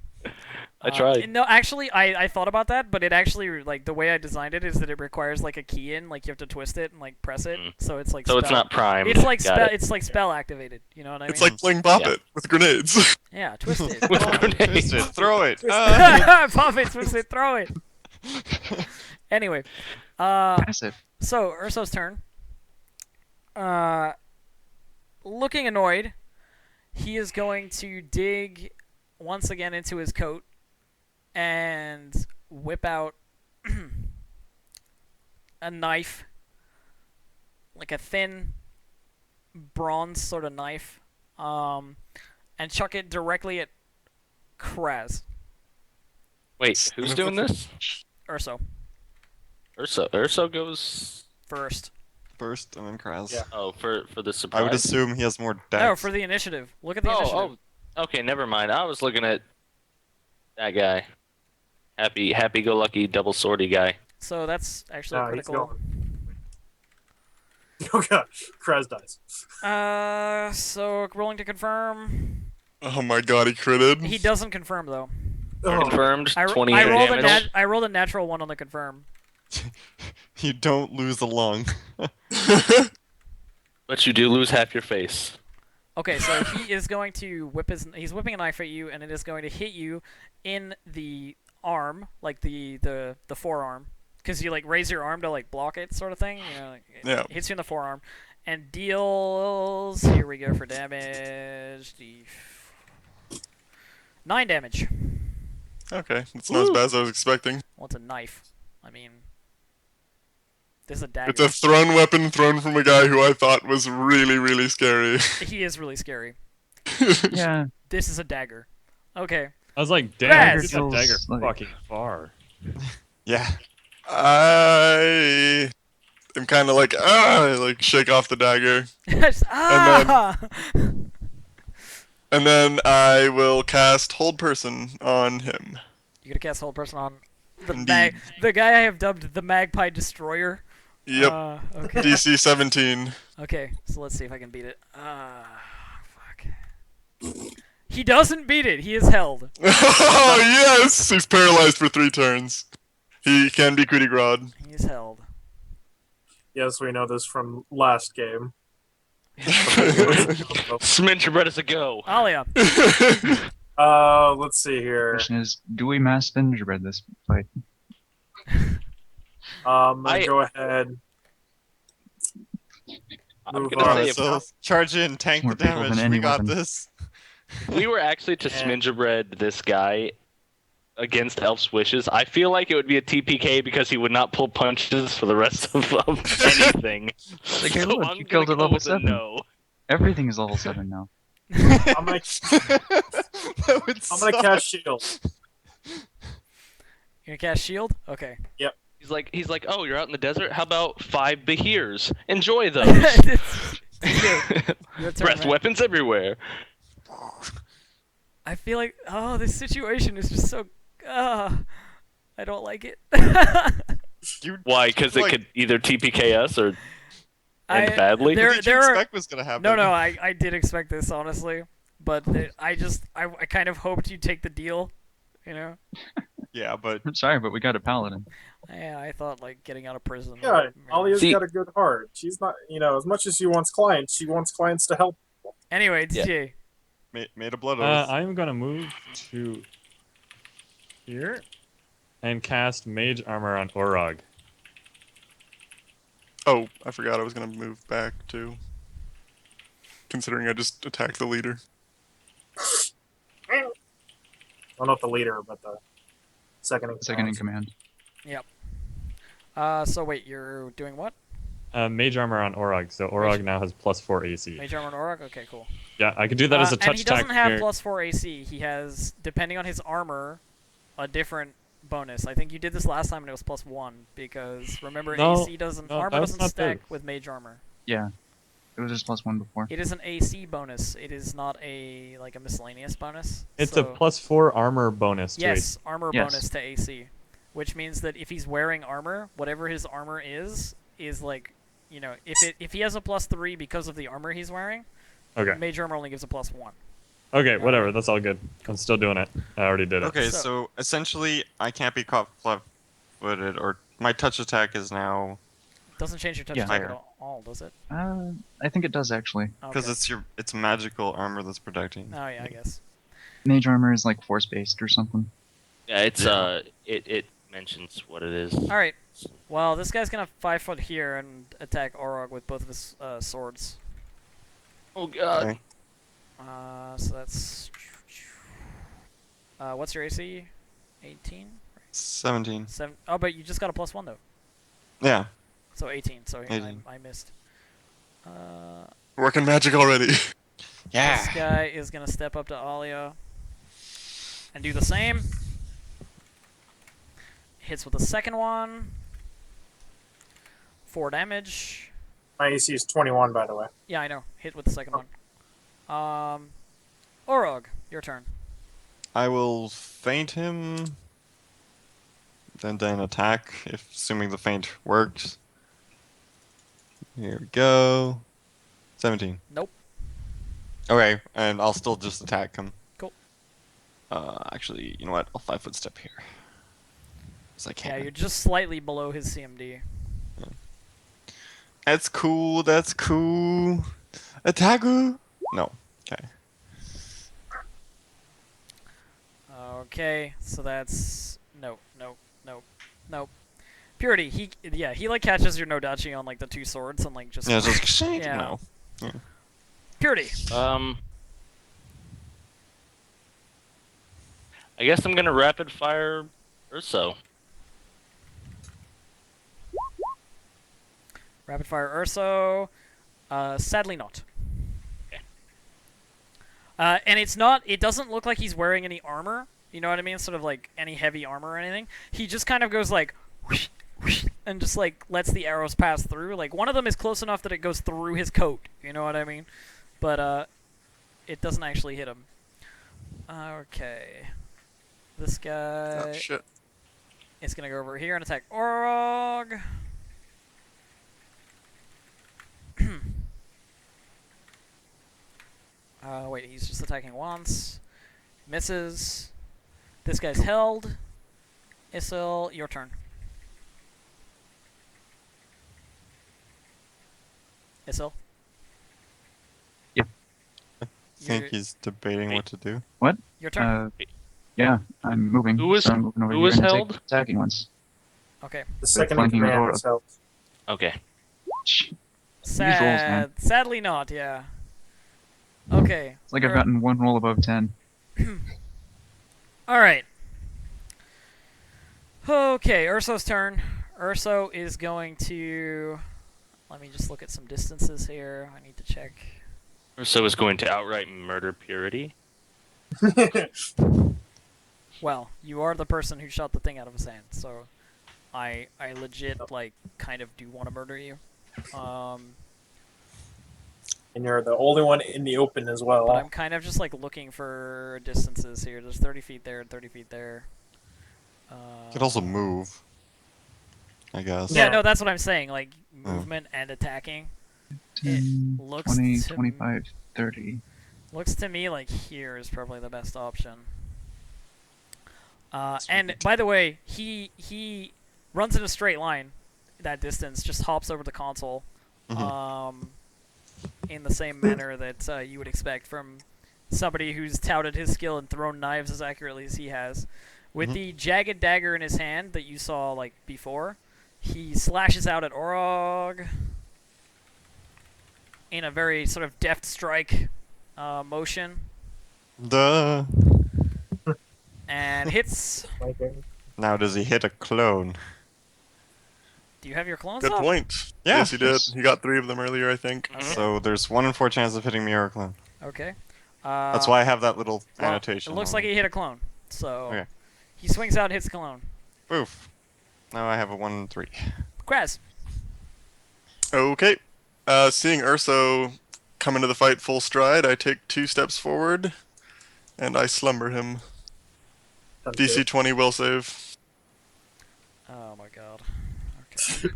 I tried. No, actually, I thought about that, but it actually, like, the way I designed it is that it requires, like, a key in, like, you have to twist it and, like, press it, so it's, like, So it's spell- not primed. It's like Got it. it's like spell activated, you know what I mean? It's like playing Bop Yeah. It with grenades. Yeah, twist it. With Oh, grenades. twist it, throw it. Pop it, twist it, throw it. Anyway, Passive. so Urso's turn. Looking annoyed, he is going to dig once again into his coat and whip out a knife, like a thin bronze sort of knife, and chuck it directly at Kraz. Wait, who's doing this? Urso Urso goes. first. First, and then Kraz. Yeah. Oh, for the surprise. I would assume he has more dex. No, for the initiative. Look at the initiative. Oh, okay, never mind. I was looking at that guy. Happy-go-lucky, double swordy guy. So that's actually Nah, he's critical. going. Oh god, Kraz dies. So rolling to confirm. Oh my god, he critted. He doesn't confirm though. Oh, Confirmed. I 20 rolled damage. I rolled a natural one on the confirm. You don't lose a lung. But you do lose half your face. Okay, so he is going to he's whipping a knife at you, and it is going to hit you in the arm, like the forearm, because you like raise your arm to like block it, sort of thing. You know, like, it Yeah. hits you in the forearm, and deals. Here we go for damage. 9 damage. Okay, that's not as bad as I was expecting. Well, it's a knife. I mean, this is a dagger. It's a thrown weapon thrown from a guy who I thought was really, really scary. He is really scary. Yeah. This is a dagger. Okay. I was like, Kraz! damn, get that Feels dagger like- fucking far. Yeah. I am kind of like shake off the dagger. Ah! And then I will cast Hold Person on him. You're gonna cast hold person on the Indeed. the guy I have dubbed the Magpie Destroyer. Yep. Okay. DC 17. Okay. So let's see if I can beat it. Fuck. He doesn't beat it. He is held. Oh, yes! He's paralyzed for 3 turns. He can be coup de grace. He is held. yes, we know this from last game. Smingerbread is a go. Alia. Let's see here. Question is, do we mass gingerbread this fight? I'm gonna I- go ahead. I'm Move gonna on. say So charge in, tank More the people damage. than We any got weapon. this. if we were actually to And- Smingerbread this guy against Elf's wishes, I feel like it would be a TPK because he would not pull punches for the rest of anything. Okay, So look, I'm you gonna killed go at level with a 7. No. Everything is level 7 now. I'm gonna That would I'm gonna suck. cast shield. You're gonna cast shield. Okay. He's like, oh, you're out in the desert. How about 5 Behirs? Enjoy those. Your turn, Breath man. weapons everywhere. I feel like this situation is just so. I don't like it. You, Why? Because Like- it could either TPK us or end I- badly. there- what did you are- expect was gonna happen? No, I did expect this honestly, but I kind of hoped you'd take the deal, you know. Yeah, but I'm sorry, but we got a paladin. Yeah, I thought like getting out of prison. Yeah, Alia's See- got a good heart. She's not, as much as she wants clients to help. Anyway, Yeah. DJ. made a blood oath. I'm gonna move to here and cast Mage Armor on Orog. Oh, I forgot I was going to move back too. Considering I just attacked the leader. Well, not the leader, but the second in Second in command. command. So wait, you're doing what? Mage Armor on Orog, so Orog now has +4 AC. Mage armor on Orog. Okay, cool. Yeah, I could do that as a touch and he doesn't attack have here. +4 AC. He has, depending on his armor, a different bonus. I think you did this last time and it was +1 because remember No, AC doesn't no, armor that's doesn't not stack true. with mage armor. Yeah. It was just +1 before. It is an AC bonus. It is not a miscellaneous bonus. It's so, a +4 armor bonus to yes, armor Yes. bonus to AC, which means that if he's wearing armor, whatever his armor is like, if he has a +3 because of the armor he's wearing, Okay. mage armor only gives a +1. Okay, whatever. That's all good. I'm still doing it. I already did it. Okay, So- so essentially, I can't be caught flat-footed, or my touch attack is now Doesn't change your touch Yeah. attack Higher. at all, does it? I think it does actually. because Okay. it's magical armor that's protecting. Oh yeah, I guess. Mage armor is like force-based or something. Yeah, it's it mentions what it is. All right. Well, this guy's gonna 5 foot here and attack Orog with both of his swords. Oh god. Okay. So that's. What's your AC? 18. 17. 7. Oh, but you just got a +1 though. Yeah. So 18. So 18. I missed. Working magic already. This guy is gonna step up to Alia and do the same. Hits with the second one. 4 damage. My AC is 21, by the way. Yeah, I know. Hit with the second one. Orog, your turn. I will feint him, then attack, if assuming the feint works. Here we go. 17. Nope. Okay, and I'll still just attack him. Cool. Actually, you know what? I'll 5 foot step here. 'Cause I Yeah, can. you're just slightly below his CMD. That's cool. That's cool. Attacker. No. Okay. Okay, so that's no. Purity, he like catches your Nodachi on like the 2 swords and like just Yeah, just Yeah. no. Purity. I guess I'm gonna rapid fire Urso. Rapid fire Urso. Sadly not. Okay. And it doesn't look like he's wearing any armor. You know what I mean? Sort of like any heavy armor or anything. He just kind of goes like, whoosh, whoosh, and just like lets the arrows pass through. Like one of them is close enough that it goes through his coat. You know what I mean? But it doesn't actually hit him. Okay. This guy Oh, shit. is gonna go over here and attack Orog. Wait, he's just attacking once. Misses. This guy's held. Isil, your turn. Isil? I think Your- he's debating what to do. Your turn. Yeah, I'm moving. Who was- so I'm moving over who here was and take held? attacking ones. Okay. The second in flanking command Aurora. is helped. Okay. These rolls, man. Sadly not, yeah. Okay. It's like I've gotten one roll above 10. Alright. Okay, Urso's turn. Urso is going to... Let me just look at some distances here. I need to check. Urso is going to outright murder Purity. Well, you are the person who shot the thing out of his hand, so I legit, like, kind of do want to murder you. And you're the only one in the open as well. But I'm kind of just, like, looking for distances here. There's 30 feet there and 30 feet there. Could also move. I guess. Yeah, Yeah. no, that's what I'm saying. Like, movement and attacking. 10, looks 20, to- 25, 30. Looks to me like here is probably the best option. And by the way, he runs in a straight line that distance, just hops over the console, in the same manner that you would expect from somebody who's touted his skill and thrown knives as accurately as he has. With the jagged dagger in his hand that you saw like before, he slashes out at Orog in a very sort of deft strike motion Duh. and hits. Now does he hit a clone? Do you have your clones Good up? point. Yeah. Yes, he did. He got 3 of them earlier, I think. Okay. So there's 1 in 4 chance of hitting me or a clone. Okay. That's why I have that little well, annotation. It looks like he hit a clone. So Okay. he swings out and hits a clone. Oof. Now I have a 1 in 3. Kraz. Okay. Seeing Urso come into the fight full stride, I take 2 steps forward, and I slumber him. Sounds DC good. 20 will save. Oh my god. Okay.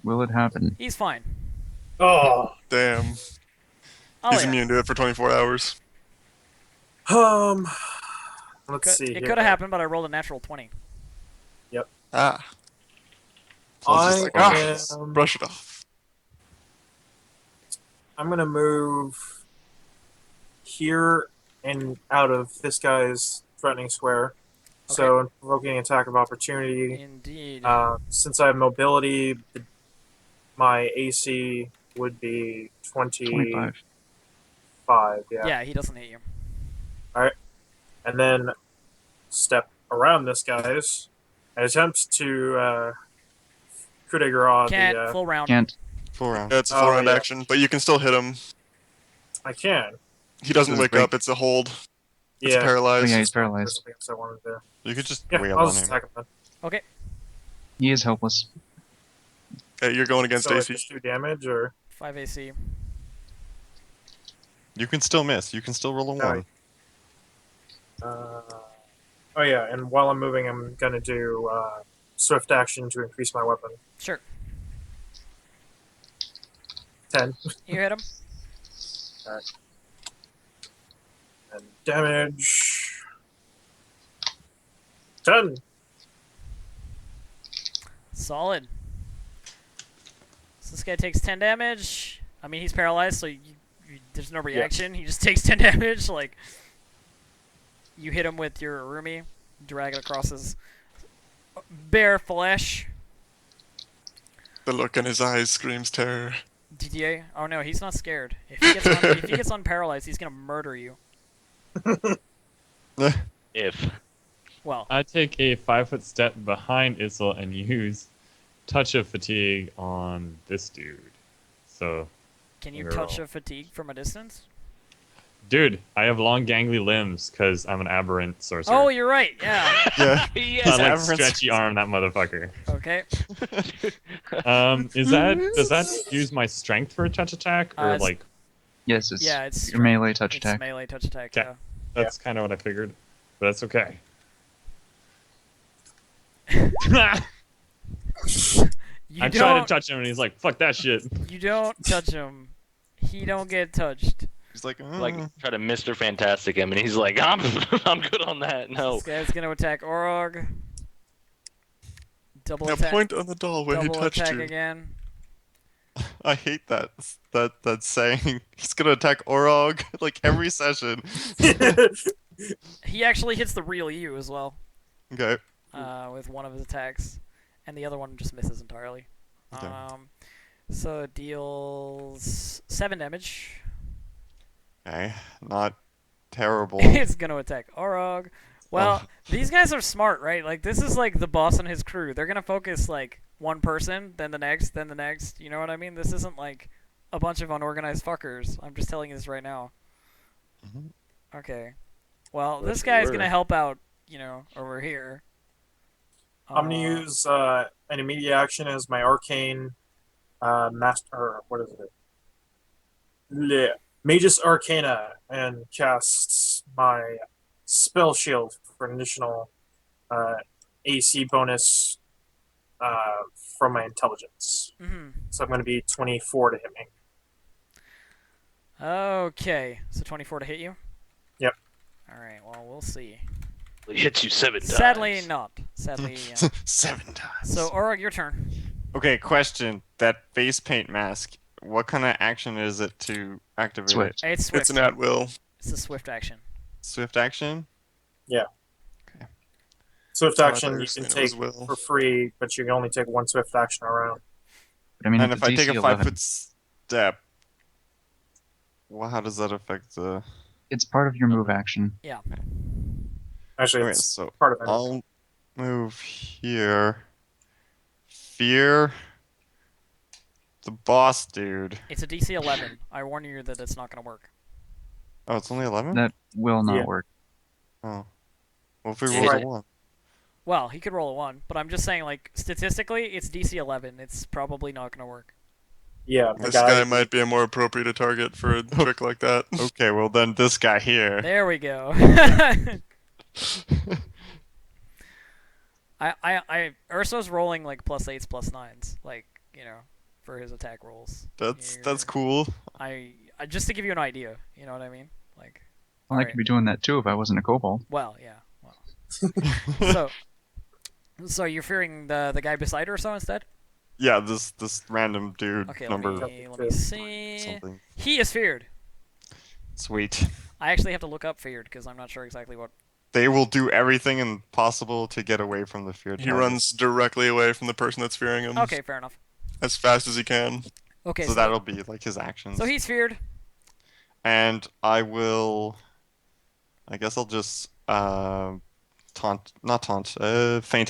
Will it happen? He's fine. Oh. Damn. Oh He's yeah. immune to it for 24 hours. Let's see It here. could have happened, but I rolled a natural 20. Ah. I Just am. brush it off. I'm gonna move here and out of this guy's threatening square. So I'm provoking attack of opportunity. Indeed. Since I have mobility, my AC would be 25. 25. Yeah. He doesn't hit you. And then step around this guy's and attempt to coup de grace Can't. the. Full round. Can't. Full round. Yeah, it's a full round yeah. action, but you can still hit him. I can. He doesn't Does it wake break? up, it's a hold. It's Yeah. Oh paralyzed. yeah, he's There's paralyzed. something else I wanted to. You could just Yeah, wail I'll on just him. attack him then. Okay. He is helpless. Okay, you're going against So I AC. just do damage, or 5 AC. You can still miss. You can still roll a 1. Alright. Oh yeah, and while I'm moving, I'm gonna do swift action to increase my weapon. Sure. 10 You hit him. and damage. 10. Solid. So this guy takes 10 damage. I mean, he's paralyzed, so there's no reaction. He just takes 10 damage. Like, you hit him with your Urumi, drag it across his bare flesh. The look in his eyes screams terror. DDA? Oh no, he's not scared. If he gets unparalyzed, he's gonna murder you. If. Well, I take a 5-foot step behind Issel and use Touch of Fatigue on this dude. So, can you You're touch wrong. a fatigue from a distance? dude, I have long gangly limbs because I'm an aberrant sorcerer. Oh, you're right. Yeah. Yeah. Yes. I like aberrant stretchy arm that motherfucker. Okay. Does that use my strength for a touch attack or It's- like Yes, it's Yeah, it's your melee touch It's attack. melee touch attack. Okay. Yeah. that's kind of what I figured, but that's okay. You I don't. try to touch him and he's like, "Fuck that shit." You don't touch him. He don't get touched. He's like, Like, try to Mr. Fantastic him, and he's like, I'm good on that. No. This guy's gonna attack Orog. Double Now attack. point on the doll where he Double touched attack you. again. I hate that saying. He's gonna attack Orog like every session. He actually hits the real you as well. Okay. With one of his attacks, and the other one just misses entirely. Okay. So it deals 7 damage. Okay. Not terrible. It's gonna attack Orog. Well, these guys are smart, right? Like, this is like the boss and his crew. They're gonna focus like one person, then the next, then the next. You know what I mean? This isn't like a bunch of unorganized fuckers. I'm just telling you this right now. Mhm. Okay. Well, Wish this we guy's were. gonna help out, over here. I'm gonna use an immediate action as my arcane master. Or what is it? Yeah. Magus Arcana, and cast my spell shield for an additional AC bonus from my intelligence. Mhm. So I'm going to be 24 to hit me. Okay, so 24 to hit you? Yep. Alright, well, we'll see. He hits you 7 times. Sadly, not. Sadly, yeah. 7 times. So, Orog, your turn. Okay, question. That face paint mask, what kind of action is it to activate Swift. it? It's swift. It's an at will. It's a swift action. Swift action? Swift Oh, I thought action you were you can saying it was take will. for free, but you can only take one swift action around. But I mean, And it's if I take DC a 11. 5-foot step, well, how does that affect the... It's part of your move action. Actually, Okay, it's so part of it. I'll move here. Fear the boss dude. It's a DC 11. I warn you that it's not going to work. Oh, it's only 11? That will not Yeah. work. Oh. Well, if we Yeah. roll a Right. 1. Well, he could roll a 1, but I'm just saying, like, statistically, it's DC 11. It's probably not going to work. Yeah, the This guy. guy might be a more appropriate target for a trick like that. Okay, well then this guy here. There we go. Urso's rolling, like, +8s, +9s, like, you know, for his attack rolls. That's cool. I just to give you an idea, you know what I mean? Like, Well, I alright. could be doing that too if I wasn't a kobold. Well, yeah. Well. So you're fearing the guy beside Urso instead? Yeah, this random dude Okay, number let me see. something. He is feared. Sweet. I actually have to look up feared because I'm not sure exactly what. They will do everything possible to get away from the fear He target. runs directly away from the person that's fearing him. Okay, fair enough. As fast as he can. Okay, So that'll be like his actions. So he's feared. And I guess I'll just feint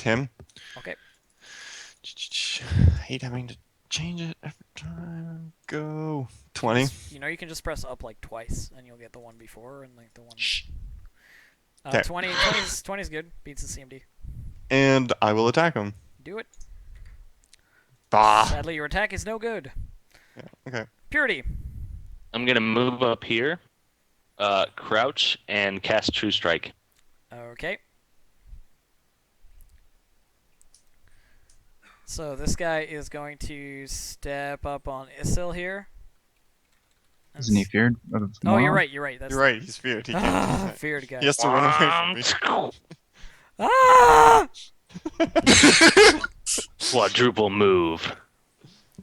him. Okay. I hate having to change it every time. Go 20. You know, you can just press up like twice, and you'll get the one before and like the one. Shh. Okay. 20 is good. Beats the CMD. And I will attack him. Do it. Bah. Sadly, your attack is no good. Yeah, okay. Purity. I'm gonna move up here, crouch, and cast True Strike. Okay. So this guy is going to step up on Isil here. Isn't he feared? Of Oh, you're Mob? right. You're right. That's You're right, he's feared. He can't do that. feared guy. He has to run away from me. Ah! Quadruple move.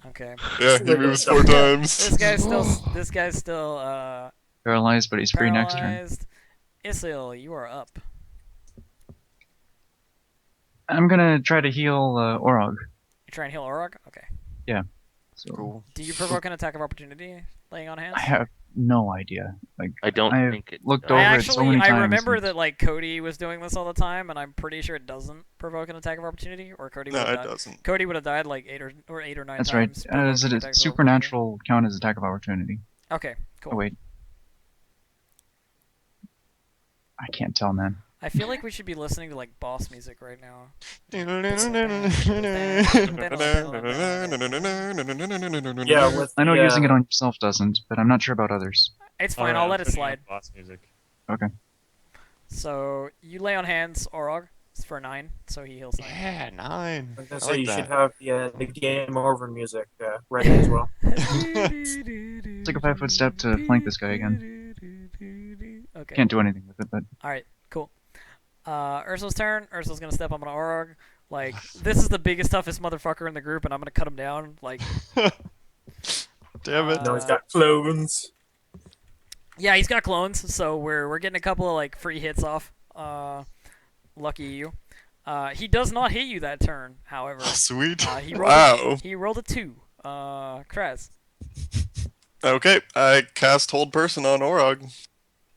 Okay. Yeah, he moves 4 times. This guy's still Paralyzed, but he's free next turn. paralyzed. Isil, you are up. I'm gonna try to heal Orog. You try and heal Orog? Okay. So Cool. Do you provoke an attack of opportunity laying on hands? I have no idea. Like I don't I've think it. looked does. over it so many times. I remember and- that like Cody was doing this all the time, and I'm pretty sure it doesn't provoke an attack of opportunity, or Cody would No, have it died. doesn't. Cody would have died like 8 or 9 That's right. times. Is provoking it attacks of supernatural count as attack of opportunity? opportunity. Okay, cool. Oh wait. I can't tell, man. I feel like we should be listening to like boss music right now. Yeah, with I know the, using it on yourself doesn't, but I'm not sure about others. It's fine. Alright, I'll I'm let it putting on slide. Boss music. Okay. So you lay on hands, Orog. It's for 9, so he heals 9. Yeah, 9. I was gonna I say like you that. should have the game over music ready as well. Take a 5-foot step to flank this guy again. Okay. Can't do anything with it, but Alright, cool. Urso's turn. Urso's gonna step up on Orog. Like, this is the biggest, toughest motherfucker in the group, and I'm gonna cut him down. Like, Damn it. No, he's got clones. yeah, he's got clones, so we're getting a couple of like free hits off. Lucky you. He does not hit you that turn, however. Sweet. He Wow. he rolled a 2. Krez. Okay, I cast Hold Person on Orog.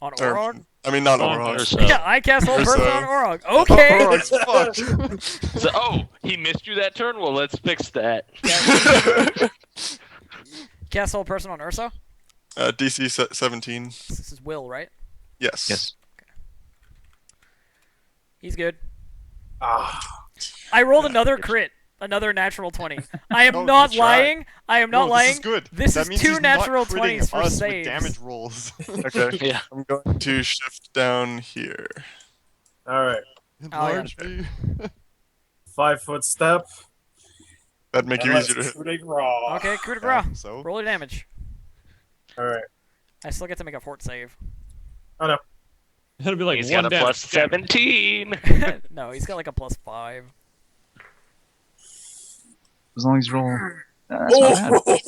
On Or- Orog? I mean, not On Orog. Urso. Yeah, I cast Hold Person Urso. on Orog. Okay! Orog's fucked. So, he missed you that turn? Well, let's fix that. Cast Hold Person on Urso? DC 17. This is Will, right? Yes. yes. He's good. Ah, I rolled another crit. Another natural 20. I am Oh, not good try. lying. I am not Whoa, lying. This is good. This That is means 2 he's natural not critting 20s for us with saves. damage rolls. Okay. Yeah. I'm going to shift down here. all right. Enlarge me. 5-foot step. That'd make and you let's easier to hit. shoot a raw. Okay, coup de grace. So? Roll your damage. All right. I still get to make a fort save. It'll be like He's 1 got a damage. plus 17. No, he's got like a +5. As long as you roll. That's not bad.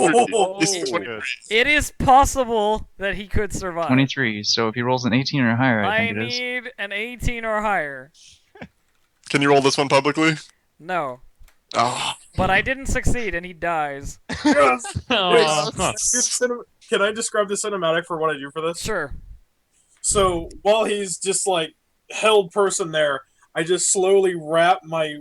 He's Oh, 23. It is possible that he could survive. 23. So if he rolls an 18 or higher, I I think it is. need an 18 or higher. Can you roll this one publicly? No. Oh. But I didn't succeed and he dies. Yes. Oh, Can I describe the cinematic for what I do for this? Sure. So while he's just like held person there, I just slowly wrap my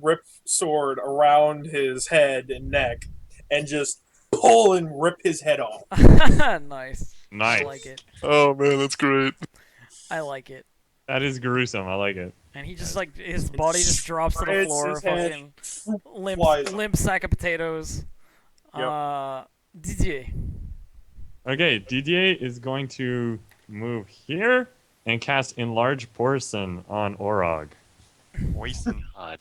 rip sword around his head and neck, and just pull and rip his head off. Nice. Nice. I like it. Oh man, that's great. I like it. That is gruesome. I like it. And he just like his body just drops to the It's floor, his head fucking flies. limp sack of potatoes. Yep. DJ. Okay, Didier is going to move here and cast Enlarge Porcelain on Orog. Poison. God.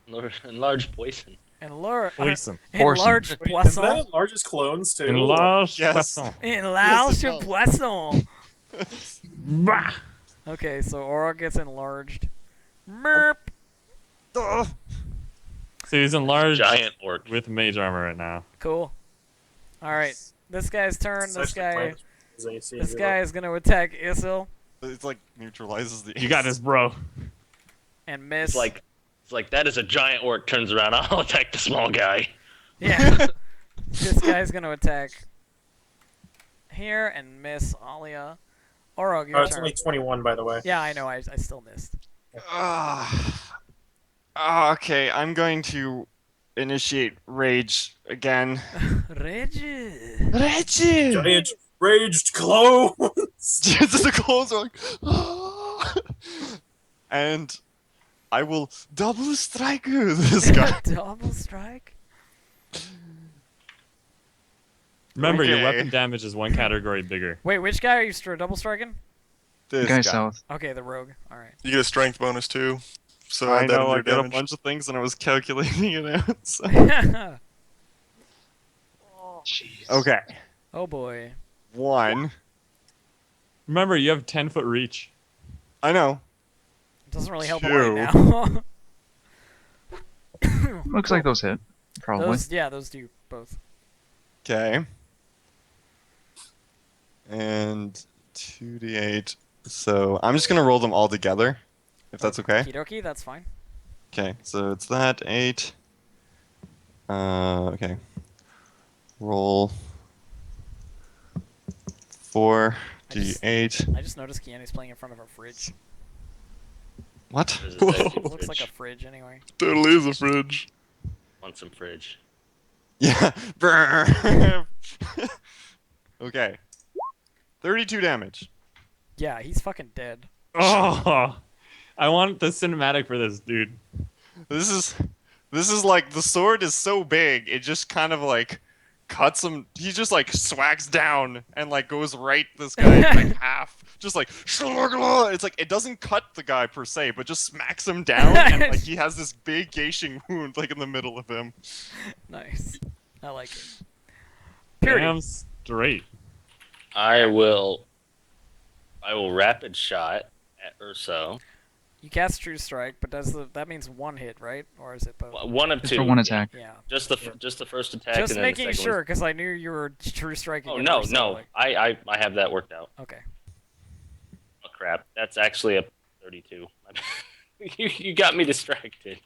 Enlarge poison. Poison. Enlarged Wait, is poisson. that largest clones too? Enlarge Yes. Poisson. Enlarged Yes, it poisson. Bah! Okay, so Aura gets enlarged. Merp. Ugh. So he's enlarged Giant orc. with mage armor right now. Cool. All right, this guy's turn. It's This actually guy. quite AC, This you guy know. is gonna attack Isil It's like neutralizes the. You got this, bro. and miss. It's like that is a giant orc. Turns around. I'll attack the small guy. Yeah. This guy's gonna attack here and miss Alia. Orog, your It's turn. only 21, by the way. Yeah, I know. I still missed. Okay, I'm going to initiate rage again. Rage. Rage! Giant raged clones. The clones are like, "Ah!" And I will double strike this guy. Double strike. Remember, your Okay. weapon damage is one category bigger. Wait, which guy are you double striking? This Guy south. Okay, the rogue. All right. You get a strength bonus too. So I add that know, into I your got a damage. bunch of things and I was calculating it out. So. Jeez. Okay, Oh boy. 1. Remember, you have 10-foot reach. I know. It doesn't really help him Two. right now. Looks like those hit. Probably. those do both. Okay. And 2d8. So I'm just gonna roll them all together, if that's okay. Kidoki, that's fine. Okay, so it's that 8. Okay. Roll 4d8. I just noticed Keanu's playing in front of a fridge. What? There's a dead It looks like a fridge. fridge anyway. Totally is a fridge. Want some fridge? Yeah. Brr. Okay. 32 damage. Yeah, he's fucking dead. Oh, I want the cinematic for this, dude. This is like the sword is so big, it just kind of like cuts him. He just like swags down and like goes right this guy in like half. Just like it's like it doesn't cut the guy per se, but just smacks him down and like he has this big gashing wound like in the middle of him. Nice. I like it. Purity. Damn straight. I will rapid shot at Urso. You cast True Strike, but that means one hit, right? Or is it both? One of It's two. for one attack. Yeah. Just the first attack. Just and then making the second sure, one. because I knew you were True Striking. Oh at no, first, no, so, like- I have that worked out. Okay. Oh crap, that's actually a 32. you got me distracted.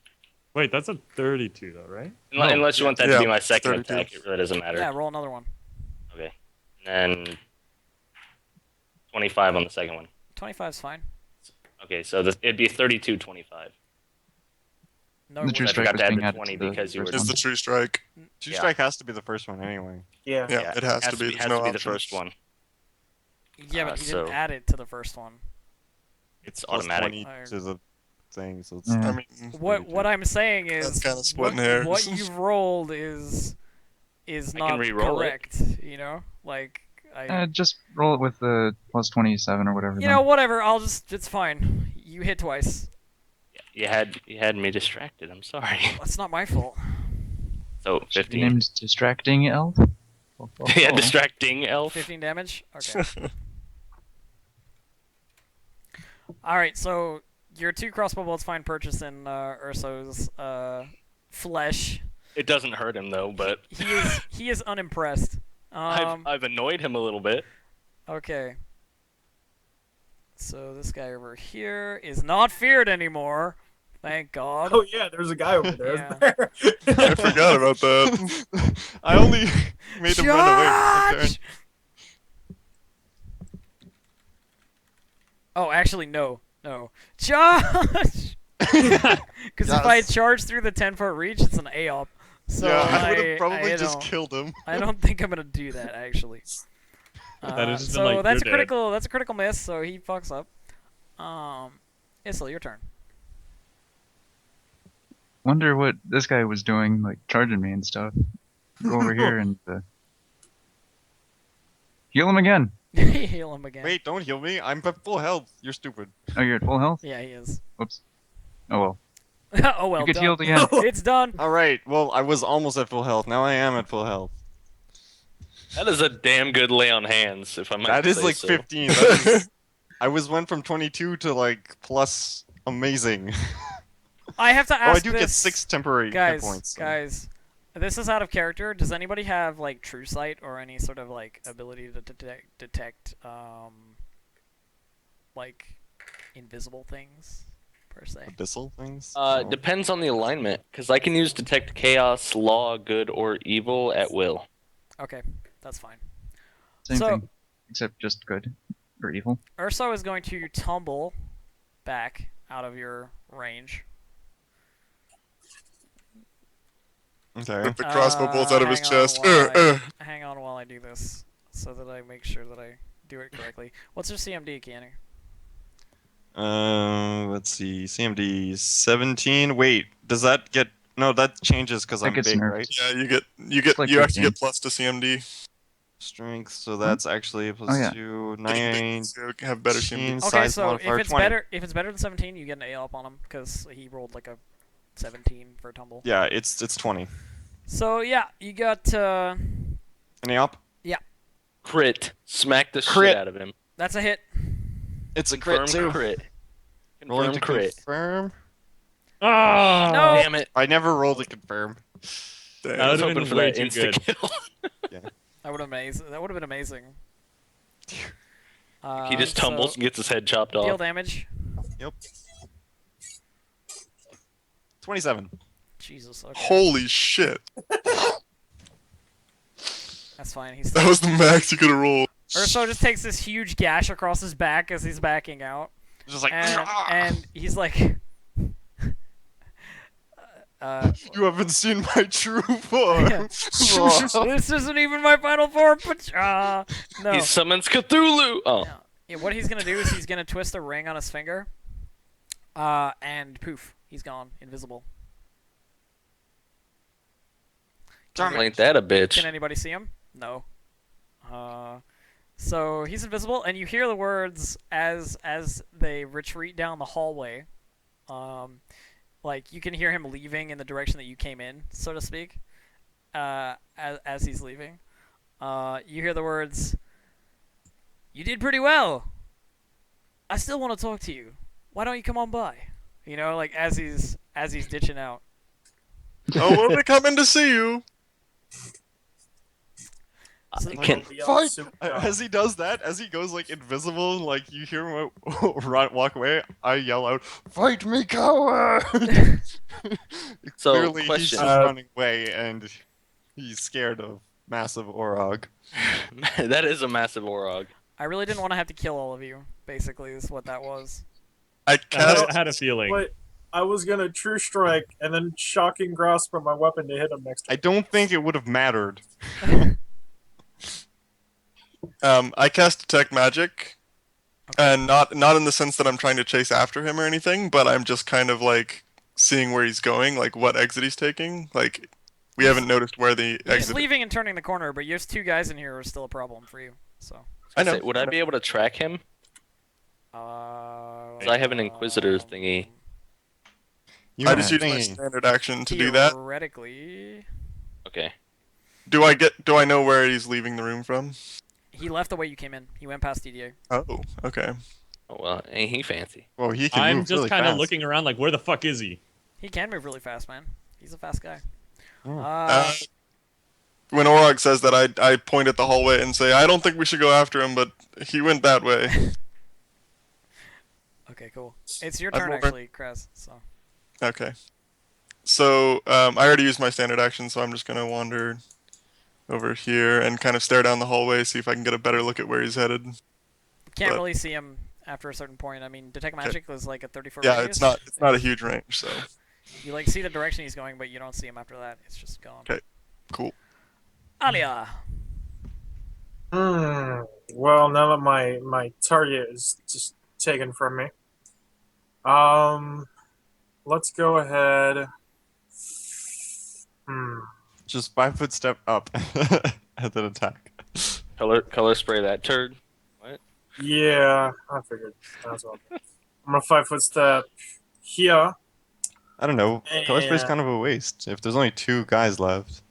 Wait, that's a 32 though, right? Unless you want that to Yeah, be my second 32. attack, it really doesn't matter. Yeah, roll another one. Okay, and then 25 on the second one. 25's fine. Okay, so it'd be 32, 25. No, The True I Strike forgot was to add being the added 20 to the because you were. first Is one. the true strike? Two Yeah. strike has to be the first one anyway. Yeah. Yeah, it has to be. There's has no to be the option. first one. Yeah, but you didn't so- add it to the first one. It's Plus automatic. 20 to the thing, so it's. Yeah. I mean, What I'm saying is That's kinda what, splitting hairs. what you've rolled is I not can re-roll it. correct. You know, like Just roll it with the plus 27 or whatever. you then. know, whatever. It's fine. You hit twice. You had me distracted. I'm sorry. That's not my fault. So Should be 15. named Distracting Elf? Yeah, distracting elf. 15 damage. Okay. All right, so your 2 crossbow bolts find purchase in Urso's flesh. It doesn't hurt him though, but He is unimpressed. I've annoyed him a little bit. Okay. So this guy over here is not feared anymore. Thank God. Oh yeah, there's a guy over there. Yeah. I forgot about that. I only made him run away from the turn. Charge! Oh, actually, no. Charge! Because if I Yes. charge through the 10-foot reach, it's an AOP. So Yeah, I would have I probably just don't- killed him. I don't think I'm gonna do that actually. That has just So been like, that's a you're dead. critical. That's a critical miss. So he fucks up. Isla, your turn. Wonder what this guy was doing, like charging me and stuff. Go over here and heal him again. Heal him again. Wait, don't heal me. I'm at full health. You're stupid. Oh, you're at full health? Yeah, he is. Whoops. Oh well. Oh well, You get done. healed again. It's done. All right. Well, I was almost at full health. Now I am at full health. That is a damn good lay on hands, if I might That is say like so. 15. That is, went from 22 to like plus amazing. I have to Oh, I ask do this. get 6 temporary hit guys, points. so- guys, this is out of character. Does anybody have like true sight or any sort of like ability to detect like invisible things per se? Abyssal things? It depends on the alignment, because I can use detect chaos, law, good, or evil at will. Okay, that's fine. Same So- thing, except just good or evil. Urso is going to tumble back out of your range. Okay. With the crossbow bolts out of his Hang on chest. while hang on while I do this, so that I make sure that I do it correctly. What's your CMD, Keanu? Let's see. CMD 17. Wait, does that get? No, that changes because That I'm gets big, nerfed. right? Yeah, you like actually 15. get plus to CMD. Strength. So that's actually plus Oh, yeah. 2, Getting 9. big, so you have better CMD. Okay, Size so modifier, if it's 20. better than 17, you get an A up on him because he rolled like a 17 for a tumble. Yeah, it's 20. So yeah, you got Any up? Crit. Smack the Crit. shit out of him. that's a hit. It's a Confirm crit too. crit. Rolling Confirm to crit. confirm. Oh, No. Damn it. I never rolled to confirm. Dang. I was would've hoping been for way that too insta kill. That would have been amazing. He just tumbles and gets his head chopped Deal off. damage. 27. Jesus. Okay. Holy shit. That's fine. He's That was the max you could have rolled. Urso just takes this huge gash across his back as he's backing out, Just like. and he's like, You haven't seen my true form. "This isn't even my final form." But no. He summons Cthulhu. Oh. Yeah. Yeah, what he's gonna do is he's gonna twist a ring on his finger, and poof, he's gone, invisible. Ain't that a bitch? Can anybody see him? No. So he's invisible, and you hear the words as they retreat down the hallway. Like you can hear him leaving in the direction that you came in, so to speak. As he's leaving, you hear the words, "You did pretty well. I still want to talk to you. Why don't you come on by?" You know, like as he's ditching out. Oh, we'll be coming to see you. So- Fight! As he does that, as he goes like invisible, like you hear him walk away, I yell out, "Fight me, coward!" So, Clearly, he's question. just running away, and he's scared of massive Orog. That is a massive Orog. I really didn't want to have to kill all of you. Basically, is what that was. I cast. I had a feeling. But I was gonna true strike and then shocking grasp from my weapon to hit him next I time. don't think it would have mattered. I cast detect magic, and not in the sense that I'm trying to chase after him or anything, but I'm just kind of like seeing where he's going, like what exit he's taking. Like we haven't noticed where the He's exit. leaving and turning the corner, but there's two guys in here who are still a problem for you. So. I know. Would I be able to track him? I have an Inquisitor thingy. You I are just used my thinking. standard action to do that. Theoretically, Okay. Do I know where he's leaving the room from? he left the way you came in. He went past DDA. Oh, okay. Oh well, ain't he fancy? Well, he can I'm move just really kind of fast. looking around like, where the fuck is he? He can move really fast, man. He's a fast guy. Uh, when Orog says that, I point at the hallway and say, I don't think we should go after him, but he went that way. Okay, cool. It's your I've turn, over- actually, Krez. So. Okay. So, I already used my standard action, so I'm just going to wander over here and kind of stare down the hallway, see if I can get a better look at where he's headed. Can't But- really see him after a certain point. I mean, detect magic was like a 30-foot Yeah, radius. it's not a huge range, so You like see the direction he's going, but you don't see him after that. It's just gone. Okay. Cool. Alia. Well, now that my target is just taken from me, Let's go ahead. Hmm. Just 5 foot step up and then attack. Color spray that turd. Yeah, I figured. That's all. I'm gonna 5 foot step here. I don't know. Color spray's And kind of a waste if there's only 2 guys left.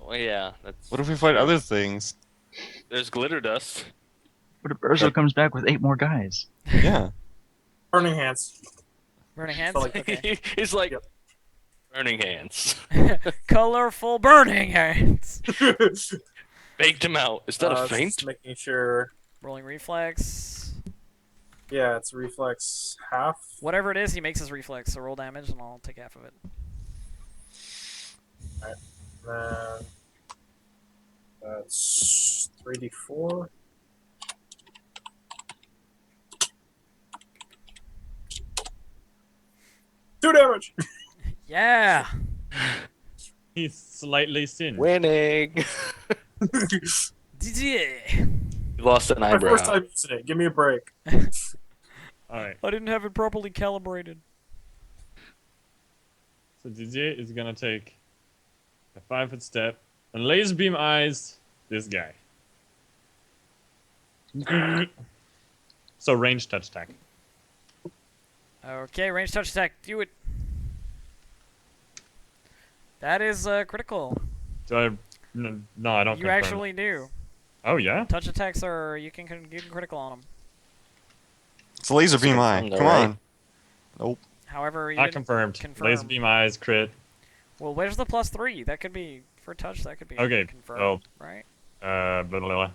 Well, yeah, that's. What if we fight other things? There's glitter dust. What if Urso comes back with 8 more guys? Yeah. burning hands. Burning hands. So, like, Okay. He's like Yep. burning hands. Colorful burning hands. Baked him out. Is that a feint? Just making sure. Rolling reflex. Yeah, it's reflex half. Whatever it is, he makes his reflex. So roll damage, and I'll take half of it. Then that's 3d4. Two damage. Yeah. He's slightly sinned. Winning. Yeah. You lost an My eyebrow. first time using it. Give me a break. Alright, I didn't have it properly calibrated. so Didier is gonna take a 5 foot step and laser beam eyes this guy. So range touch attack. Okay, range touch attack. Do it. That is critical. Do I? No, I don't. You confirm. actually do. Oh yeah. Touch attacks are you can critical on them. It's a laser beam eye. confirmed, Come right? on. Nope. However, you Not didn't confirmed. confirm. Laser beam eyes crit. Well, where's the +3? That could be for touch. That could be Okay, confirmed, oh. right? Blah, blah, blah.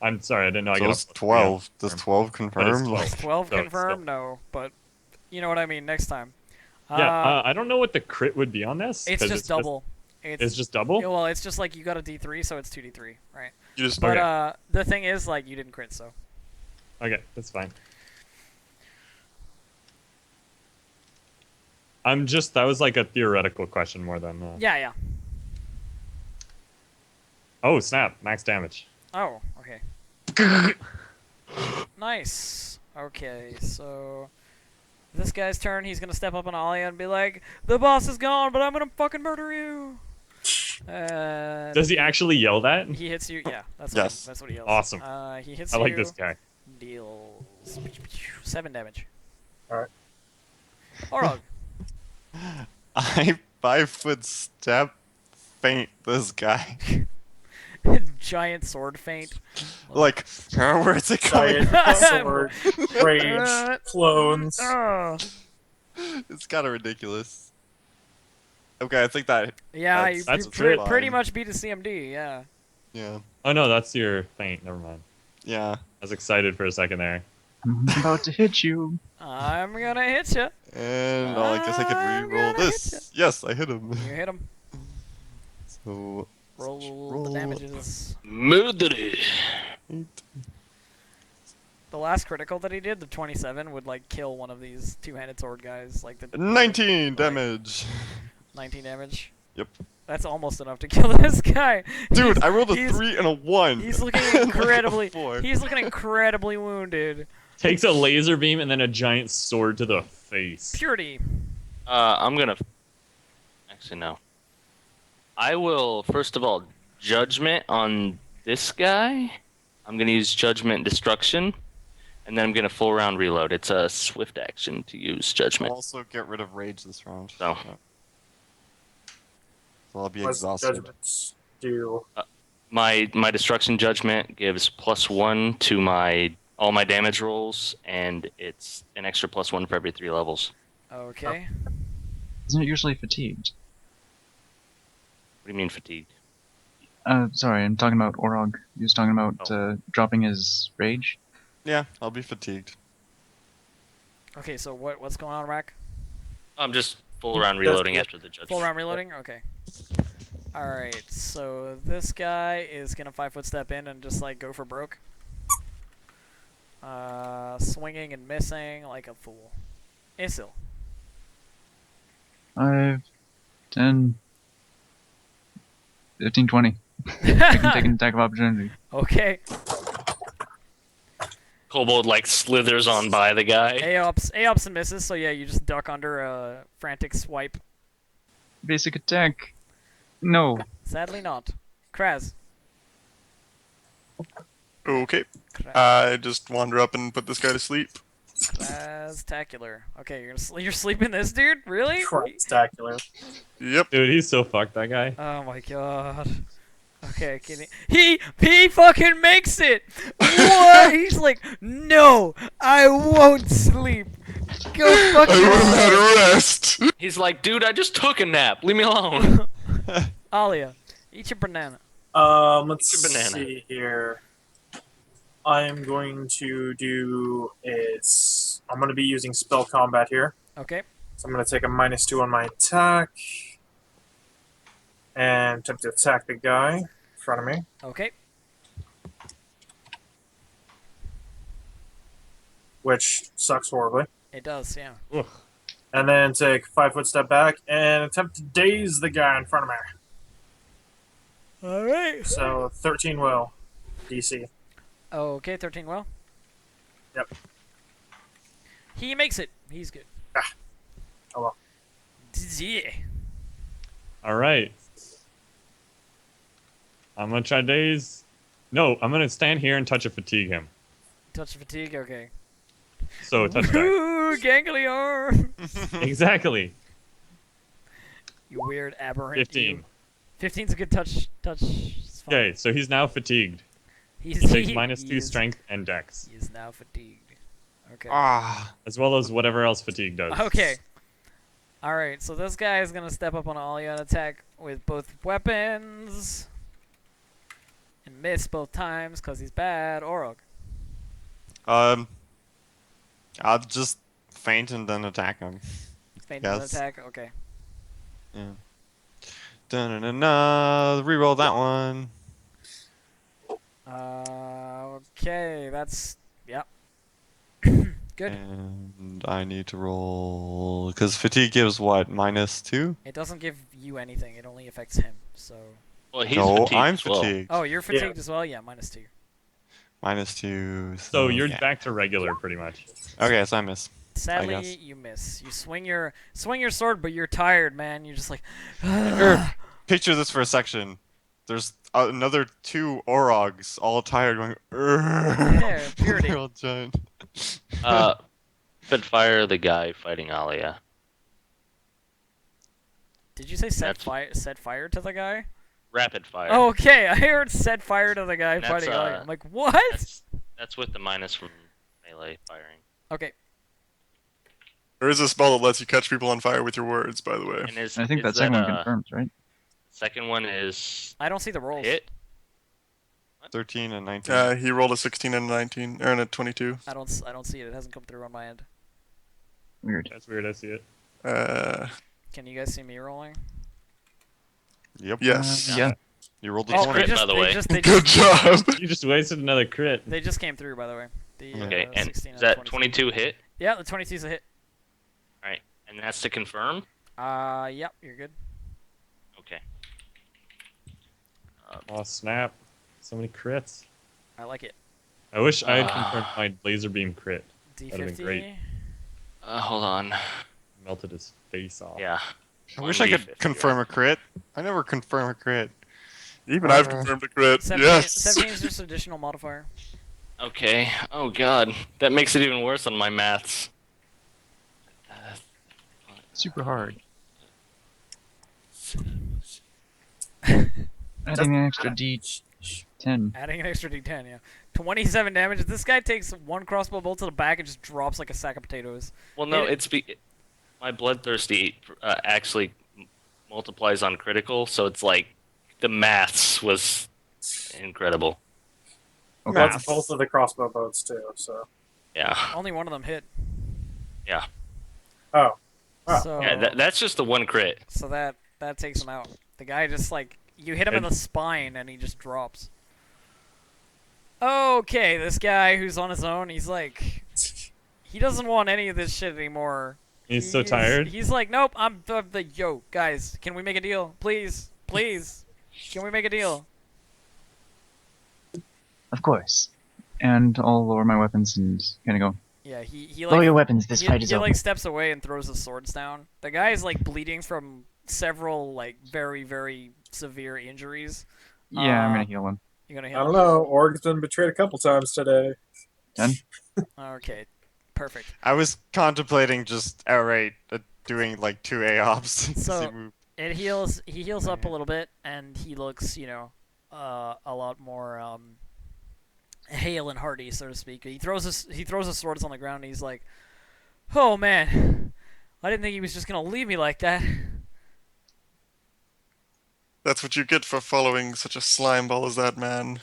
I'm sorry, I didn't know. I So got it's 12. Does 12 confirm? 12. Like, Is 12 So it's confirmed? No, but you know what I mean. Next time. Yeah, I don't know what the crit would be on this. It's 'cause just double. It's just double. Yeah, well, it's just like you got a D3, so it's 2D3, right? You just But Okay. the thing is, like, you didn't crit, so. Okay, that's fine. That was like a theoretical question more than. Yeah, yeah. Oh snap! Max damage. Oh, okay. Nice. Okay, so this guy's turn. He's gonna step up on Alia and be like, "The boss is gone, but I'm gonna fucking murder you." Does he actually yell that? He hits you. Yeah, that's Yes. that's what he yells. Awesome. He hits I you. like this guy. Deals 7 damage. Alright. Orog. I 5 foot step faint this guy. Giant sword feint. Like, where's it going? Giant sword, rage, clones. Oh. It's kind of ridiculous. Okay, I think that. Yeah, That's you fine. pretty much beat a CMD. Yeah. Yeah. Oh no, that's your feint. Never mind. Yeah. I was excited for a second there. I'm about to hit you. I'm gonna hit you. And I guess I I'm could re-roll gonna this. Yes, I hit him. You hit him. So Roll the damages. Murdery. The last critical that he did, the 27, would like kill one of these two-handed sword guys. Like the 19 damage. 19 damage. Yep. That's almost enough to kill this guy. Dude, He's- I rolled a he's- 3 and a 1. He's looking Like a incredibly. 4. He's looking incredibly wounded. Takes a laser beam and then a giant sword to the face. Purity. I'm gonna. Actually, no. I will first of all judgment on this guy. I'm gonna use judgment destruction, and then I'm gonna full round reload. It's a swift action to use I'll judgment. also get rid of rage this round. So. So I'll be Plus exhausted. judgments do. My destruction judgment gives +1 to all my damage rolls, and it's an extra +1 for every 3 levels. Okay. Isn't it usually fatigued? What do you mean fatigued? Sorry, I'm talking about Orog. He was talking about Oh. dropping his rage. Yeah, I'll be fatigued. Okay. So what's going on, Rack? I'm just full round reloading after the judgment. Full round reloading. Okay. All right. So this guy is gonna 5-foot step in and just like go for broke. Swinging and missing like a fool. Isil. 5, 10, 15, 20. You can take an attack of opportunity. Okay. Kobold like slithers on by the guy. A-ups and misses, so yeah, you just duck under a frantic swipe. Basic attack. No. Sadly not. Kraz. Okay. Kraz. I just wander up and put this guy to sleep. Kraz-tacular. Okay, you're sleeping this dude? Really? Spectacular. Yep. Dude, he's so fucked, that guy. Oh my god. Okay, can he fucking makes it! What? He's like, no, I won't sleep. Go fuck I will yourself. not rest. He's like, dude, I just took a nap. Leave me alone. Alia, eat your banana. Let's Your banana. see here. I'm going to do is I'm going to be using spell combat here. Okay. So I'm going to take a -2 on my attack and attempt to attack the guy in front of me. Okay. Which sucks horribly. It does, yeah. Ugh. And then take a 5-foot step back and attempt to daze the guy in front of me. Alright. So 13 will DC. Okay, 13 well. Yep. He makes it. He's good. Oh well. Yeah. Alright. I'm gonna try daze. No, I'm gonna stand here and touch a fatigue him. Touch fatigue, okay. So, touch back. Ooh, gangly arm. Exactly. You weird aberrant. 15. 15's a good touch. It's fine. Okay, so he's now fatigued. He's, He takes he -2 is- strength and dex, He is now fatigued. Okay. Ah, as well as whatever else fatigue does. Okay. Alright, so this guy is going to step up on Alia and attack with both weapons. And miss both times because he's bad. Orog. I'll just faint and then attack him. Faint on Yes. attack. Okay. Yeah. Dun-dun-dun-dun. Reroll that one. Okay, that's... Yep. Good. And I need to roll because fatigue gives what -2. It doesn't give you anything. It only affects him. So... Well, he's No, fatigued I'm as well. fatigued. Oh, you're fatigued as well? Yeah, -2. -2. So you're yeah. back to regular, pretty much. Okay, so I miss. Sadly, guess. you miss. You swing your sword, but you're tired, man. You're just like... Picture this for a section. There's another 2 Orogs, all tired, going. Yeah, purity. They're all giant. Fire the guy fighting Alia. Did you say set That's- fire to the guy? Rapid fire. Oh, okay, I heard set fire to the guy That's, fighting Alia. I'm like, what? That's with the minus from melee firing. Okay. There is a spell that lets you catch people on fire with your words, by the way. And is, I think is that second one that, confirms, right? Second one is I don't see the rolls. hit. 13 and 19. He rolled a 16 and a 19, or a 22. I don't see it. It hasn't come through on my end. Weird. That's weird, I see it. Can you guys see me rolling? Yep. Yes. Yeah. You rolled a Oh, 20. crit, by the way. Good job. You just wasted another crit. They just came through, by the way. The, Okay, and 16 is that 22. 22 hit? Yeah, the 22's a hit. Alright, and that's to confirm? Yep, you're good. Okay. Oh, snap. So many crits. I like it. I wish I had confirmed my laser beam crit. That'd have been great. D50. Hold on. Melted his face off. Yeah. I wish I could 1d50, confirm right? a crit. I never confirm a crit. Even I've confirmed a crit. 17, Yes. 17 is just additional modifier. Okay. Oh god. That makes it even worse on my maths. Super hard. Adding an extra D10. Adding an extra D10, yeah. 27 damage. This guy takes one crossbow bolt to the back and just drops like a sack of potatoes. Well, no, Hit it's my bloodthirsty actually multiplies on critical, so it's like the maths was incredible. Okay. That's both of the crossbow boats too. So. Yeah. Only one of them hit. Yeah. Oh. Ah. So, Yeah, that's just the one crit. so that takes him out. The guy just like you hit him in the spine and he just drops. Okay, this guy who's on his own, he's like he doesn't want any of this shit anymore. He's so tired. He's like, nope, I'm the yo guys. Can we make a deal, please, please? Can we make a deal? Of course. And I'll lower my weapons and kind of go. Yeah, he Lower like your weapons. This he, fight is he over. like steps away and throws his swords down. The guy is like bleeding from several like very very severe injuries. Yeah, I'm gonna heal him. You're gonna I hit don't him? know. Org's been betrayed a couple times today. Done. Okay, perfect. I was contemplating just outright doing like 2 AOPs. to So- see move. It heals. He heals up a little bit, and he looks, a lot more hale and hearty, so to speak. He throws his swords on the ground. And he's like, "Oh man, I didn't think he was just gonna leave me like that." That's what you get for following such a slime ball as that man.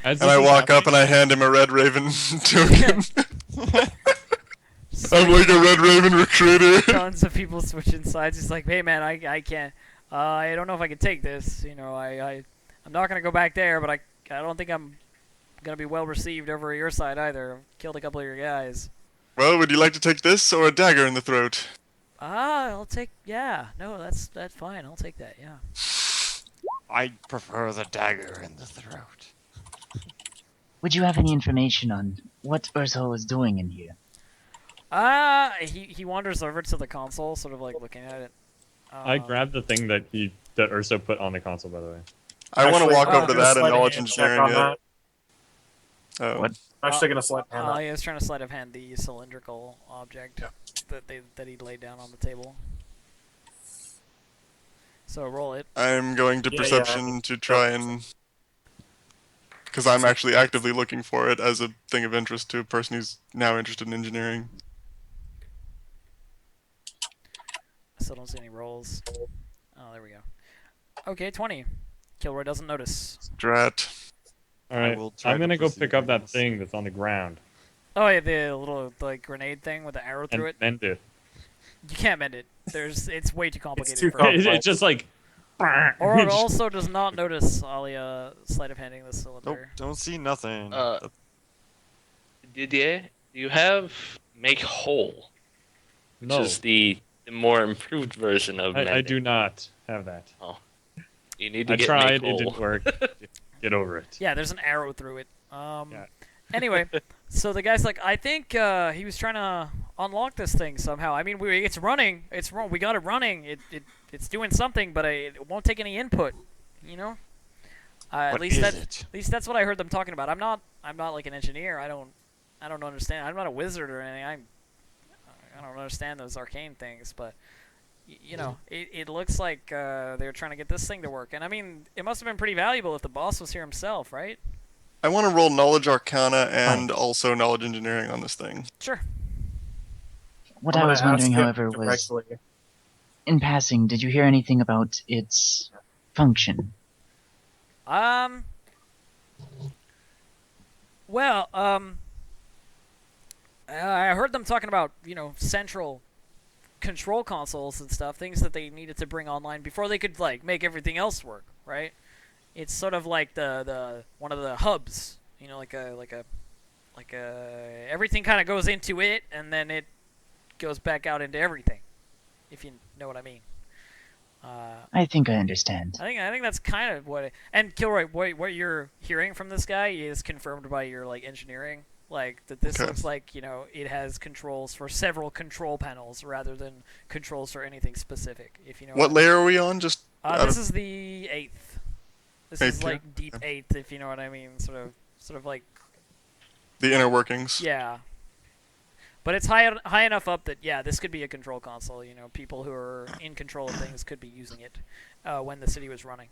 As And I walk up and I hand him a red raven token. I'm like a red raven recruiter. Tons of people switching sides. He's like, "Hey man, I can't. I don't know if I can take this. I'm not gonna go back there, but I don't think I'm gonna be well received over your side either. I've killed a couple of your guys." Well, would you like to take this or a dagger in the throat? I'll take. Yeah, no, that's fine. I'll take that. Yeah. I prefer the dagger in the throat. Would you have any information on what Urso is doing in here? He wanders over to the console, sort of like looking at it. I grabbed the thing that Urso put on the console, by the way. I want to Actually, walk I'm over to gonna that and sleight of knowledge hand check engineering on it. that. Oh. What? I'm actually gonna sleight of hand that. He was trying to sleight of hand the cylindrical object that he laid down on the table. So roll it. I'm going to Yeah, perception to try and... Because I'm actually actively looking for it as a thing of interest to a person who's now interested in engineering. I still don't see any rolls. Oh, there we go. Okay, 20. Kilroy doesn't notice. Drat. Alright, will try I'm to gonna go proceed pick up with that this. thing that's on the ground Oh yeah, the little like grenade thing with the arrow through and it. mend it. You can't mend it. It's way too complicated. too for complex. It's just like... Or also does not notice Alia sleight of handing the Nope, cylinder. don't see nothing. Didier, do you have make whole, which No, is the more improved version of I mending? do not have that. You need to I get tried, make it whole. didn't work. Get over it. Yeah, there's an arrow through it. Yeah. Anyway, so the guy's like, I think he was trying to unlock this thing somehow. I mean, it's running. We got it running. It's doing something, but it won't take any input. You know. At What least is that it? at least that's what I heard them talking about. I'm not like an engineer. I don't understand. I'm not a wizard or anything. I don't understand those arcane things, but it looks like they were trying to get this thing to work. And I mean, it must have been pretty valuable if the boss was here himself, right? I want to roll knowledge arcana and also knowledge engineering on this thing. Sure. What I'm I gonna was wondering, ask him however, was directly. in passing, did you hear anything about its function? Well, I heard them talking about, central control consoles and stuff, things that they needed to bring online before they could, like, make everything else work, right? It's sort of like the one of the hubs, like a everything kind of goes into it and then it goes back out into everything, if you know what I mean. I think I understand. I think that's kind of what. And Kilroy, what you're hearing from this guy is confirmed by your like engineering, like that this Okay. looks like it has controls for several control panels rather than controls for anything specific. If you know. What what I mean. layer are we on? Just out This of- is the 8th. This Eighth is tier? like deep Okay. 8th, if you know what I mean. Sort of like the inner workings. yeah. But it's high enough up that this could be a control console. People who are in control of things could be using it when the city was running.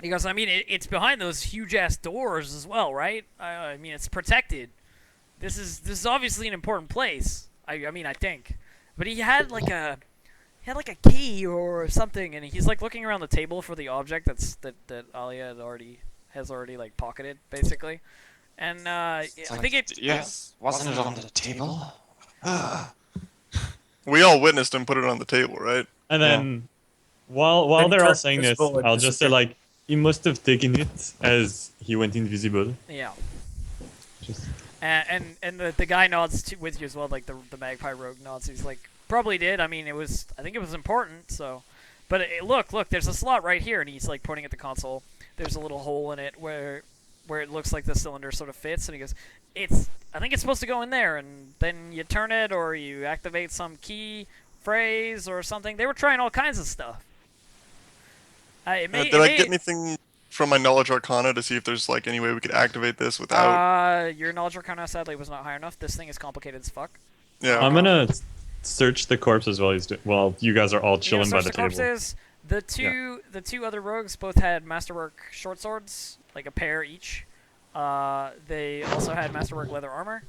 Because I mean, it's behind those huge ass doors as well, right? I mean, it's protected. This is obviously an important place. I mean, I think. But he had like a key or something, and he's like looking around the table for the object that Alia has already like pocketed, basically. And I think it. Yes, wasn't it on the table? We all witnessed him put it on the table, right? And then, while Then they're all Kirk saying just this, bullet I'll just say disappeared. like, he must have taken it as he went invisible. Yeah. Just And the guy nods with you as well, like the magpie rogue nods. He's like, probably did. I mean, I think it was important. So, but look, there's a slot right here, and he's like pointing at the console. there's a little hole in it where it looks like the cylinder sort of fits, and he goes, I think it's supposed to go in there, and then you turn it or you activate some key phrase or something. They were trying all kinds of stuff. Did I get anything from my knowledge arcana to see if there's like any way we could activate this without? Your knowledge arcana sadly was not high enough. This thing is complicated as fuck. Yeah. I'm gonna search the corpses while you guys are all chilling by Search the the table. corpses. The two other rogues both had masterwork short swords, like a pair each. They also had masterwork leather armor,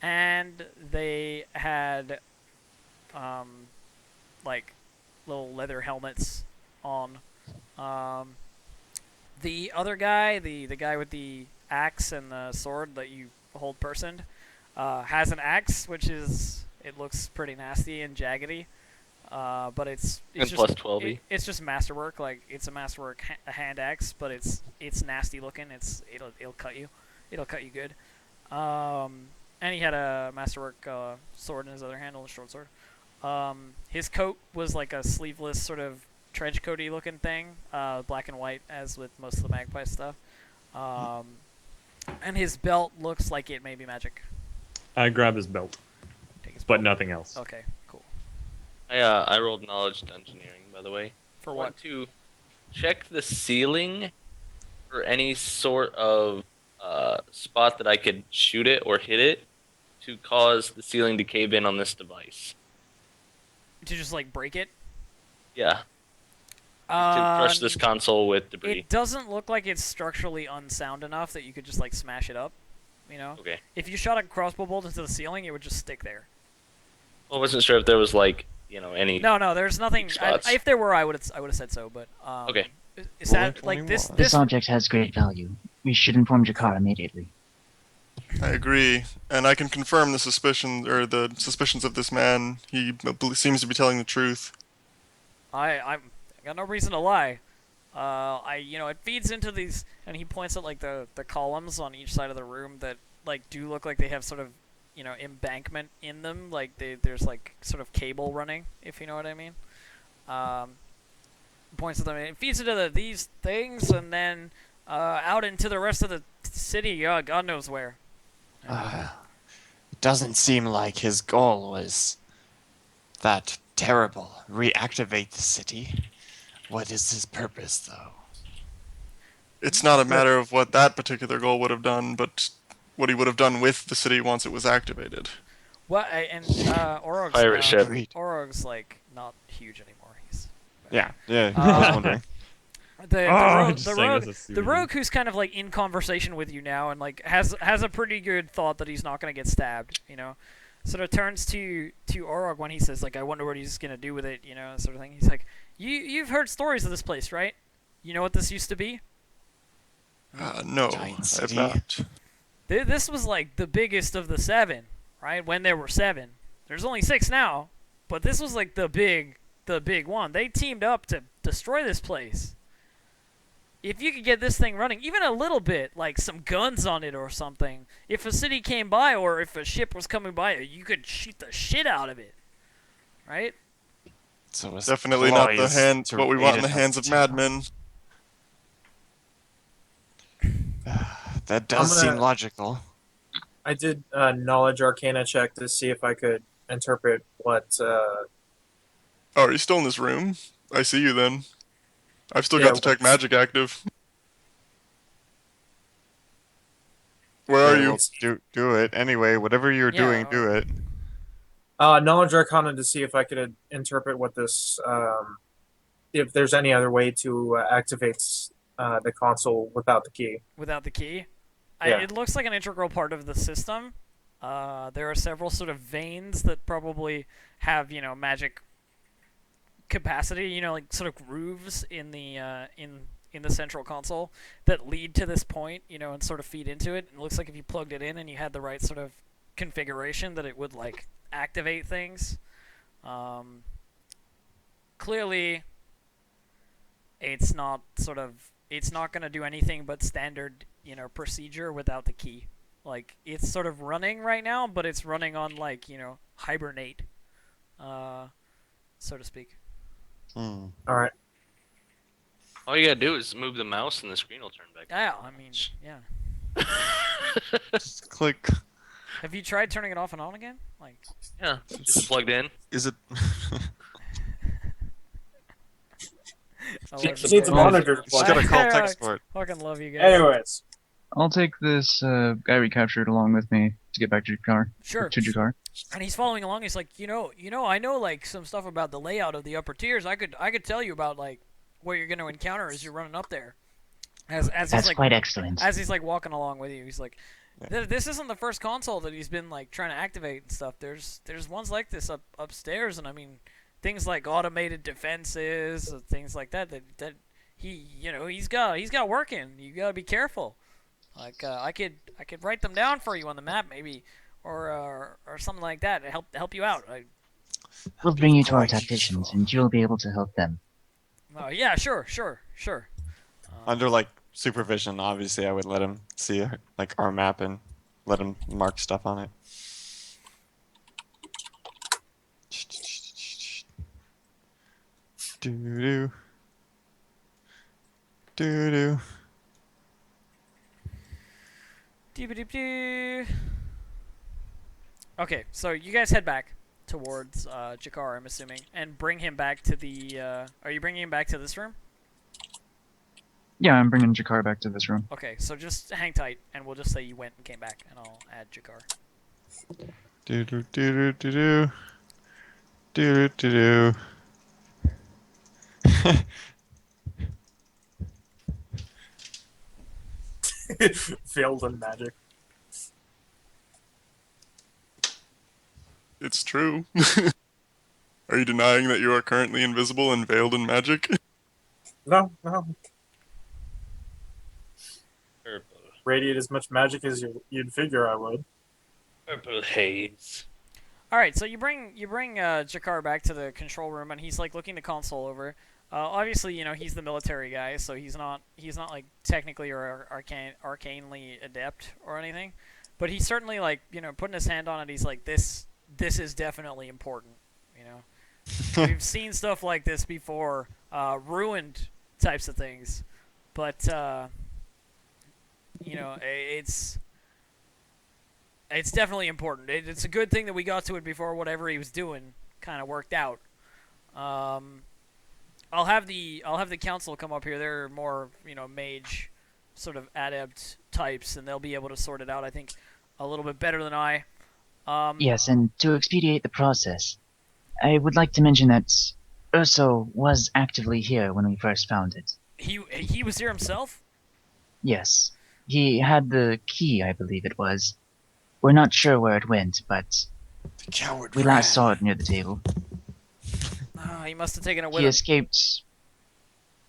and they had like little leather helmets on. The other guy, the guy with the axe and the sword that you hold personed, has an axe, which it looks pretty nasty and jaggedy. But it's And just plus 12e. It's just masterwork. Like it's a masterwork hand axe, but it's nasty looking. It'll cut you. It'll cut you good. And he had a masterwork sword in his other hand, a short sword. His coat was like a sleeveless sort of trench coaty looking thing, black and white, as with most of the magpie stuff. And his belt looks like it may be magic. I grab his belt, Take his but belt. nothing else. Okay, cool. I rolled knowledge engineering, by the way. For I what? want to check the ceiling for any sort of spot that I could shoot it or hit it to cause the ceiling to cave in on this device. To just like break it. Yeah. To crush this console with debris. It doesn't look like it's structurally unsound enough that you could just like smash it up. You know. Okay. If you shot a crossbow bolt into the ceiling, it would just stick there. Well, I wasn't sure if there was like any. No, there's nothing. If there were, I would have said so. But Okay. Is that like this? This object has great value. We should inform Jakar immediately. I agree, and I can confirm the suspicions of this man. He seems to be telling the truth. I got no reason to lie. It feeds into these, and he points at like the columns on each side of the room that like do look like they have sort of embankment in them, like there's like sort of cable running, if you know what I mean. Points at them, and it feeds into these things, and then out into the rest of the city. God knows where. It doesn't seem like his goal was that terrible. Reactivate the city. What is his purpose, though? It's not a matter of what that particular goal would have done, but what he would have done with the city once it was activated. What and Orog's Pirate ship. Orog's like not huge anymore. He's Yeah, I was wondering. The rogue who's kind of like in conversation with you now and like has a pretty good thought that he's not gonna get stabbed, sort of turns to Orog when he says like, I wonder what he's gonna do with it, sort of thing. He's like, you've heard stories of this place, right? You know what this used to be? No, I have not. This was like the biggest of the 7, right? When there were 7. There's only 6 now, but this was like the big one. They teamed up to destroy this place. If you could get this thing running, even a little bit, like some guns on it or something, if a city came by or if a ship was coming by, you could shoot the shit out of it, right? So Definitely not what we want in the hands of madmen. That does seem logical. I did a knowledge arcana check to see if I could interpret what. Oh, are you still in this room? I see you then. I've still got detect magic active. Where are you? Do it anyway. Whatever you're doing, do it. Knowledge arcana to see if I could interpret what this. If there's any other way to activate the console without the key. Without the key? Yeah. It looks like an integral part of the system. There are several sort of veins that probably have, magic capacity, like sort of grooves in the in the central console that lead to this point, and sort of feed into it. It looks like if you plugged it in and you had the right sort of configuration that it would like activate things. Clearly it's not going to do anything but standard, procedure without the key. Like it's sort of running right now, but it's running on like, hibernate, so to speak. All right. All you gotta do is move the mouse and the screen will turn back. Yeah, I mean, yeah. Just click. Have you tried turning it off and on again? Like, Yeah, just plugged in. Is it? I She love she you needs a guys. monitor to Just plug gotta in. call tech support. Fucking love you guys. Anyways, I'll take this guy we captured along with me to get back to Jakar. Sure. To Jakar. And he's following along. He's like, I know like some stuff about the layout of the upper tiers. I could tell you about like what you're going to encounter as you're running up there. As he's That's like quite excellent. as he's like walking along with you, he's like, this isn't the first console that he's been like trying to activate and stuff. There's ones like this upstairs, and I mean things like automated defenses, things like that he's got working. You gotta be careful. Like I could write them down for you on the map maybe, or something like that to help you out. We'll bring you to our tacticians, and you'll be able to help them. Yeah, sure. Under like supervision, obviously, I would let him see like our map and let him mark stuff on it. Doo doo doo. Dee-ba-dee-dee. Okay, so you guys head back towards Jakar, I'm assuming, and bring him back to the. Are you bringing him back to this room? Yeah, I'm bringing Jakar back to this room. Okay, so just hang tight, and we'll just say you went and came back, and I'll add Jakar. Doo doo doo doo doo doo doo doo. failed in magic. It's true. Are you denying that you are currently invisible and veiled in magic? No. Purple. Radiate as much magic as you'd figure I would. Purple haze. All right, so you bring Jakar back to the control room, and he's like looking the console over. Obviously, he's the military guy, so he's not like technically or arcanely adept or anything, but he's certainly like putting his hand on it. He's like this is definitely important. We've seen stuff like this before, ruined types of things, but it's definitely important. It's a good thing that we got to it before whatever he was doing kind of worked out. I'll have the council come up here. They're more mage sort of adept types, and they'll be able to sort it out. I think a little bit better than I. Yes, and to expedite the process, I would like to mention that Urso was actively here when we first found it. He was here himself. Yes, he had the key, I believe it was. We're not sure where it went, but The coward we ran. last saw it near the table. He must have taken it with He him. escaped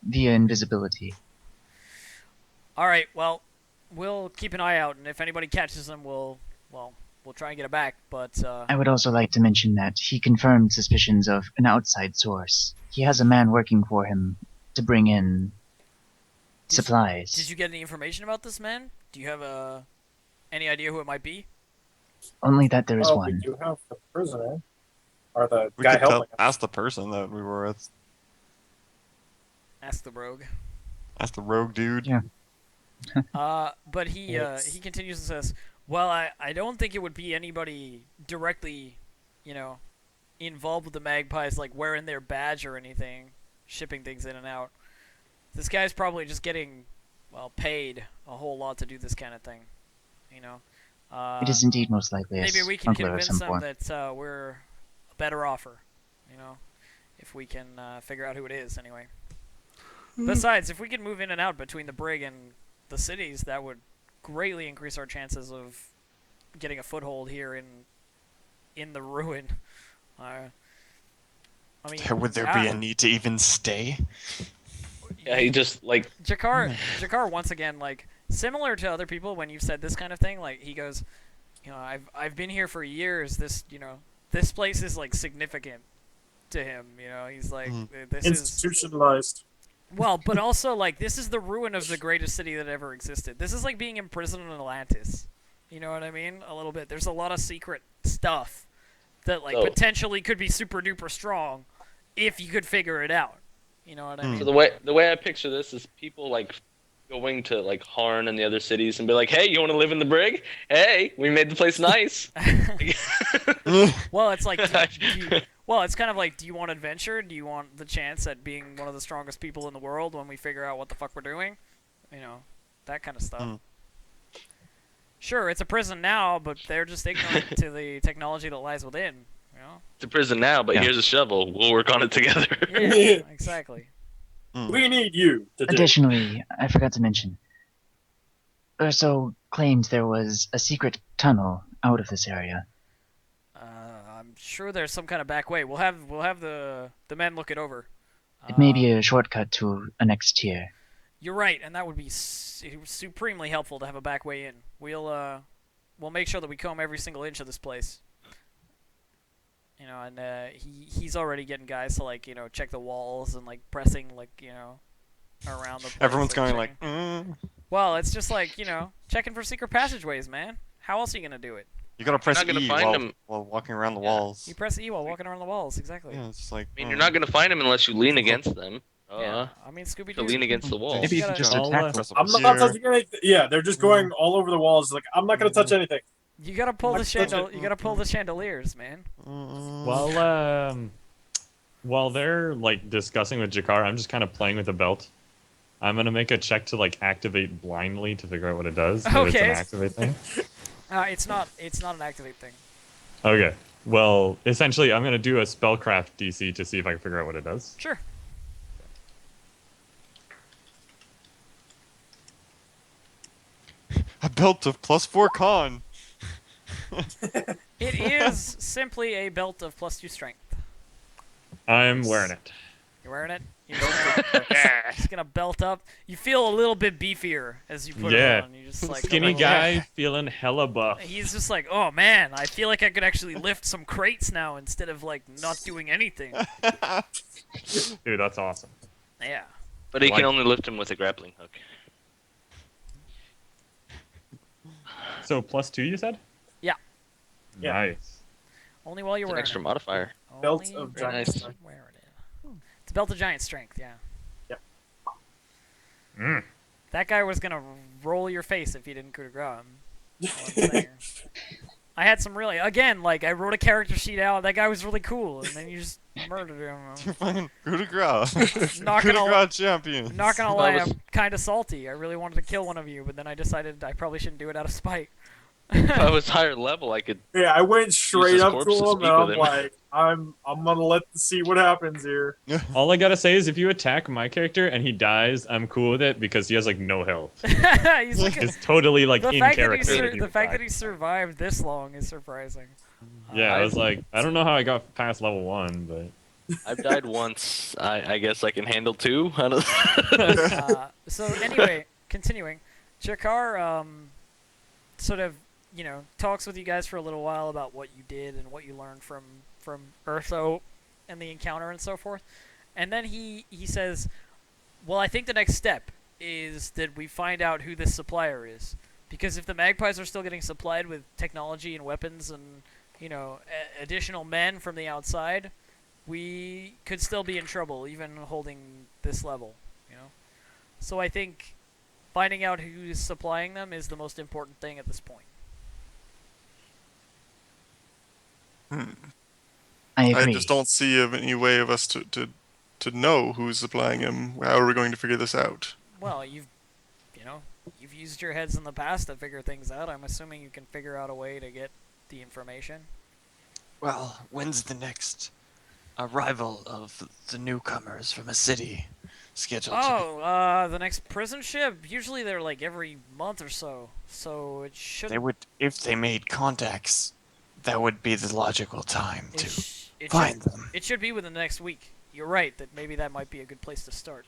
via invisibility. All right, well, we'll keep an eye out, and if anybody catches him, we'll try and get it back. But I would also like to mention that he confirmed suspicions of an outside source. He has a man working for him to bring in supplies. did you get any information about this man? Do you have any idea who it might be? Only that there is Well, one. we do have the prisoner, or the We guy could helping him. ask the person that we were with. Ask the rogue. Ask the rogue dude. Yeah. But he continues and says, "Well, I don't think it would be anybody directly, involved with the magpies, like wearing their badge or anything, shipping things in and out. This guy's probably just getting, paid a whole lot to do this kind of thing, It is indeed most likely a Maybe we can smuggler of convince some them form. that we're a better offer, if we can figure out who it is anyway. Besides, if we can move in and out between the brig and the cities, that would greatly increase our chances of getting a foothold here in the ruin. I mean, Would there be a need to even stay? Yeah, he just like Jakar once again, like similar to other people when you've said this kind of thing, like he goes, I've been here for years. This place is like significant to him. He's like this is Institutionalized. well, but also like this is the ruin of the greatest city that ever existed. This is like being imprisoned in Atlantis. You know what I mean? A little bit. There's a lot of secret stuff that like So- potentially could be super duper strong if you could figure it out. You know what I mean? So the way I picture this is people like going to like Harn and the other cities and be like, "Hey, you want to live in the brig? Hey, we made the place nice." Well, it's like, well, it's kind of like, do you want adventure? Do you want the chance at being one of the strongest people in the world when we figure out what the fuck we're doing? You know, that kind of stuff. Sure, it's a prison now, but they're just ignorant to the technology that lies within. You know? It's a prison now, but here's a shovel. We'll work on it together. Yeah, exactly. We need you to do. Additionally, I forgot to mention, Urso claimed there was a secret tunnel out of this area. I'm sure there's some kind of back way. We'll have the men look it over. It may be a shortcut to a next tier. You're right, and that would be supremely helpful to have a back way in. We'll make sure that we comb every single inch of this place. You know, and he's already getting guys to like, you know, check the walls and like pressing like, you know, around the place. Everyone's like, going like, Well, it's just like, you know, checking for secret passageways, man. How else are you gonna do it? you gotta press not gonna E find while, them. while walking around the walls. You press E while walking around the walls, exactly. Yeah, it's just like. I mean, you're not gonna find them unless you lean against them. Yeah, I mean, Scooby To Doo. lean against the wall. Maybe you could just attack them. Press up I'm here. not touching anything. Yeah, they're just going all over the walls. Like, I'm not going to touch anything. You gotta pull the Let's touch it. You gotta pull the chandeliers, man. While they're like discussing with Jakar, I'm just kind of playing with the belt. I'm gonna make a check to like activate blindly to figure out what it does. If it's Okay. an activate thing. It's not an activate thing. Okay. Well, essentially, I'm gonna do a spellcraft DC to see if I can figure out what it does. Sure. A belt of +4 con. It is simply a belt of +2 strength. I'm wearing it. You're wearing it? You're just gonna belt up. You feel a little bit beefier as you put Yeah. it on. You're just like, Skinny oh, guy feeling hella buff. He's just like, oh man, I feel like I could actually lift some crates now instead of like not doing anything. Dude, that's awesome. Yeah. But he Like- can only lift him with a grappling hook. So +2, you said? Yeah. Yeah. Nice. Only while you're It's an wearing extra it. modifier. Belt Only of Very giant nice. strength. wearing it. It's a belt of giant strength, yeah. Yep. Mm. That guy was gonna roll your face if you didn't coup de grace him. I had some really, again, like, I wrote a character sheet out, that guy was really cool, and then you just murdered him. Fucking coup de grace. Not Coup de gonna- grace champion. Not gonna lie, was- I'm kinda salty. I really wanted to kill one of you, but then I decided I probably shouldn't do it out of spite. If I was higher level, I could. Yeah, I went straight his up corpse to to him speak and I'm with him. like, I'm gonna see what happens here. All I gotta say is if you attack my character and he dies, I'm cool with it because he has like no health. He's like It's totally like the in fact that character. he that he the would fact die. that he survived this long is surprising. Yeah, I was like, I don't know how I got past level 1, but I've died once. I guess I can handle 2. I don't. So anyway, continuing, Jakar sort of, you know, talks with you guys for a little while about what you did and what you learned from Urso and the encounter and so forth, and then he says, well, I think the next step is that we find out who this supplier is, because if the Magpies are still getting supplied with technology and weapons and, you know, additional men from the outside, we could still be in trouble even holding this level, you know. So I think finding out who's supplying them is the most important thing at this point. I I agree. just don't see of any way of us to know who's supplying him. How are we going to figure this out? Well, you've used your heads in the past to figure things out. I'm assuming you can figure out a way to get the information. Well, when's the next arrival of the newcomers from a city scheduled to Oh, the next prison ship. Usually they're like every month or so. So it should. be? They would, if they made contacts, that would be the logical time It, to sh- it find should, them. It should be within the next week. You're right that maybe that might be a good place to start.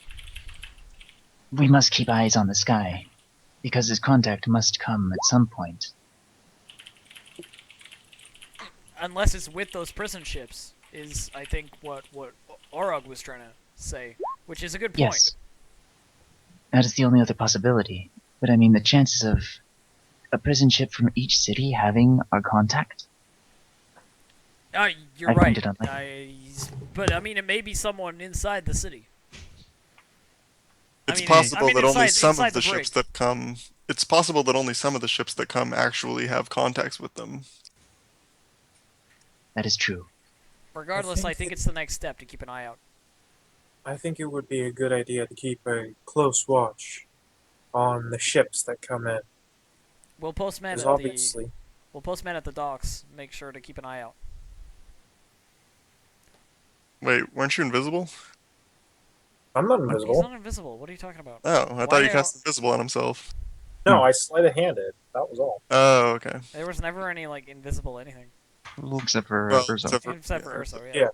We must keep eyes on the sky, because his contact must come at some point. Unless it's with those prison ships, is I think what Orog was trying to say, which is a good point. Yes. That is the only other possibility. But I mean, the chances of a prison ship from each city having our contact? You're I right. find it unlikely. But I mean, it may be someone inside the city. It's mean, possible that only inside some of the the ships brig. that come. It's possible that only some of the ships that come actually have contacts with them. That is true. Regardless, I think it's the next step to keep an eye out. I think it would be a good idea to keep a close watch on the ships that come in. We'll post men Because at the obviously, docks. Make sure to keep an eye out. Wait, weren't you invisible? I'm not He's invisible. not invisible. What are you talking about? Oh, I thought he cast invisible on himself. No, I sleight of handed. That was all. Oh, okay. There was never any like invisible anything Except for Well, Urso. except for Urso. Yeah.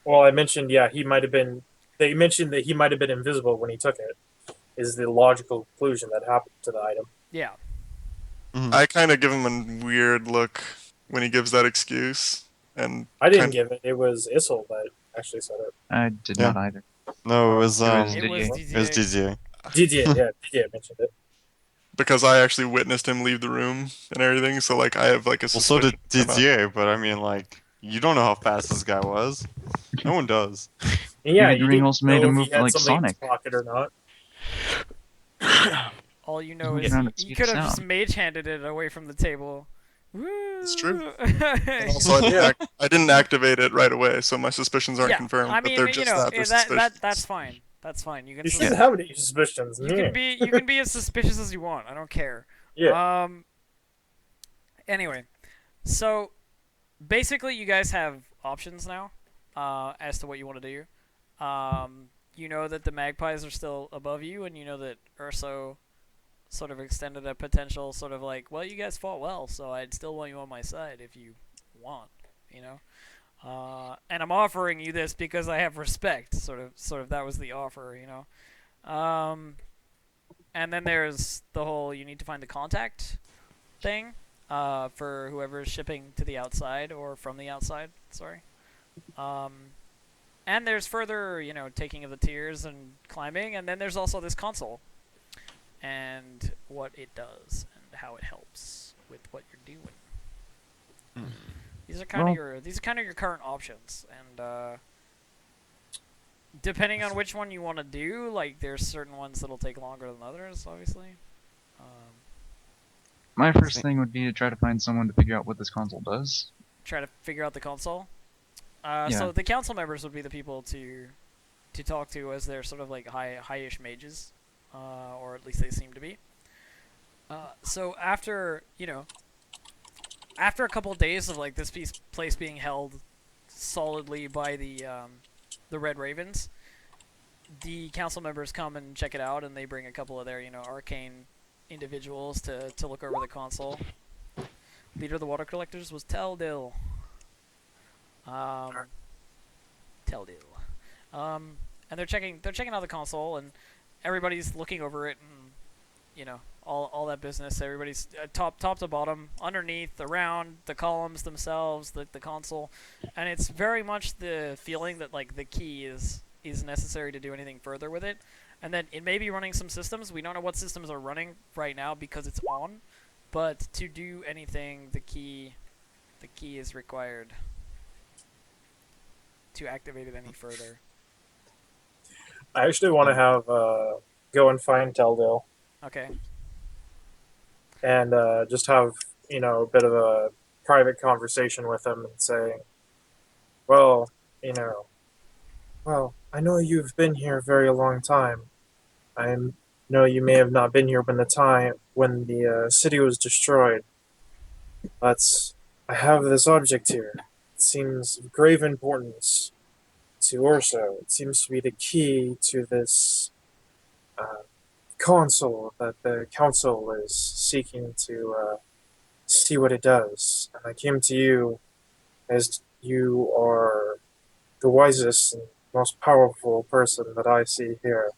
Well, I mentioned, he might have been. They mentioned that he might have been invisible when he took it. Is the logical conclusion that happened to the item? Yeah. I kind of give him a weird look when he gives that excuse, and I didn't kind give it. It was Issel that actually said it. I did Yeah. not either. No, it was It was It was Didier. it was Didier. DZA. Didier mentioned it. because I actually witnessed him leave the room and everything, so like I have like a Well, so suspicion. did DZA, but I mean, like, you don't know how fast this guy was. No one does. And yeah, Maybe you Ring didn't also made know him if move he had like something Sonic. in his pocket or not. All you know Get is around at he speed could of have just sound. mage handed it away from the table. It's true. And And also, I didn't activate it right away, so my suspicions aren't yeah, confirmed. I but mean, they're you just know, that. They're that's suspicions. fine. That's fine. You can You shouldn't have any suspicions. you can be as suspicious as you want. I don't care. Yeah. Anyway, so basically, you guys have options now as to what you want to do. You know that the magpies are still above you, and you know that Urso sort of extended a potential sort of like, well, you guys fought well, so I'd still want you on my side if you want, you know. And I'm offering you this because I have respect. Sort of that was the offer, you know. And then there's the whole you need to find the contact thing for whoever is shipping to the outside or from the outside. Sorry. And there's further, you know, taking of the tiers and climbing, and then there's also this console and what it does and how it helps with what you're doing. These are kind of your current options, and depending on which one you want to do, like there's certain ones that'll take longer than others, obviously. My first thing would be to try to find someone to figure out what this console does. Try to figure out the console. Yeah. So the council members would be the people to talk to, as they're sort of like high-ish mages, or at least they seem to be. So after a couple of days of like this place being held solidly by the Red Ravens, the council members come and check it out, and they bring a couple of their arcane individuals to look over the console. Leader of the water collectors was Teldil. And they're checking out the console, and everybody's looking over it, and all that business. Everybody's top to bottom, underneath, around the columns themselves, the console, and it's very much the feeling that like the key is necessary to do anything further with it, and then it may be running some systems. We don't know what systems are running right now because it's on, but to do anything, the key is required to activate it any further. I actually want to have go and find Teldil Okay. and just have a bit of a private conversation with him and say, well, I know you've been here a very long time. I know you may have not been here when the city was destroyed, but I have this object here. It seems of grave importance to Urso. It seems to be the key to this console that the council is seeking to see what it does. And I came to you as you are the wisest and most powerful person that I see here,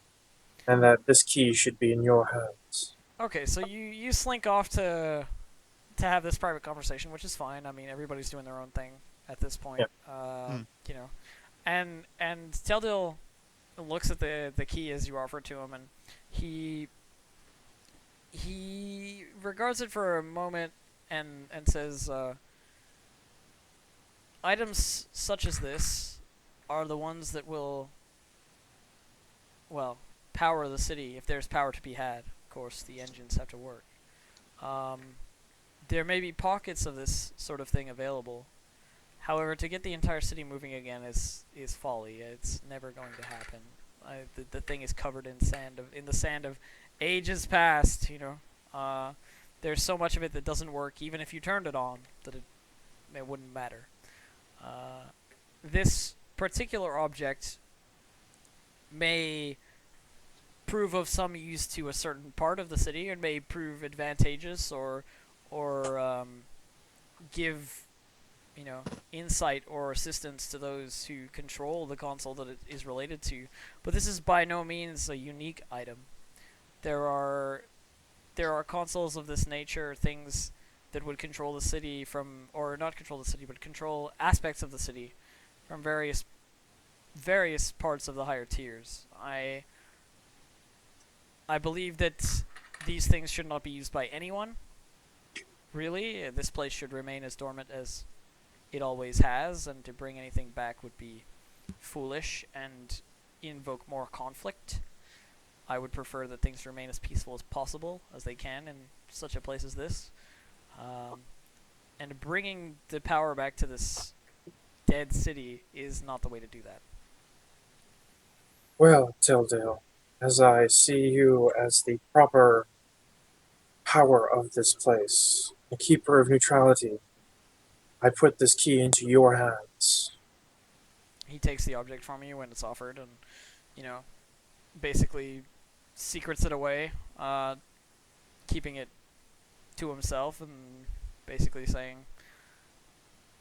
and that this key should be in your hands. Okay, so you slink off to have this private conversation, which is fine. I mean, everybody's doing their own thing at this point. Yeah. And Teldil looks at the key as you offer it to him, and he regards it for a moment and says, items such as this are the ones that will, well, power the city, if there's power to be had. Of course, the engines have to work. There may be pockets of this sort of thing available. However, to get the entire city moving again is folly. It's never going to happen. The thing is covered in the sand of ages past. There's so much of it that doesn't work, even if you turned it on, that it wouldn't matter. This particular object may prove of some use to a certain part of the city, and may prove advantageous or give insight or assistance to those who control the console that it is related to. But this is by no means a unique item. There are consoles of this nature, things that would control the city from, or not control the city, but control aspects of the city from various parts of the higher tiers. I believe that these things should not be used by anyone. Really, this place should remain as dormant as it always has, and to bring anything back would be foolish and invoke more conflict. I would prefer that things remain as peaceful as possible, as they can in such a place as this. And bringing the power back to this dead city is not the way to do that. Well, Tildale, as I see you as the proper power of this place, the keeper of neutrality, I put this key into your hands. He takes the object from you when it's offered, and basically secrets it away, keeping it to himself, and basically saying,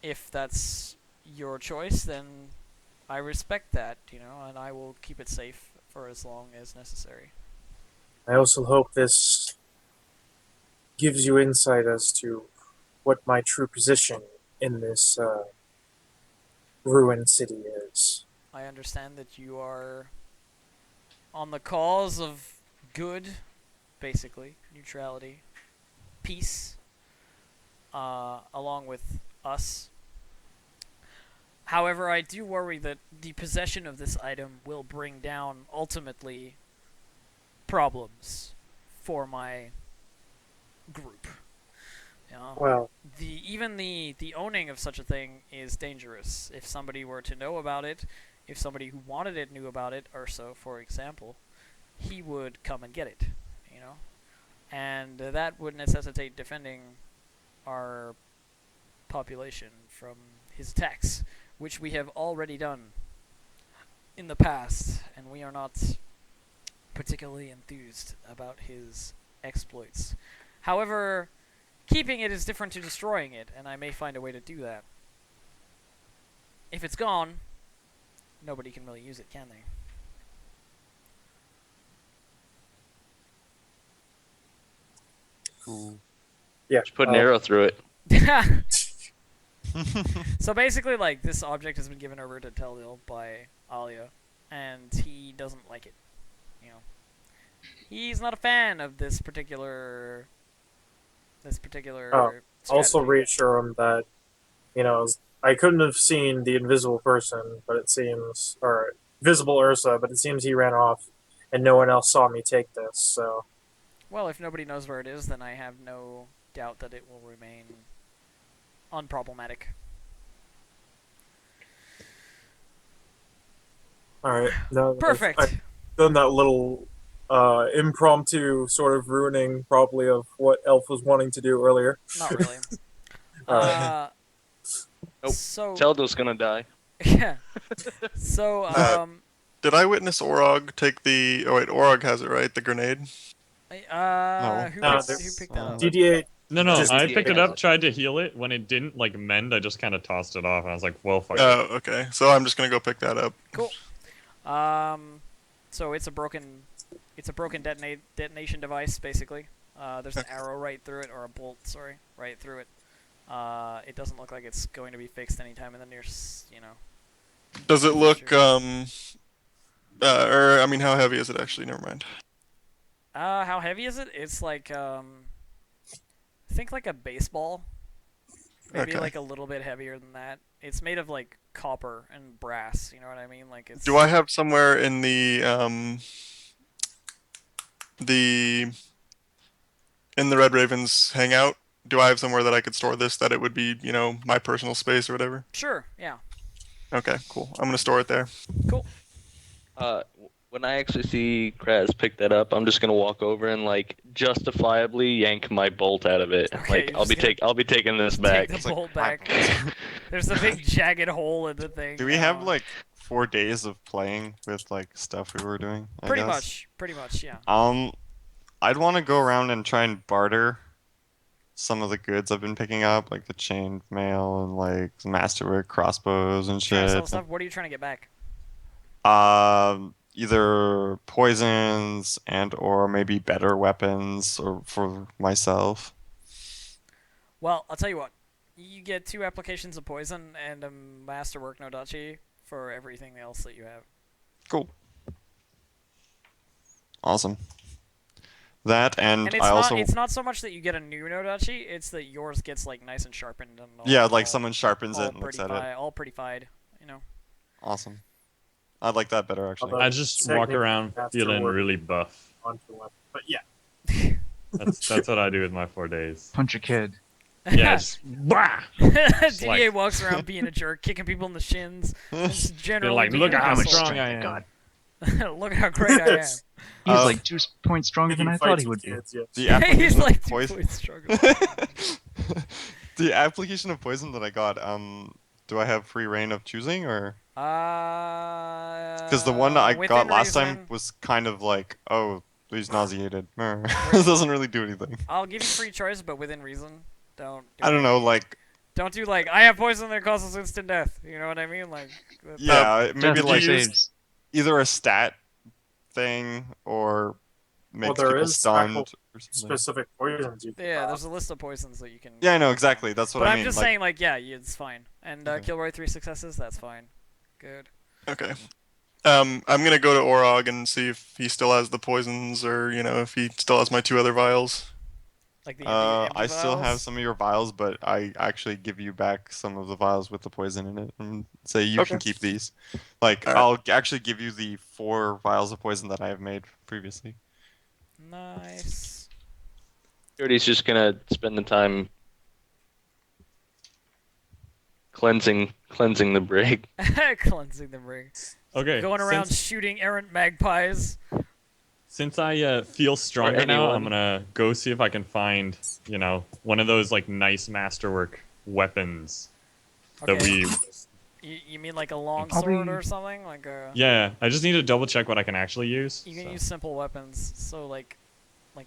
if that's your choice, then I respect that, and I will keep it safe for as long as necessary. I also hope this gives you insight as to what my true position in this ruined city is. I understand that you are on the cause of good, basically, neutrality, peace, along with us. However, I do worry that the possession of this item will bring down, ultimately, problems for my group. Well, even the owning of such a thing is dangerous. If somebody were to know about it, if somebody who wanted it knew about it, Urso, for example, he would come and get it, and that would necessitate defending our population from his attacks, which we have already done in the past, and we are not particularly enthused about his exploits. However, keeping it is different to destroying it, and I may find a way to do that. If it's gone, nobody can really use it, can they? yeah. Just put an arrow through it. So basically, this object has been given over to Tildale by Alia, and he doesn't like it. He's not a fan of this particular Also strategy. reassure him that, I couldn't have seen the invisible person, but it seems, or visible Ursa, but it seems he ran off, and no one else saw me take this, so. Well, if nobody knows where it is, then I have no doubt that it will remain unproblematic. Alright, now that Perfect. I've done that little impromptu sort of ruining, probably, of what Elf was wanting to do earlier. Not really. Alright. Nope. So Teldo's gonna die. yeah. So Did I witness Orog take the? Oh wait, Orog has it right. The grenade. who No, picked that up? DDA. No, Just I the picked it arrow. up, tried to heal it. When it didn't mend, I just kind of tossed it off. And I was like, well, fuck it. Oh, okay. So I'm just gonna go pick that up. Cool. So it's a broken detonation device, basically. There's an arrow right through it, or a bolt, sorry, right through it. It doesn't look like it's going to be fixed anytime in the near, Does it look Sure. or I mean, how heavy is it actually? Never mind. How heavy is it? It's like, I think like a baseball. Maybe Okay. like a little bit heavier than that. It's made of like copper and brass, you know what I mean? Like it's. Do I have somewhere in the the in the Red Ravens hangout, do I have somewhere that I could store this that it would be, my personal space or whatever? Sure. Yeah. Okay, cool. I'm gonna store it there. Cool. When I actually see Kraz pick that up, I'm just gonna walk over and like justifiably yank my bolt out of it. Okay, Like you're I'll be just gonna taking this back. Take the bolt back. There's a big jagged hole in the thing. Do we have like 4 days of playing with like stuff we were doing? I Pretty guess? much, yeah. I'd want to go around and try and barter some of the goods I've been picking up, like the chain mail and like the masterwork crossbows and Trying to sell shit. stuff. What are you trying to get back? Either poisons and or maybe better weapons or for myself. Well, I'll tell you what. You get 2 applications of poison and a masterwork no dachi for everything else that you have. Cool. Awesome. That and And it's I not also it's not so much that you get a new no dachi, it's that yours gets like nice and sharpened and yeah, like someone sharpens all it and looks at it. all prettified, you know. Awesome. I like that better actually. Although- I just walk around That's feeling true. really buff. Onto weapon. But yeah, That's what I do with my 4 days. Punch a kid. Yes. Bah! DDA walks around being a jerk, kicking people in the shins. Just They're generally like, being look an at how asshole. strong I am. God. Look how great I am. He's Uh, like 2 points stronger than I thought he would be. kids, yeah. The He's application like of 2 poison. points stronger. The application of poison that I got, do I have free reign of choosing or? Because the one I within got last reason, time was kind of like, oh, he's nauseated. This doesn't really do anything. I'll give you free choice, but within reason. Don't. I don't know, like, Don't do like I have poison that causes instant death. You know what I mean? Like. yeah, maybe Death like saves. either a stat thing or makes there people is stunned actual or something. specific poisons you can Yeah, buy. there's a list of poisons that you can. Yeah, I know exactly. That's what But I I'm mean. just like, saying, like, yeah, it's fine. And Okay. Kilroy 3 successes, that's fine. Good. Okay. I'm gonna go to Orog and see if he still has the poisons, or if he still has my 2 other vials. Like the empty I still have vials? some of your vials, but I actually give you back some of the vials with the poison in it, and say you can Okay. keep these. Like, Alright. I'll actually give you the 4 vials of poison that I have made previously. Nice. Purity's just gonna spend the time cleansing the brig. Cleansing the ring. Okay. Going around since, shooting errant magpies. since I feel stronger now, I'm anyone. gonna go see if I can find, one of those like nice masterwork weapons that Okay. we. You mean like a long I'll sword be- or something? Like a. Yeah, I just need to double check what I can actually use. You can so. use simple weapons, so like.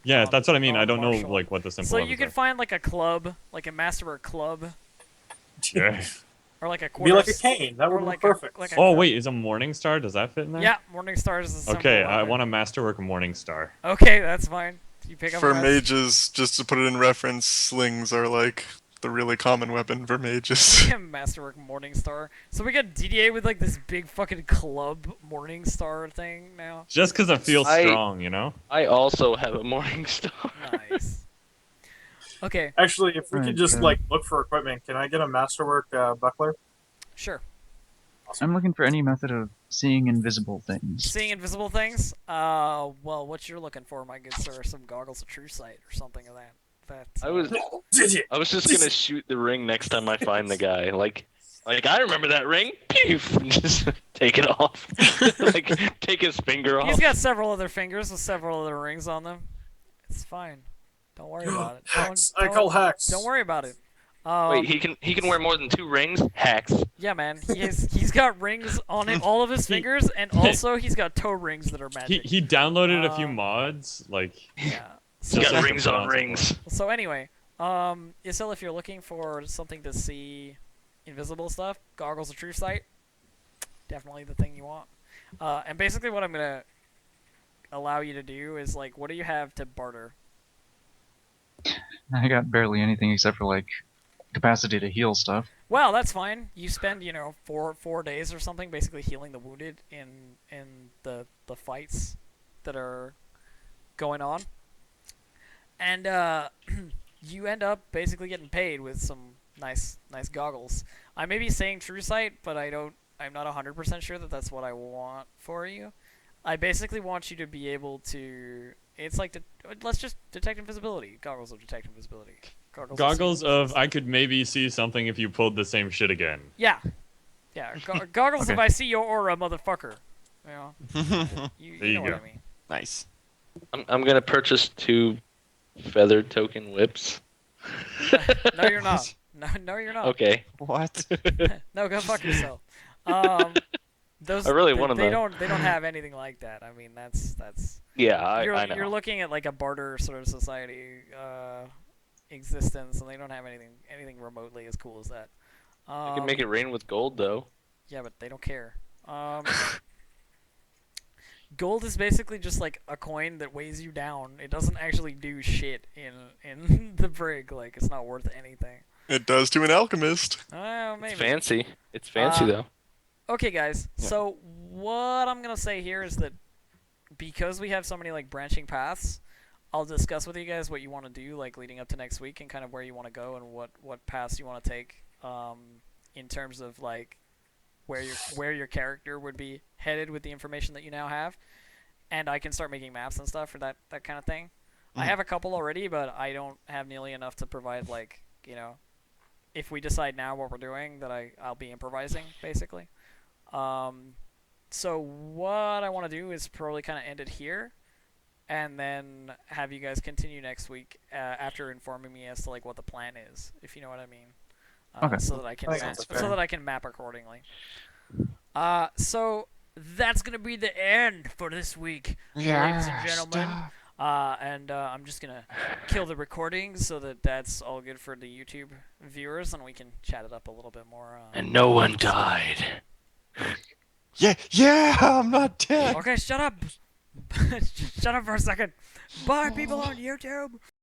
Yeah, that's what I mean. I don't know non-martial. like what the simple. So you weapons can find like a club, like a masterwork club, are. Yeah. or like a Be like a quarter. cane. That or would be like perfect. like Oh wait, is a morning star? Does that fit in there? Yeah, Morning Stars is a simple Okay, I weapon. want a masterwork morning star. Okay, that's fine. You pick up For a mages, just to put it in reference, slings are like the really common weapon for mages. Masterwork Morning Star. So we got DDA with like this big fucking club Morning Star thing now. Just because I feel I- strong, you know. I also have a morning star. Nice. Okay, Actually, if we Right, could just uh, like look for equipment, can I get a masterwork buckler? sure. I'm looking for any method of seeing invisible things. Seeing invisible things. Well, what you're looking for, my good sir, are some goggles of true sight or something of that. I was just gonna shoot the ring next time I find the guy. Like I remember that ring. Pew! And just take it off. Like take his finger off. He's got several other fingers with several other rings on them. It's fine. Don't worry about it. Hacks. Don't, I call hacks. Don't worry about it. Wait, he can wear more than 2 rings? Hacks. Yeah, man. He's got rings on it, all of his fingers, and also he's got toe rings that are He magic. he downloaded a few Um, mods like. Yeah. He's Just got like rings the on bronze rings. So anyway, Isil, if you're looking for something to see invisible stuff, goggles of true sight, definitely the thing you want. And basically what I'm gonna allow you to do is like, what do you have to barter? I got barely anything except for like capacity to heal stuff. Well, that's fine. You spend, 4 days or something basically healing the wounded in the fights that are going on. And you end up basically getting paid with some nice goggles. I may be saying true sight, but I'm not 100% sure that that's what I want for you. I basically want you to be able to. It's like let's just detect invisibility. Goggles of detect invisibility. Goggles of I could maybe see something if you pulled the same shit again. Yeah, goggles Okay. if I see your aura, motherfucker. You know, you There you know what go. I mean. Nice. I'm gonna purchase 2 feathered token whips. No, you're not. No, you're not. Okay. What? No, go fuck yourself. Those I really they, want 'em, they though. don't have anything like that. I mean, that's Yeah, I know. you're looking at like a barter sort of society existence, and they don't have anything remotely as cool as that. I can make it rain with gold, though. Yeah, but they don't care. Gold is basically just like a coin that weighs you down. It doesn't actually do shit in the brig. Like, it's not worth anything. It does to an alchemist. Maybe. It's fancy. It's fancy, though. Okay, guys. Yeah. So what I'm gonna say here is that because we have so many like branching paths, I'll discuss with you guys what you want to do, like leading up to next week, and kind of where you want to go and what paths you want to take, in terms of like where your character would be headed with the information that you now have, and I can start making maps and stuff for that kind of thing. I have a couple already, but I don't have nearly enough to provide, like, you know, if we decide now what we're doing, that I'll be improvising basically. So what I want to do is probably kind of end it here, and then have you guys continue next week after informing me as to like what the plan is, if you know what I mean. Okay. So that I can I think that's fair. so that I can map accordingly. So that's gonna be the end for this week, ladies and gentlemen. And I'm just gonna kill the recording so that that's all good for the YouTube viewers, and we can chat it up a little bit more. And no one died. Yeah, I'm not dead. Okay, shut up. Shut up for a second. Bye, people on YouTube.